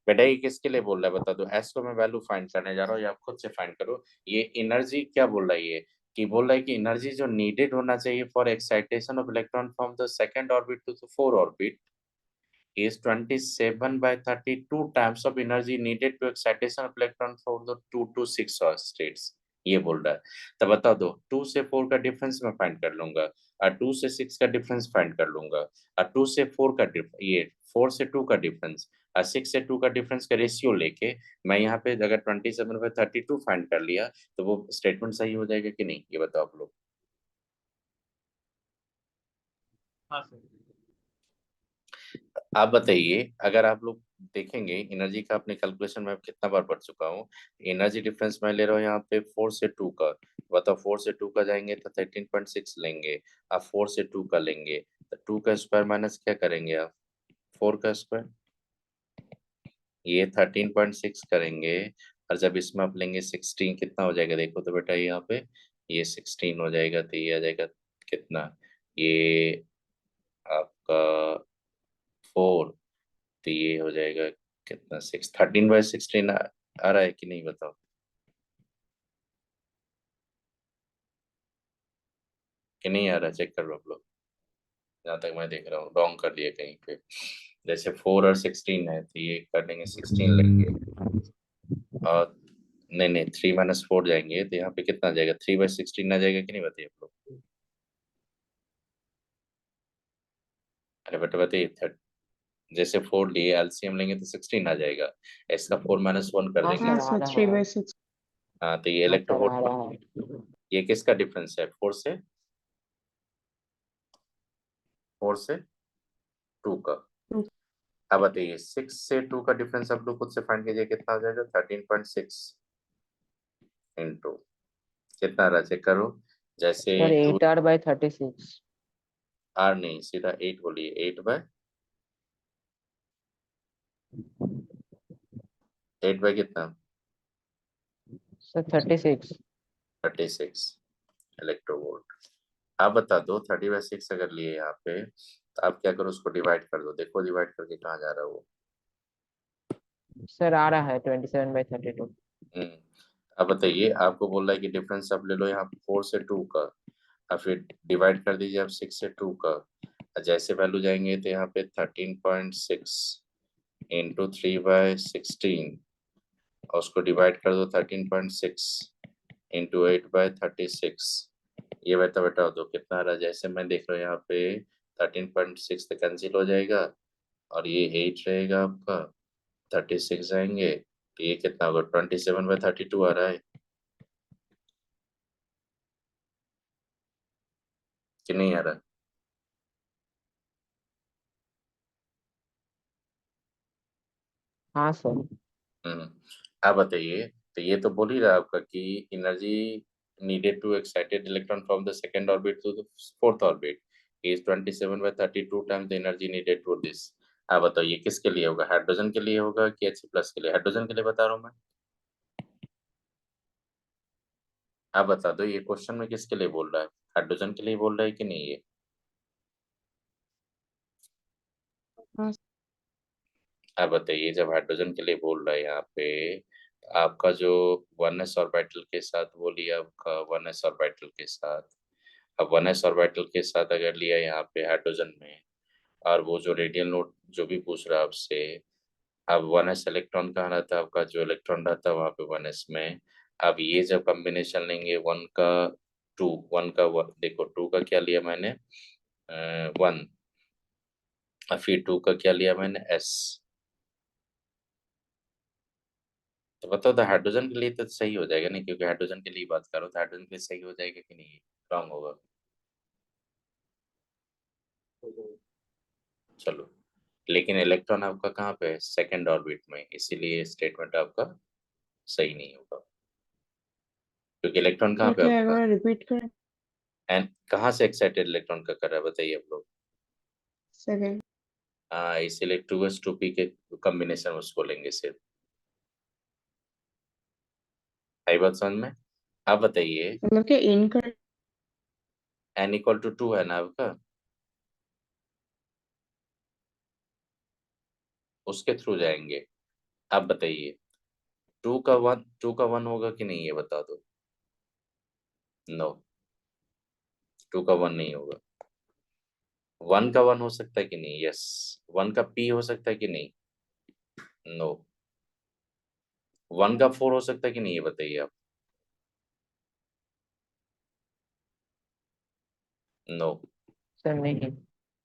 बेटा ये किसके लिए बोल रहा है बता दो, एस को मैं वैल्यू फाइंड करने जा रहा हूँ, ये आप खुद से फाइंड करो। ये एनर्जी क्या बोल रहा है ये, कि बोल रहा है कि एनर्जी जो नीडेड होना चाहिए for excitation of electron from the second orbit to the four orbit is 27 by 32 times of energy needed to excitation of electron from the 2 to 6 states, ये बोल रहा है। तो बता दो 2 से 4 का डिफरेंस मैं फाइंड कर लूंगा, और 2 से 6 का डिफरेंस फाइंड कर लूंगा, और 2 से 4 का ये 4 से 2 का डिफरेंस और 6 से 2 का डिफरेंस का रेशियो लेके मैं यहाँ पे अगर 27 by 32 फाइंड कर लिया तो वो स्टेटमेंट सही हो जाएगा कि नहीं, ये बताओ आप लोग। हाँ सर। आप बताइए, अगर आप लोग देखेंगे एनर्जी का अपने कैलकुलेशन में कितना बार पढ़ चुका हूँ, एनर्जी डिफरेंस मैं ले रहा हूँ यहाँ पे 4 से 2 का, बताओ 4 से 2 का जाएंगे तो 13.6 लेंगे, आप 4 से 2 का लेंगे तो 2 का स्क्वायर माइनस क्या करेंगे आप, 4 का स्क्वायर, ये 13.6 करेंगे, और जब इसमें आप लेंगे 16 कितना हो जाएगा देखो तो बेटा यहाँ पे ये 16 हो जाएगा, तो ये आ जाएगा कितना, ये आपका 4, तो ये हो जाएगा कितना 6, 13/16 आ रहा है कि नहीं बताओ, कि नहीं आ रहा, चेक कर लो आप लोग, जहाँ तक मैं देख रहा हूँ रॉन्ग कर दिया कहीं पे, जैसे 4 और 16 है तो ये कर लेंगे 16 लेंगे, और नहीं नहीं 3 - 4 जाएंगे तो यहाँ पे कितना आ जाएगा 3/16 आ जाएगा कि नहीं बताइए आप लोग, अरे बेटा बताइए, जैसे 4 लिए एलसीएम लेंगे तो 16 आ जाएगा, इसका 4 - 1 कर हाँ देंगे, हाँ सर आ सर रहा 3 है। by 6। हाँ तो ये हाँ सर आ इलेक्ट्रोवोल्ट, रहा है। ये किसका डिफरेंस है 4 से 2 का। अब बताइए 6 से 2 का डिफरेंस आप लोग खुद से फाइंड कीजिए कितना आ जाएगा, 13.6 इंटू कितना आ रहा चेक करो, जैसे सर 2 8R/36। आर नहीं सीधा 8 बोलिए, 8 बाय कितना, सर 36। 36 इलेक्ट्रोवोल्ट। आप बता दो 30/6 अगर लिए यहाँ पे तो आप क्या करो उसको डिवाइड कर दो, देखो डिवाइड करके कहाँ जा रहा है वो। सर आ रहा है 27/32। अब बताइए आपको बोल रहा है कि डिफरेंस आप ले लो यहाँ 4 से 2 का, और फिर डिवाइड कर दीजिए आप 6 से 2 का, जैसे वैल्यू जाएंगे तो यहाँ पे 13.6 इंटू 3/16, और उसको डिवाइड कर दो 13.6 इंटू 8/36, ये बेटा बेटा दो कितना आ रहा है, जैसे मैं देख रहा हूँ यहाँ पे 13.6 तो कैंसिल हो जाएगा, और ये 8 रहेगा आपका, 36 आएंगे तो ये कितना होगा 27/32 आ रहा है कि नहीं आ रहा। हाँ सर। आप बताइए, तो ये तो बोल ही रहा है आपका कि energy needed to excited electron from the second orbit to the fourth orbit is 27/32 times the energy needed for this। आप बताओ ये किसके लिए होगा, हाइड्रोजन के लिए होगा कि H+ के लिए, हाइड्रोजन के लिए बता रहा हूँ मैं, आप बता दो ये क्वेश्चन में किसके लिए बोल रहा है, हाइड्रोजन के लिए बोल रहा है कि नहीं ये, हाँ आप बताइए जब हाइड्रोजन के लिए बोल रहा है यहाँ पे, आपका जो 1s ऑर्बिटल के साथ वो लिया आपका 1s ऑर्बिटल के साथ, अब 1s ऑर्बिटल के साथ अगर लिया यहाँ पे हाइड्रोजन में, और वो जो रेडियल नोट जो भी पूछ रहा है आपसे, अब 1s इलेक्ट्रॉन कहाँ रहता है आपका, जो इलेक्ट्रॉन रहता है वहाँ पे 1s में, अब ये जब कॉम्बिनेशन लेंगे 1 का 2, 1 का 1 देखो 2 का क्या लिया मैंने 1, और फिर 2 का क्या लिया मैंने s, तो बताओ तो हाइड्रोजन के लिए तो सही हो जाएगा नहीं, क्योंकि हाइड्रोजन के लिए बात करो तो हाइड्रोजन के लिए सही हो जाएगा कि नहीं, रॉन्ग होगा। चलो, लेकिन इलेक्ट्रॉन आपका कहाँ पे है सेकेंड ऑर्बिट में, इसीलिए स्टेटमेंट आपका सही नहीं होगा, क्योंकि इलेक्ट्रॉन कहाँ सर पे क्या आपका, एक बार रिपीट करें। एंड कहाँ से एक्साइटेड इलेक्ट्रॉन का कर रहा है बताइए आप लोग? सेकंड। इसीलिए 2s2p के कॉम्बिनेशन उसको लेंगे सिर्फ। आई बात समझ में? आप बताइए, मतलब कि इनकरेक्ट। n = 2 है ना आपका, उसके थ्रू जाएंगे। आप बताइए 2 का 1 होगा कि नहीं, ये बता दो। नो, 2 का 1 नहीं होगा। 1 का 1 हो सकता है कि नहीं? यस। 1 का p हो सकता है कि नहीं? नो। 1 का 4 हो सकता है कि नहीं, ये बताइए आप। नो। सर नहीं।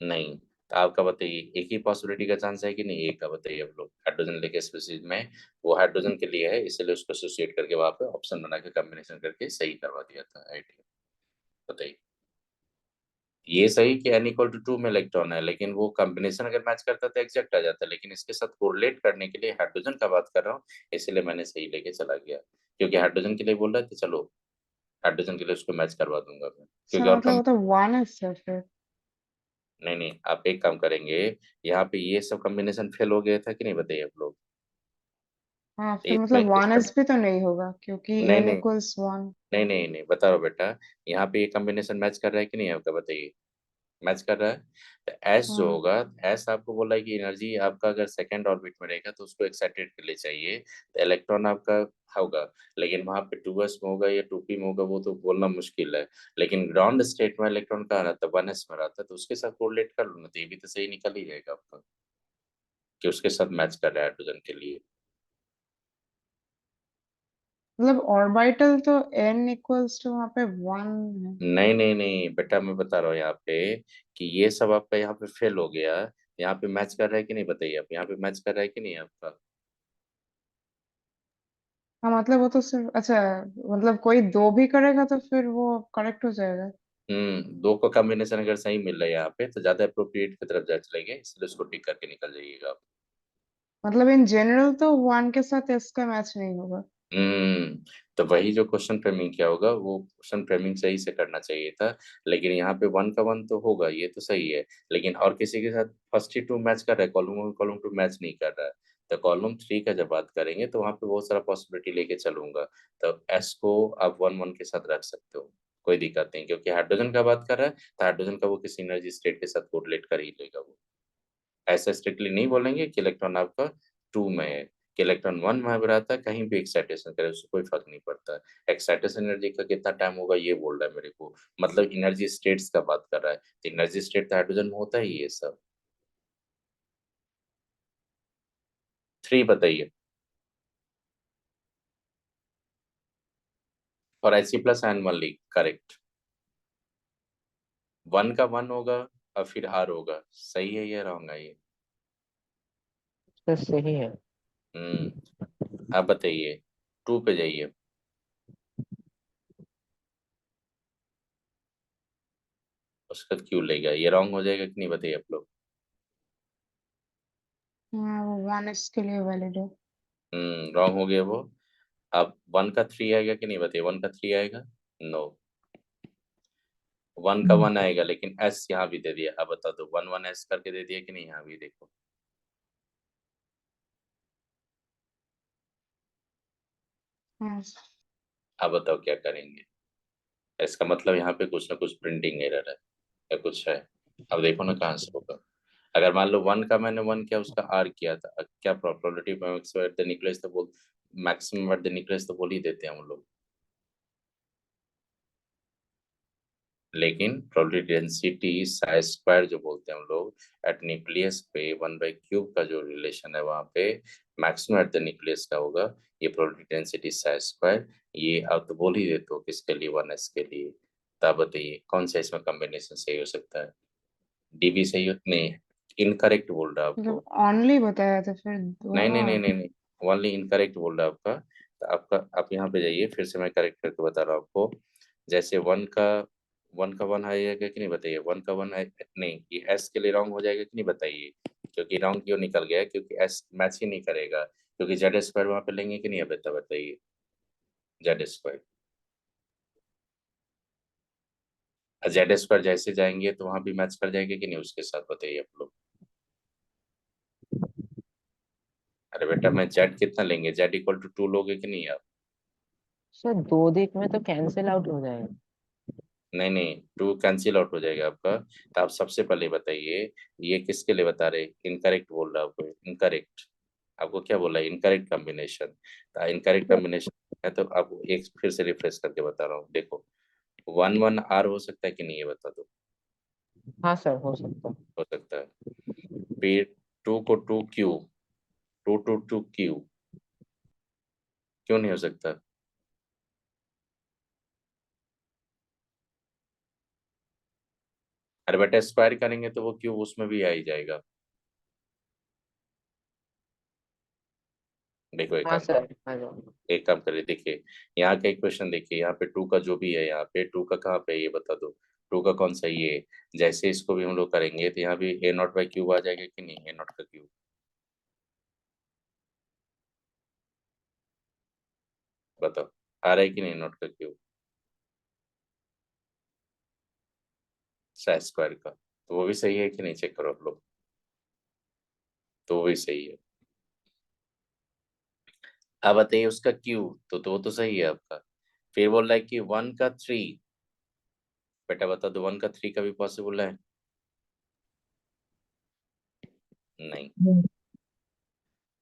नहीं। तो आपका बताइए, एक ही पॉसिबिलिटी का चांस है कि नहीं, एक का बताइए आप लोग। हाइड्रोजन लेके स्पीसीज में वो हाइड्रोजन के लिए है, इसलिए उसको एसोसिएट करके वहां पे ऑप्शन बना के कॉम्बिनेशन करके सही करवा दिया था आईटी। बताइए, ये सही कि n = 2 में इलेक्ट्रॉन है, लेकिन वो कॉम्बिनेशन अगर मैच करता तो एग्जैक्ट आ जाता, लेकिन इसके साथ कोरिलेट करने के लिए हाइड्रोजन का बात कर रहा हूँ, इसलिए मैंने सही लेके चला गया। क्योंकि हाइड्रोजन के लिए बोल रहा था, चलो हाइड्रोजन के लिए उसको मैच करवा दूंगा मैं, क्योंकि सर और मतलब वो तो 1 है सर फिर। नहीं नहीं, आप एक काम करेंगे, यहाँ पे ये सब कॉम्बिनेशन फेल हो गया था कि नहीं बताइए आप लोग। हाँ तो फिर इसमें मतलब 1 इसमें एस भी तो नहीं होगा क्योंकि नहीं n नहीं इक्वल्स 1। नहीं नहीं नहीं, बता रहा हूँ बेटा, यहाँ पे ये कॉम्बिनेशन मैच कर रहा है कि नहीं आपका, बताइए। मैच कर रहा है। तो एस जो हाँ होगा, एस आपको बोला है कि एनर्जी आपका अगर सेकंड ऑर्बिट में रहेगा तो उसको एक्साइटेड के लिए चाहिए, तो इलेक्ट्रॉन आपका होगा। लेकिन वहां पे 2s में होगा या 2p में होगा, वो तो बोलना मुश्किल है। लेकिन ग्राउंड स्टेट में इलेक्ट्रॉन कहाँ रहता है, 1s में रहता है, तो उसके साथ कोरिलेट कर लो ना, तो ये भी तो सही निकल ही जाएगा आपका कि उसके साथ मैच कर रहा है हाइड्रोजन के लिए। मतलब ऑर्बिटल तो n इक्वल्स टू वहाँ पे 1 है। नहीं नहीं नहीं बेटा, मैं बता रहा हूँ यहाँ पे कि ये सब आपका यहाँ पे फेल हो गया। यहाँ पे मैच कर रहा है कि नहीं बताइए आप, यहाँ पे मैच कर रहा है कि नहीं आपका। हाँ मतलब वो तो सिर्फ अच्छा, मतलब कोई दो भी करेगा तो फिर वो करेक्ट हो जाएगा। दो का कॉम्बिनेशन अगर सही मिल रहा है यहाँ पे तो ज्यादा अप्रोप्रिएट की तरफ जा चलेंगे, इसलिए उसको टिक करके निकल जाइएगा आप। मतलब इन जनरल तो 1 के साथ s का मैच नहीं होगा। तो वही जो क्वेश्चन फ्रेमिंग किया होगा, वो क्वेश्चन फ्रेमिंग सही से करना चाहिए था। लेकिन यहाँ पे 1 का 1 तो होगा, ये तो सही है। लेकिन और किसी के साथ फर्स्ट ही 2 मैच कर रहा है, कॉलम 2 मैच नहीं कर रहा है। तो कॉलम 3 का जब बात करेंगे तो वहाँ पे बहुत सारा पॉसिबिलिटी लेके चलूंगा। तो एस को आप 1 1 के साथ रख सकते हो, कोई दिक्कत नहीं, क्योंकि हाइड्रोजन का बात कर रहा है तो हाइड्रोजन का वो किसी एनर्जी स्टेट के साथ कोरिलेट कर ही लेगा वो। ऐसा स्ट्रिक्टली नहीं बोलेंगे कि इलेक्ट्रॉन आपका 2 में है, कि इलेक्ट्रॉन 1 में रहता है, कहीं भी एक्साइटेशन करे उससे कोई फर्क नहीं पड़ता। एक्साइटेशन एनर्जी का कितना टाइम होगा ये बोल रहा है मेरे को, मतलब एनर्जी स्टेट्स का बात कर रहा है, तो एनर्जी स्टेट तो हाइड्रोजन में होता ही ये सब। 3 बताइए। और He+ आयन ओनली करेक्ट। 1 का 1 होगा और फिर R होगा, सही है या रॉन्ग है ये? सर सही है। आप बताइए, 2 पे जाइए। उसका क्यों लेगा, ये रॉन्ग हो जाएगा कि नहीं बताइए आप लोग। हाँ वो 1 s के लिए वैलिड है। रॉन्ग हो गया वो। अब 1 का 3 आएगा कि नहीं बताइए, 1 का 3 आएगा? नो। 1 का 1 आएगा, लेकिन एस यहाँ भी दे दिया, अब बता दो 1 1 s करके दे दिया कि नहीं, यहाँ भी देखो। हाँ अब बताओ क्या करेंगे। इसका मतलब यहाँ पे कुछ ना कुछ प्रिंटिंग एरर है या कुछ है। अब देखो ना कहाँ से होगा। अगर मान लो 1 का मैंने 1 किया, उसका R किया था, क्या probability maximum at the nucleus तो बोल, मैक्सिमम एट द न्यूक्लियस तो बोल ही देते हैं हम लोग। लेकिन प्रोबेबिलिटी डेंसिटी साई स्क्वायर जो बोलते हैं हम लोग, एट न्यूक्लियस पे 1/3 का जो रिलेशन है वहां पे मैक्सिमम एट द न्यूक्लियस का होगा। ये प्रोबेबिलिटी डेंसिटी साई स्क्वायर, ये आप तो बोल ही देते हो किसके लिए, 1s के लिए। तो आप बताइए कौन सा इसमें कॉम्बिनेशन सही हो सकता है। डीबी सही हो नहीं, इनकरेक्ट बोल रहा है मतलब आपको। ऑनली बताया था फिर नहीं नहीं नहीं दोनों। नहीं नहीं, ओनली इनकरेक्ट बोल रहा है आपका। तो आपका आप यहाँ पे जाइए, फिर से मैं करेक्ट करके बता रहा हूँ आपको। जैसे 1 का 1 आएगा कि नहीं बताइए, 1 का 1 नहीं, ये एस के लिए रॉन्ग हो जाएगा कि नहीं बताइए। क्योंकि रॉन्ग क्यों निकल गया है, क्योंकि एस मैच ही नहीं करेगा, क्योंकि जेड स्क्वायर वहां पे लेंगे कि नहीं, अब बताइए जेड स्क्वायर। जेड स्क्वायर जैसे जाएंगे तो वहां भी मैच कर जाएंगे कि नहीं उसके साथ, बताइए आप लोग। अरे बेटा मैं जेड कितना लेंगे, जेड इक्वल टू 2 लोगे कि नहीं आप? सर दो दिख में तो कैंसिल आउट हो जाएगा। नहीं नहीं, 2 कैंसिल आउट हो जाएगा आपका। तो आप सबसे पहले बताइए, ये किसके लिए बता रहे, इनकरेक्ट बोल रहा है आपको, इनकरेक्ट। आपको क्या बोला, इनकरेक्ट कॉम्बिनेशन। तो इनकरेक्ट कॉम्बिनेशन है तो आपको एक फिर से रिफ्रेश करके बता रहा हूँ, देखो 1 1 R हो सकता है कि नहीं, ये बता दो। हाँ सर हो सकता है। हो सकता है। फिर 2 को 2Q, 2 2 2Q, क्यों नहीं हो सकता? अरे बेटा स्क्वायर करेंगे तो वो क्यूब उसमें भी आ ही जाएगा। देखो एक हाँ काम सर करो, आ जाओ। एक काम करिए, देखिए यहाँ का इक्वेशन देखिए, यहाँ पे 2 का जो भी है, यहाँ पे 2 का कहाँ पे है ये बता दो। 2 का कौन सा ये है? जैसे इसको भी हम लोग करेंगे तो यहाँ भी A0/क्यूब आ जाएगा कि नहीं, A0 का क्यूब। बताओ आ रहा है कि नहीं A0 का क्यूब, साइन स्क्वायर का, तो वो भी सही है कि नहीं, चेक करो आप लोग। तो वो भी सही है। अब बताइए उसका क्यूब, तो वो तो सही है आपका। फिर बोल रहा है कि 1 का 3, बेटा बता दो 1 का 3 का भी पॉसिबल है? नहीं।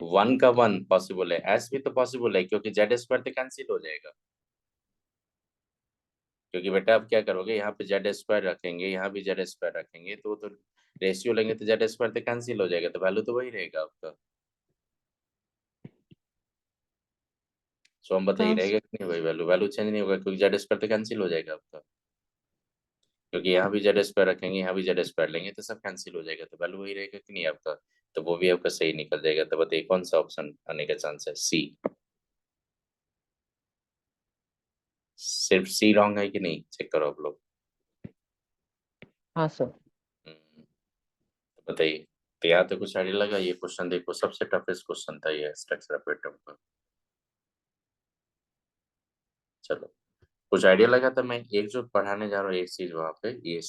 1 का 1 पॉसिबल है, एस भी तो पॉसिबल है, क्योंकि जेड स्क्वायर तो कैंसिल हो जाएगा। क्योंकि बेटा आप क्या करोगे, यहाँ पे जेड स्क्वायर रखेंगे, यहाँ भी जेड स्क्वायर रखेंगे, तो वो तो रेशियो लेंगे तो जेड स्क्वायर तो कैंसिल हो जाएगा, तो वैल्यू तो वही रहेगा आपका। सो हम बताइए हाँ रहेगा कि नहीं वही वैल्यू, वैल्यू चेंज नहीं होगा क्योंकि जेड स्क्वायर तो कैंसिल हो जाएगा आपका। क्योंकि यहाँ भी जेड स्क्वायर रखेंगे, यहाँ भी जेड स्क्वायर लेंगे तो सब कैंसिल हो जाएगा, तो वैल्यू वही रहेगा कि नहीं आपका। तो वो भी आपका सही निकल जाएगा। तो बताइए कौन सा ऑप्शन आने का चांस है, सी। सिर्फ सी रॉन्ग है कि नहीं, चेक करो आप लोग। हाँ सर। तो बताइए। तो यहाँ तो कुछ आइडिया लगा, ये क्वेश्चन देखो सबसे टफेस्ट क्वेश्चन था ये स्ट्रक्चर ऑफ एटम का। चलो कुछ आइडिया लगा, तो मैं एक जो पढ़ाने जा रहा हूँ एक चीज वहां पे ये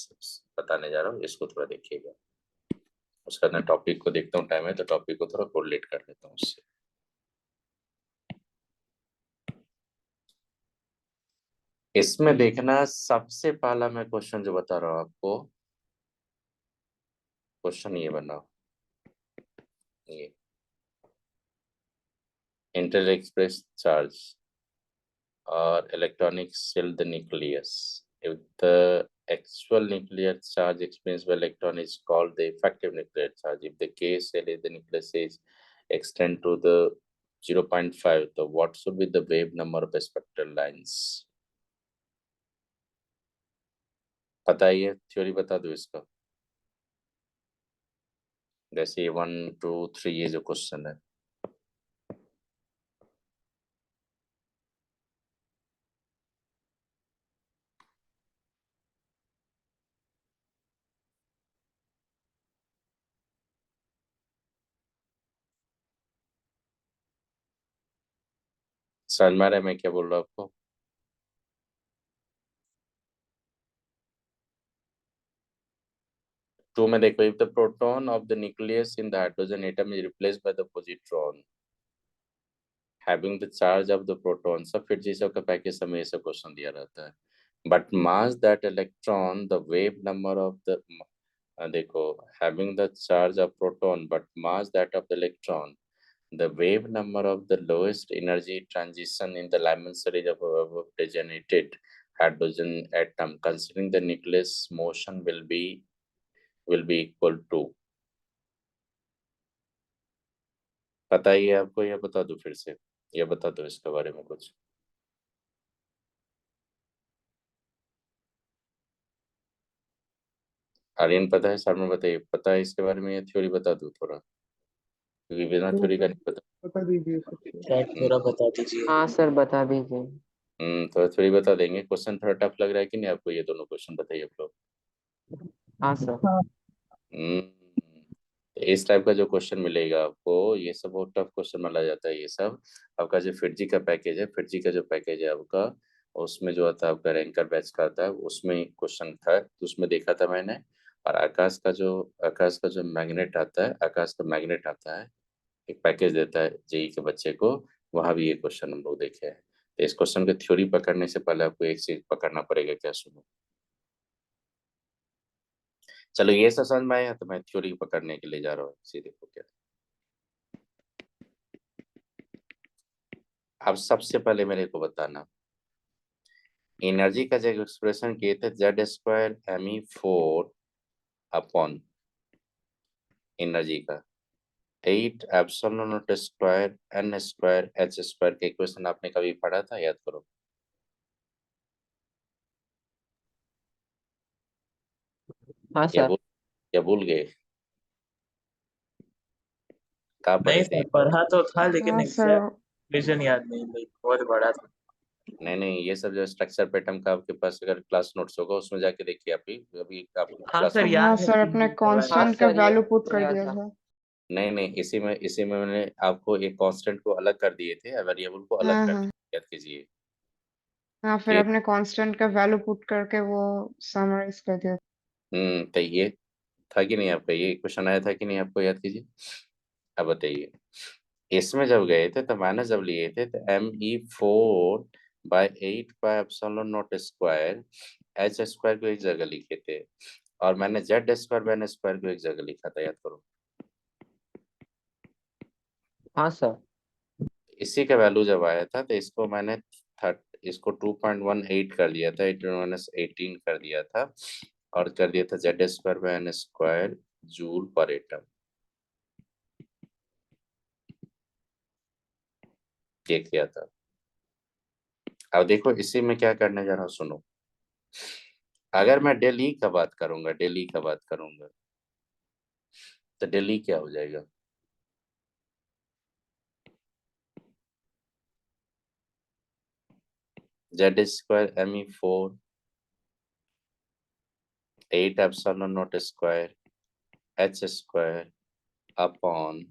बताने जा रहा हूँ, इसको थोड़ा देखिएगा। उसका मैं टॉपिक को देखता हूँ, टाइम है तो टॉपिक को थोड़ा कोरिलेट कर लेता हूँ उससे। इसमें देखना सबसे पहला मैं क्वेश्चन जो बता रहा हूँ आपको, क्वेश्चन ये बना, ये inter express charge or electronics shell the nucleus. If the actual nuclear charge experienced by electron is called the effective nuclear charge. If the K shell in the nucleus is extend to the 0.5, तो what should be the wave number of spectral lines? पता है ये theory, बता दो इसका। जैसे ये 1 2 3 ये जो क्वेश्चन है, समझ में आ रहा है मैं क्या बोल रहा हूँ आपको? टू में देखो, if the proton of the nucleus in the hydrogen atom is replaced by the positron having the charge of the proton, सब फिर जी सब का पैकेज में ये सब क्वेश्चन दिया रहता है। But mass that electron the wave number of the, देखो having the charge of proton but mass that of the electron, the wave number of the lowest energy transition in the Lyman series of degenerated hydrogen atom considering the nucleus motion will be equal to, पता ही है आपको, ये बता दो फिर से, ये बता दो इसके बारे में कुछ। आर्यन पता है, सर में बताइए, पता है इसके बारे में, ये थ्योरी बता दो थोड़ा, क्योंकि बिना तो थ्योरी का सर नहीं पता। बता दीजिए कुछ। सर थोड़ा बता दीजिए। हाँ सर बता दीजिए। थोड़ा थ्योरी बता देंगे। क्वेश्चन थोड़ा टफ लग रहा है कि नहीं आपको, ये दोनों क्वेश्चन बताइए आप लोग। हाँ सर। हाँ हम्म, तो इस टाइप का जो क्वेश्चन मिलेगा आपको, ये सब बहुत टफ क्वेश्चन माना जाता है ये सब। आपका जो फिटजी का पैकेज है, फिटजी का जो पैकेज है आपका, उसमें जो था आपका रैंकर बैच का था, उसमें क्वेश्चन था, तो उसमें देखा था मैंने। और आकाश का जो मैग्नेट आता है, आकाश का मैग्नेट आता है, एक पैकेज देता है जेई के बच्चे को, वहां भी ये क्वेश्चन हम लोग देखे हैं। तो इस क्वेश्चन की थ्योरी पकड़ने से पहले आपको एक चीज पकड़ना पड़ेगा, क्या सुनो। चलो ये सब समझ में आया, तो मैं थ्योरी पकड़ने के लिए जा रहा हूँ, इसे देखो क्या। अब सबसे पहले मेरे को बताना, एनर्जी का जो एक्सप्रेशन किए थे, Z² Me4 अपॉन एनर्जी का 8 ε0² N² H² के इक्वेशन आपने कभी पढ़ा था? याद करो। हाँ या सर। भूल या भूल गए? कहाँ पढ़े नहीं थे? सर, पढ़ा तो था लेकिन हाँ सर। एग्जैक्ट विजन याद नहीं भाई, बहुत बड़ा था। नहीं नहीं, ये सब जो स्ट्रक्चर पैटर्न का आपके पास अगर क्लास नोट्स होगा, उसमें जाके देखिए। अभी अभी आपको हाँ क्लास सर, नोट। हाँ याद है सर, 3 अपने दिन के बाद। हाँ कांस्टेंट का सर, ये वैल्यू पुट कर याद दिया था। था। नहीं नहीं, इसी में मैंने आपको एक कांस्टेंट को अलग कर दिए थे, वेरिएबल को अलग हाँ कर हाँ दिया, याद कीजिए। हाँ, फिर कि अपने कांस्टेंट का वैल्यू पुट करके वो समराइज कर दिया। तो ये था कि नहीं आपका, ये क्वेश्चन आया था कि नहीं आपको? याद कीजिए। अब बताइए, इसमें जब गए थे तो मैंने जब लिए थे, तो Me4/8 पाई एप्सिलॉन नॉट स्क्वायर H² को एक जगह लिखे थे, और मैंने Z² को एक जगह लिखा था, याद करो। हाँ सर। इसी का वैल्यू जब आया था, तो इसको 2.18 कर दिया था, 18 कर दिया था, और कर दिया था Z²/N² जूल पर एटम। ये किया था। अब देखो इसी में क्या करने जा रहा हूँ, सुनो। अगर मैं दिल्ली का बात करूंगा, तो दिल्ली क्या हो जाएगा? Z²Me4 8 ε0 H² upon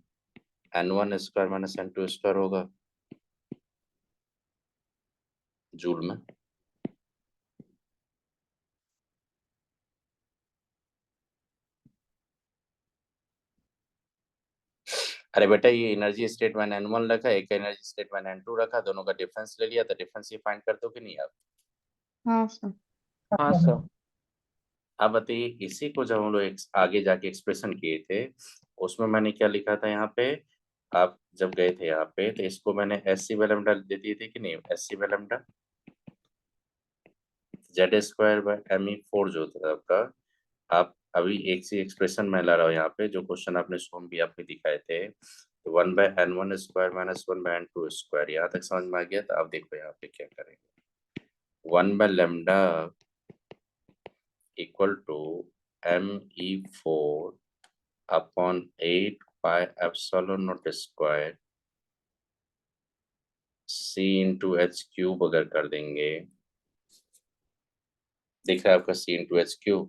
N1² - N2² होगा जूल में। अरे बेटा, ये एनर्जी स्टेट मैंने N1 रखा, एक एनर्जी स्टेट मैंने N2 रखा, दोनों का डिफरेंस ले लिया, तो डिफरेंस ही फाइंड कर दो कि नहीं आप? हाँ सर। हाँ सर। अब बताइए, इसी को जब हम लोग आगे जाके एक्सप्रेशन किए थे, उसमें मैंने क्या लिखा था यहाँ पे? आप जब गए थे यहाँ पे, तो इसको मैंने SC/λ दे दिए थे कि नहीं? SC/λ Z²/Me4 जो था आपका। आप अभी एक सी एक्सप्रेशन मैं ला रहा हूँ यहाँ पे, जो क्वेश्चन आपने सोम भी आपने दिखाए थे, 1/N1² - 1/N2²। यहाँ तक समझ में आ गया? तो आप देखो यहाँ पे क्या करेंगे। 1/λ equal to Me4 upon 8 pi epsilon nought square C/H³ अगर कर देंगे, दिख रहा है आपका C/H³।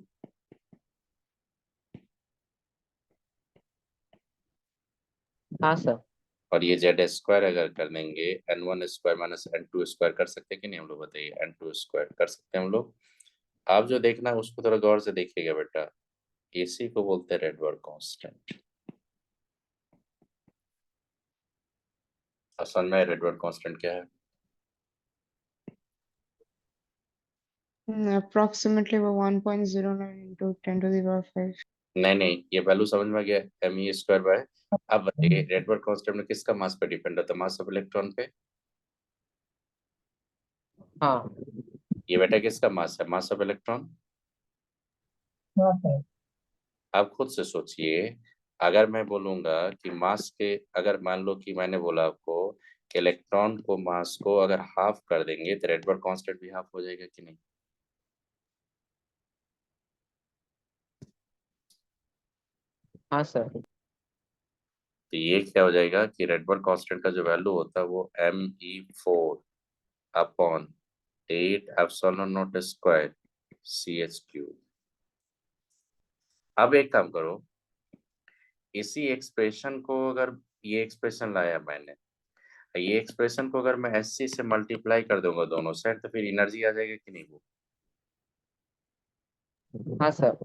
हाँ सर। और ये Z² अगर कर देंगे, N1² - N2² कर सकते हैं कि नहीं हम लोग? बताइए, N2² कर सकते हैं हम लोग। आप जो देखना है उसको थोड़ा गौर से देखिएगा बेटा। इसी को बोलते हैं रेडबर्ग कांस्टेंट। असल में रेडबर्ग कांस्टेंट क्या है? अप्रोक्सीमेटली वो 1.09 into 10⁵ नहीं नहीं, ये वैल्यू समझ में आ गया, Me²/। अब बताइए, रेडबर्ग कांस्टेंट में किसका मास पे डिपेंड होता है? मास ऑफ इलेक्ट्रॉन पे। हाँ ये बेटा किसका मास है? Mass of electron. हाँ सर। आप खुद से सोचिए, अगर मैं बोलूंगा कि मास के, अगर मान लो कि मैंने बोला आपको कि इलेक्ट्रॉन को मास को अगर हाफ कर देंगे, तो रेडबर्ग कांस्टेंट भी हाफ हो जाएगा कि नहीं? हाँ सर। तो ये क्या हो जाएगा कि रेडबर्ग कांस्टेंट का जो वैल्यू होता है वो Me4 अपॉन 8 ε0 CH³। अब एक काम करो, इसी एक्सप्रेशन को, अगर ये एक्सप्रेशन लाया मैंने, ये एक्सप्रेशन को अगर मैं एससी से मल्टीप्लाई कर दूंगा दोनों साइड तो फिर एनर्जी आ जाएगा कि नहीं वो? हाँ सर।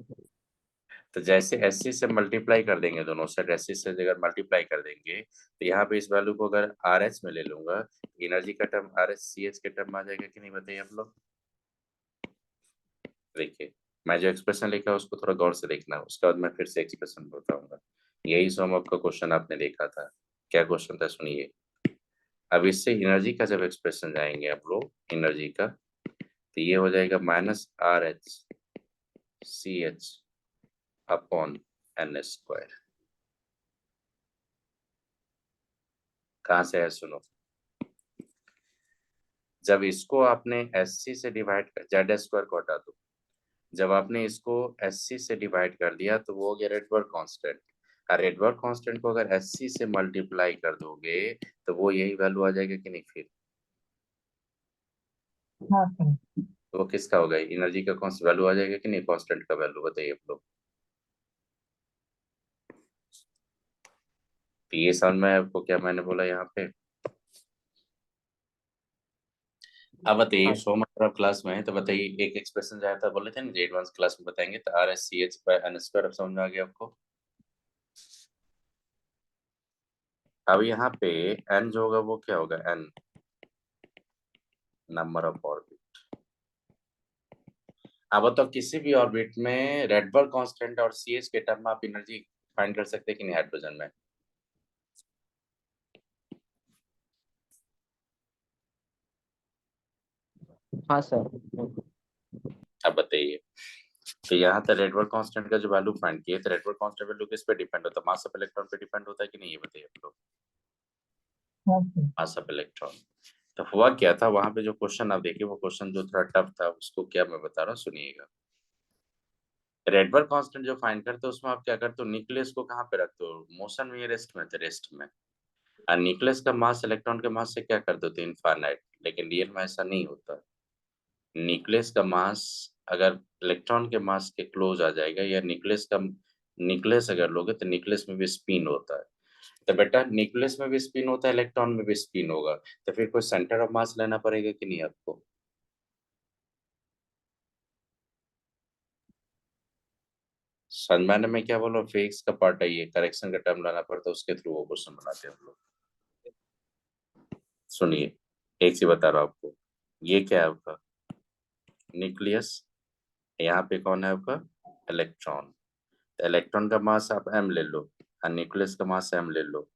तो जैसे एससी से मल्टीप्लाई कर देंगे दोनों साइड, एससी से अगर मल्टीप्लाई कर देंगे तो यहाँ पे इस वैल्यू को अगर आर एच में ले लूंगा, एनर्जी का term r h c h के टर्म आ जाएगा कि नहीं, बताइए आप लोग। देखिए मैं जो एक्सप्रेशन लिखा उसको थोड़ा गौर से देखना, उसके बाद मैं फिर से एक्सप्रेशन बताऊंगा। यही सम आपका क्वेश्चन आपने देखा था, क्या क्वेश्चन था सुनिए। अब इससे एनर्जी का जब एक्सप्रेशन जाएंगे आप लोग एनर्जी का, तो ये हो जाएगा minus r h c h upon n square. कहाँ से है सुनो, जब इसको आपने एससी से डिवाइड कर, जेड स्क्वायर को हटा दो, जब आपने इसको एससी से डिवाइड कर दिया तो वो हो गया रेडबर्ग कांस्टेंट। और रेडबर्ग कांस्टेंट को अगर एससी से मल्टीप्लाई कर दोगे तो वो यही वैल्यू आ जाएगा कि नहीं फिर? हाँ सर। तो वो किसका होगा, एनर्जी का कौन सा वैल्यू आ जाएगा कि नहीं, कांस्टेंट का वैल्यू, बताइए आप लोग। तो ये समझ में आपको क्या मैंने बोला यहाँ पे? अब बताइए हाँ सो मतलब आप क्लास में है तो बताइए, एक एक्सप्रेशन जो आया था बोले थे ना एडवांस क्लास में बताएंगे, तो are s c h by n square, अब समझ में आ गया आपको। अब यहाँ पे एन जो होगा वो क्या होगा, एन नंबर ऑफ ऑर्बिट। अब तो किसी भी ऑर्बिट में रेडबर्ग कांस्टेंट और सी एच के टर्म में आप एनर्जी फाइंड कर सकते हैं कि नहीं हाइड्रोजन में? हाँ सर। अब बताइए, तो यहाँ तो रेडबर्ग कांस्टेंट का जो वैल्यू फाइंड किए तो रेडबर्ग कांस्टेंट वैल्यू किस पे डिपेंड होता है, मास ऑफ इलेक्ट्रॉन पे डिपेंड होता है कि नहीं, ये बताइए आप लोग। हाँ सर। Mass of electron. तो हुआ क्या था वहां पे, जो क्वेश्चन आप देखिए वो क्वेश्चन जो थोड़ा टफ था, उसको क्या मैं बता रहा हूँ सुनिएगा। रेडबर्ग कांस्टेंट जो फाइंड करते हो उसमें आप क्या करते हो, न्यूक्लियस को कहाँ पे रखते हो, मोशन में या रेस्ट में, थे रेस्ट में। और न्यूक्लियस का मास इलेक्ट्रॉन के मास से क्या कर देते हो, इनफाइनाइट। लेकिन रियल में ऐसा नहीं होता। न्यूक्लियस का मास अगर इलेक्ट्रॉन के मास के क्लोज आ जाएगा, या न्यूक्लियस अगर लोगे तो न्यूक्लियस में भी स्पिन होता है। तो बेटा न्यूक्लियस में भी स्पिन होता है, इलेक्ट्रॉन में भी स्पिन होगा, तो फिर कोई सेंटर ऑफ मास लेना पड़ेगा कि नहीं आपको? सम्मान में क्या बोलो, फिजिक्स का पार्ट है ये, करेक्शन का टर्म लाना पड़ता है, उसके थ्रू वो क्वेश्चन बनाते हैं हम लोग। सुनिए एक चीज बता रहा हूँ आपको, ये क्या है आपका न्यूक्लियस, यहाँ पे कौन है आपका इलेक्ट्रॉन। तो इलेक्ट्रॉन का मास आप m ले लो और न्यूक्लियस का मास m ले लो।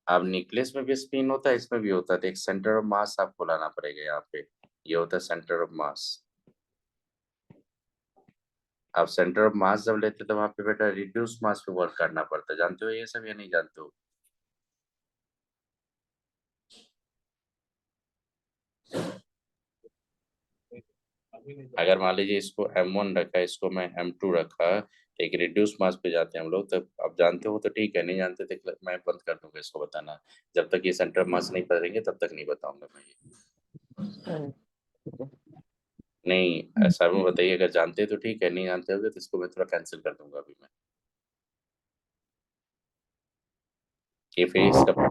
अब न्यूक्लियस में भी स्पिन होता है, इसमें भी होता है, तो एक सेंटर ऑफ मास आपको लाना पड़ेगा यहाँ पे, ये होता है सेंटर ऑफ मास। अब सेंटर ऑफ मास जब लेते तो वहां पे बेटा रिड्यूस मास पे वर्क करना पड़ता है, जानते हो ये सब या नहीं जानते हो? अगर मान लीजिए इसको m1 रखा है, इसको मैं m2 रखा, एक रिड्यूस मास पे जाते हैं हम लोग, तब आप जानते हो तो ठीक है, नहीं जानते तो मैं बंद कर दूंगा इसको बताना। जब तक ये सेंटर ऑफ मास नहीं पढ़ेंगे तब तक नहीं बताऊंगा मैं ये। नहीं ऐसा में बताइए, अगर जानते हैं तो ठीक है, नहीं जानते होगे तो इसको मैं थोड़ा कैंसिल कर दूंगा अभी मैं। ये फिजिक्स का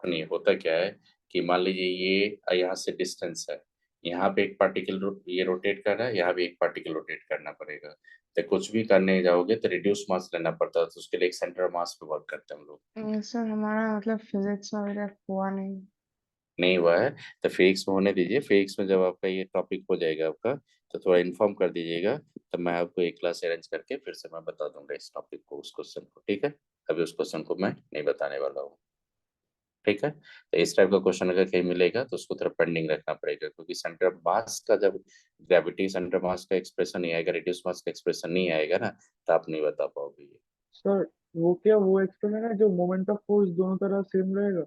नहीं होता, क्या है कि मान लीजिए ये यहाँ से डिस्टेंस है, यहाँ पे एक पार्टिकल ये रोटेट कर रहा है, यहाँ भी एक पार्टिकल रोटेट करना पड़ेगा, तो कुछ भी करने जाओगे तो रिड्यूस मास लेना पड़ता है, तो उसके लिए एक सेंटर मास पे वर्क करते हैं हम लोग। सर हमारा मतलब फिजिक्स में अभी तक हुआ नहीं। नहीं हुआ है तो फिजिक्स में होने दीजिए, फिजिक्स में जब आपका ये टॉपिक हो जाएगा आपका तो थोड़ा इन्फॉर्म कर दीजिएगा, तो मैं आपको एक क्लास अरेंज करके फिर से मैं बता दूंगा इस टॉपिक को, उस क्वेश्चन को, ठीक है। अभी उस क्वेश्चन को मैं नहीं बताने वाला हूँ, ठीक है। तो इस टाइप का क्वेश्चन अगर कहीं मिलेगा तो उसको थोड़ा पेंडिंग रखना पड़ेगा, क्योंकि सेंटर ऑफ मास का जब ग्रेविटी सेंटर मास का एक्सप्रेशन नहीं आएगा, रिड्यूस मास का एक्सप्रेशन नहीं आएगा ना, तो आप नहीं बता पाओगे ये। सर वो क्या वो एक्सपेरिमेंट है जो मोमेंट ऑफ फोर्स दोनों तरफ सेम रहेगा?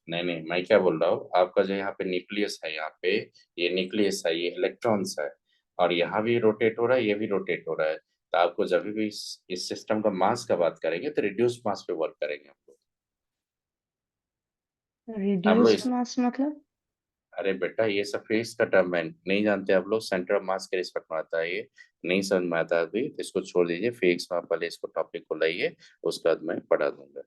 नहीं नहीं, मैं क्या बोल रहा हूँ, आपका जो यहाँ पे न्यूक्लियस है, यहाँ पे ये न्यूक्लियस है, ये इलेक्ट्रॉन्स है, और यहाँ भी रोटेट हो रहा है, ये भी रोटेट हो रहा है, तो आपको जब भी इस सिस्टम का मास का बात करेंगे तो रिड्यूस मास पे वर्क करेंगे हम लोग। रिड्यूस्ड मास मतलब? अरे बेटा ये सब फिजिक्स का टर्म है, नहीं जानते आप लोग, सेंटर ऑफ मास के रिस्पेक्ट में आता है, ये नहीं समझ में आता अभी तो इसको छोड़ दीजिए, फिजिक्स में आप पहले इसको टॉपिक को लाइए, उसके बाद मैं पढ़ा दूंगा,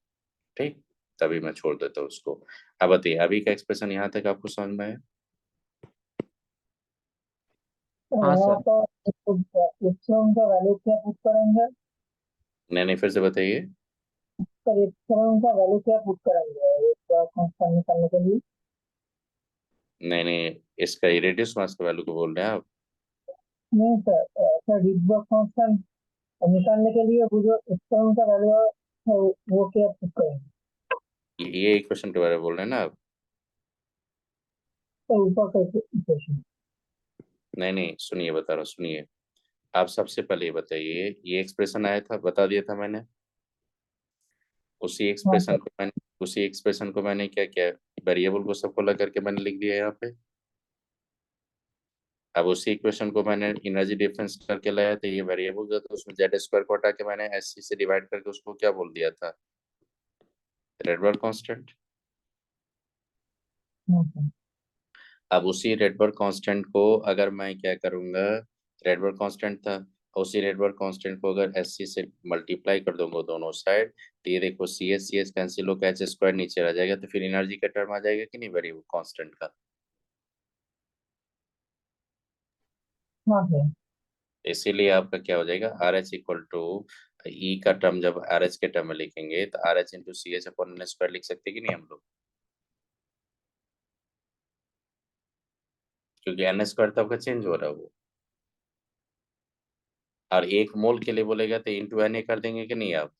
ठीक, तभी मैं छोड़ देता हूँ उसको। अब बताइए अभी का एक्सप्रेशन यहाँ तक आपको समझ में है? हाँ यहाँ सर। पर एप्सिलॉन का वैल्यू क्या पुट करेंगे? नहीं फिर से बताइए। सर एप्सिलॉन का वैल्यू क्या पुट करेंगे एक कांस्टेंट निकालने के लिए? नहीं इसका रेडियस मास का वैल्यू को बोल रहे हैं आप? नहीं सर, सर रिडबर्ग कांस्टेंट निकालने के लिए वो जो एप्सिलॉन का वैल्यू है वो क्या पुट करेंगे? ये इक्वेशन के बारे में बोल रहे हैं ना आप? सर ऊपर का इक्वेशन। नहीं सुनिए, बता रहा हूँ सुनिए। आप सबसे पहले ये बताइए, ये एक्सप्रेशन आया था, बता दिया था मैंने, उसी हाँ एक्सप्रेशन सर। को मैंने उसी एक्सप्रेशन को मैंने क्या किया, वेरिएबल को सबको लगा करके मैंने लिख दिया यहाँ पे। अब उसी इक्वेशन को मैंने एनर्जी डिफरेंस करके लाया, तो ये वेरिएबल जो था उसमें जेड स्क्वायर को हटा के मैंने एस सी से डिवाइड करके उसको क्या बोल दिया था, रेडबर्ग कांस्टेंट। हाँ सर। अब उसी रेडबर्ग कांस्टेंट को अगर मैं क्या करूंगा, रेडबर्ग कांस्टेंट था, उसी रेडबर्ग कांस्टेंट को अगर एस सी से मल्टीप्लाई कर दूंगा दोनों साइड, तो ये देखो सी एस कैंसिल होकर एच स्क्वायर नीचे रह जाएगा, तो फिर एनर्जी का टर्म आ जाएगा कि नहीं वेरिएबल कांस्टेंट का। हाँ सर। इसीलिए आपका क्या हो जाएगा, आर एच इक्वल टू ई का टर्म जब आर एच के टर्म में लिखेंगे तो r h into c h upon n square लिख सकते कि नहीं हम लोग, क्योंकि एन स्क्वायर तो आपका चेंज हो रहा है वो, और एक मोल के लिए बोलेगा तो इंटू एन ए कर देंगे कि नहीं आप।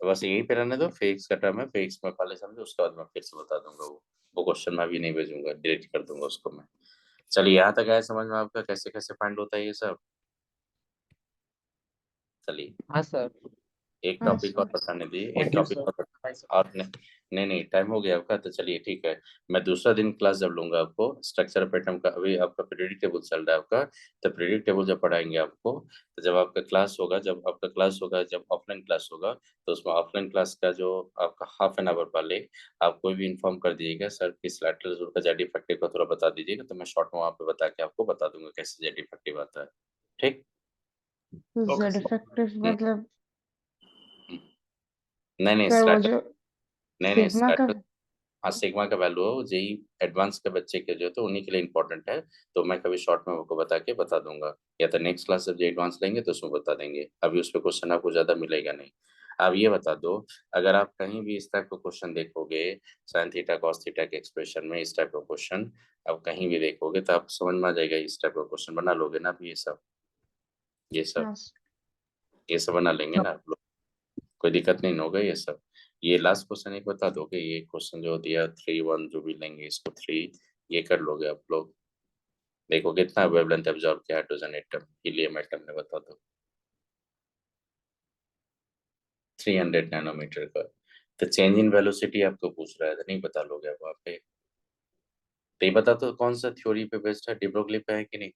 तो बस यहीं पे रहने दो, फिजिक्स का टर्म है, फिजिक्स में पहले समझो, उसके बाद मैं फिर से बता दूंगा, वो क्वेश्चन मैं भी नहीं भेजूंगा, डिलीट कर दूंगा उसको मैं। चलिए यहाँ तक आया समझ में आपका कैसे कैसे फाइंड होता है ये सब। चलिए हाँ सर। एक हाँ टॉपिक और सर। बताने दीजिए, एक थैंक यू टॉपिक सर। और और नहीं टाइम हो गया आपका, तो चलिए ठीक है, मैं दूसरा दिन क्लास जब लूंगा आपको स्ट्रक्चर ऑफ एटम का, अभी आपका पीरियडिक टेबल चल रहा है आपका, तो पीरियडिक टेबल जब पढ़ाएंगे आपको, तो जब आपका क्लास होगा, जब ऑफलाइन क्लास होगा, तो उसमें ऑफलाइन क्लास का जो आपका हाफ एन आवर पहले आप कोई भी इन्फॉर्म कर दीजिएगा, सर किस लैटरल जोड़ का जेड इफेक्टिव का थोड़ा बता दीजिएगा, तो मैं शॉर्ट में वहाँ पे बता के आपको बता दूंगा कैसे जेड इफेक्टिव आता है, ठीक। तो ओके जेड सर। इफेक्टिव हम्म, मतलब नहीं सर वो स्टार्टर, जो नहीं सिग्मा का। स्टार्टर, हाँ सिग्मा का वैल्यू है वो जेई एडवांस के बच्चे के जो तो उन्हीं के लिए इंपॉर्टेंट है, तो मैं कभी शॉर्ट में आपको बता के बता दूंगा, या तो नेक्स्ट क्लास जब जे एडवांस लेंगे तो उसमें बता देंगे, अभी उस पर क्वेश्चन आपको ज्यादा मिलेगा नहीं। आप ये बता दो, अगर आप कहीं भी इस टाइप का क्वेश्चन देखोगे, साइन थीटा कॉस थीटा के एक्सप्रेशन में इस टाइप का क्वेश्चन आप कहीं भी देखोगे, तो आप समझ में आ जाएगा, इस टाइप का क्वेश्चन बना लोगे ना आप, ये सब हाँ ये सब बना लेंगे ना आप लोग, कोई दिक्कत नहीं होगा ये सब। ये लास्ट क्वेश्चन एक बता दोगे, ये क्वेश्चन जो दिया 3 1 जो भी लेंगे इसको 3, ये कर लोगे आप लोग, देखो कितना वेवलेंथ एब्जॉर्ब किया हाइड्रोजन एटम हीलियम एटम ने, बता दो 300 नैनोमीटर का। तो चेंज इन वेलोसिटी आपको पूछ रहा है, तो नहीं बता लोगे आप वहाँ पे, तो ये बता तो कौन सा थ्योरी पे बेस्ड है, डिब्रोगली पे है कि नहीं।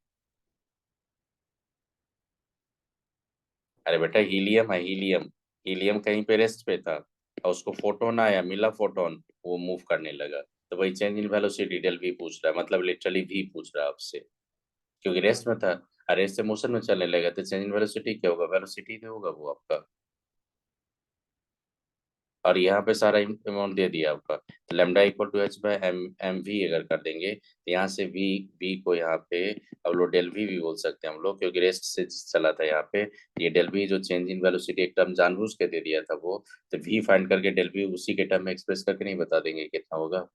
अरे बेटा हीलियम है, हीलियम, हीलियम कहीं पे रेस्ट पे था, और उसको फोटोन आया, मिला फोटोन, वो मूव करने लगा, तो वही change in velocity del v पूछ रहा है, मतलब लिटरली वी पूछ रहा है आपसे, क्योंकि रेस्ट में था, और रेस्ट से मोशन में चलने लगा, तो चेंज इन वेलोसिटी क्या होगा, वेलोसिटी तो होगा वो आपका, और यहाँ पे सारा अमाउंट दे दिया आपका, तो lambda equal to h by m m v अगर कर देंगे, तो यहाँ से वी वी को यहाँ पे अब लोग डेल वी भी बोल सकते हैं हम लोग, क्योंकि रेस्ट से चला था यहाँ पे, ये डेल वी जो चेंज इन वेलोसिटी एक टर्म जानबूझ के दे दिया था वो, तो वी फाइंड करके डेल वी उसी के टर्म में एक्सप्रेस करके नहीं बता देंगे कितना होगा,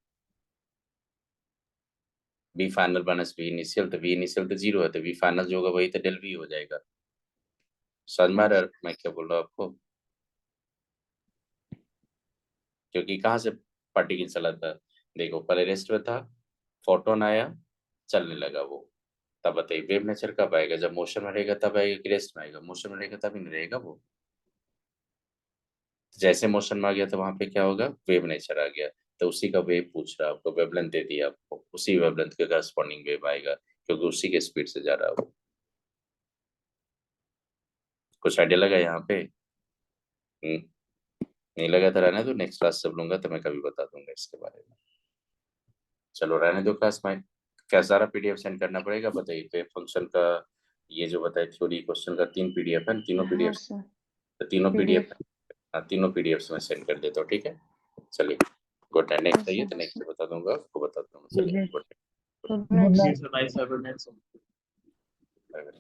v final minus v initial, तो वी इनिशियल तो जीरो है, तो वी फाइनल जो होगा वही तो डेल वी हो जाएगा। समझ में आ रहा है मैं क्या बोल रहा हूँ आपको, क्योंकि कहाँ से पार्टिकल चला था, देखो पहले रेस्ट में था, फोटोन आया, चलने लगा वो, तब बताइए वेव नेचर कब आएगा, जब मोशन में रहेगा तब आएगा कि रेस्ट में आएगा, मोशन में रहेगा तभी नहीं रहेगा वो, जैसे मोशन में आ गया तो वहां पे क्या होगा, वेव नेचर आ गया, तो उसी का वेव पूछ रहा है आपको, वेवलेंथ दे दिया आपको, उसी वेवलेंथ के करस्पॉन्डिंग वेव आएगा, क्योंकि उसी के स्पीड से जा रहा है वो। कुछ आइडिया लगा यहाँ पे। हम्म नहीं लगा तो रहने दो, नेक्स्ट क्लास जब लूंगा तो मैं कभी बता दूंगा इसके बारे में। चलो रहने दो क्लास में। क्या सारा पीडीएफ सेंड करना पड़ेगा बताइए। तो फंक्शन का ये जो बताए थ्योरी क्वेश्चन का 3 पीडीएफ है, तीनों हाँ पीडीएफ, सर तो तीनों पीडीएफ पीडीएफ तीनों पीडीएफ में सेंड कर देता हूँ, ठीक है। चलिए गुड नाइट। नेक्स्ट चाहिए सर तो नेक्स्ट बता दूंगा, आपको बता दूंगा। Good चलिए night. Good good good night night Sir, bye, sir. Good night, sir. Night.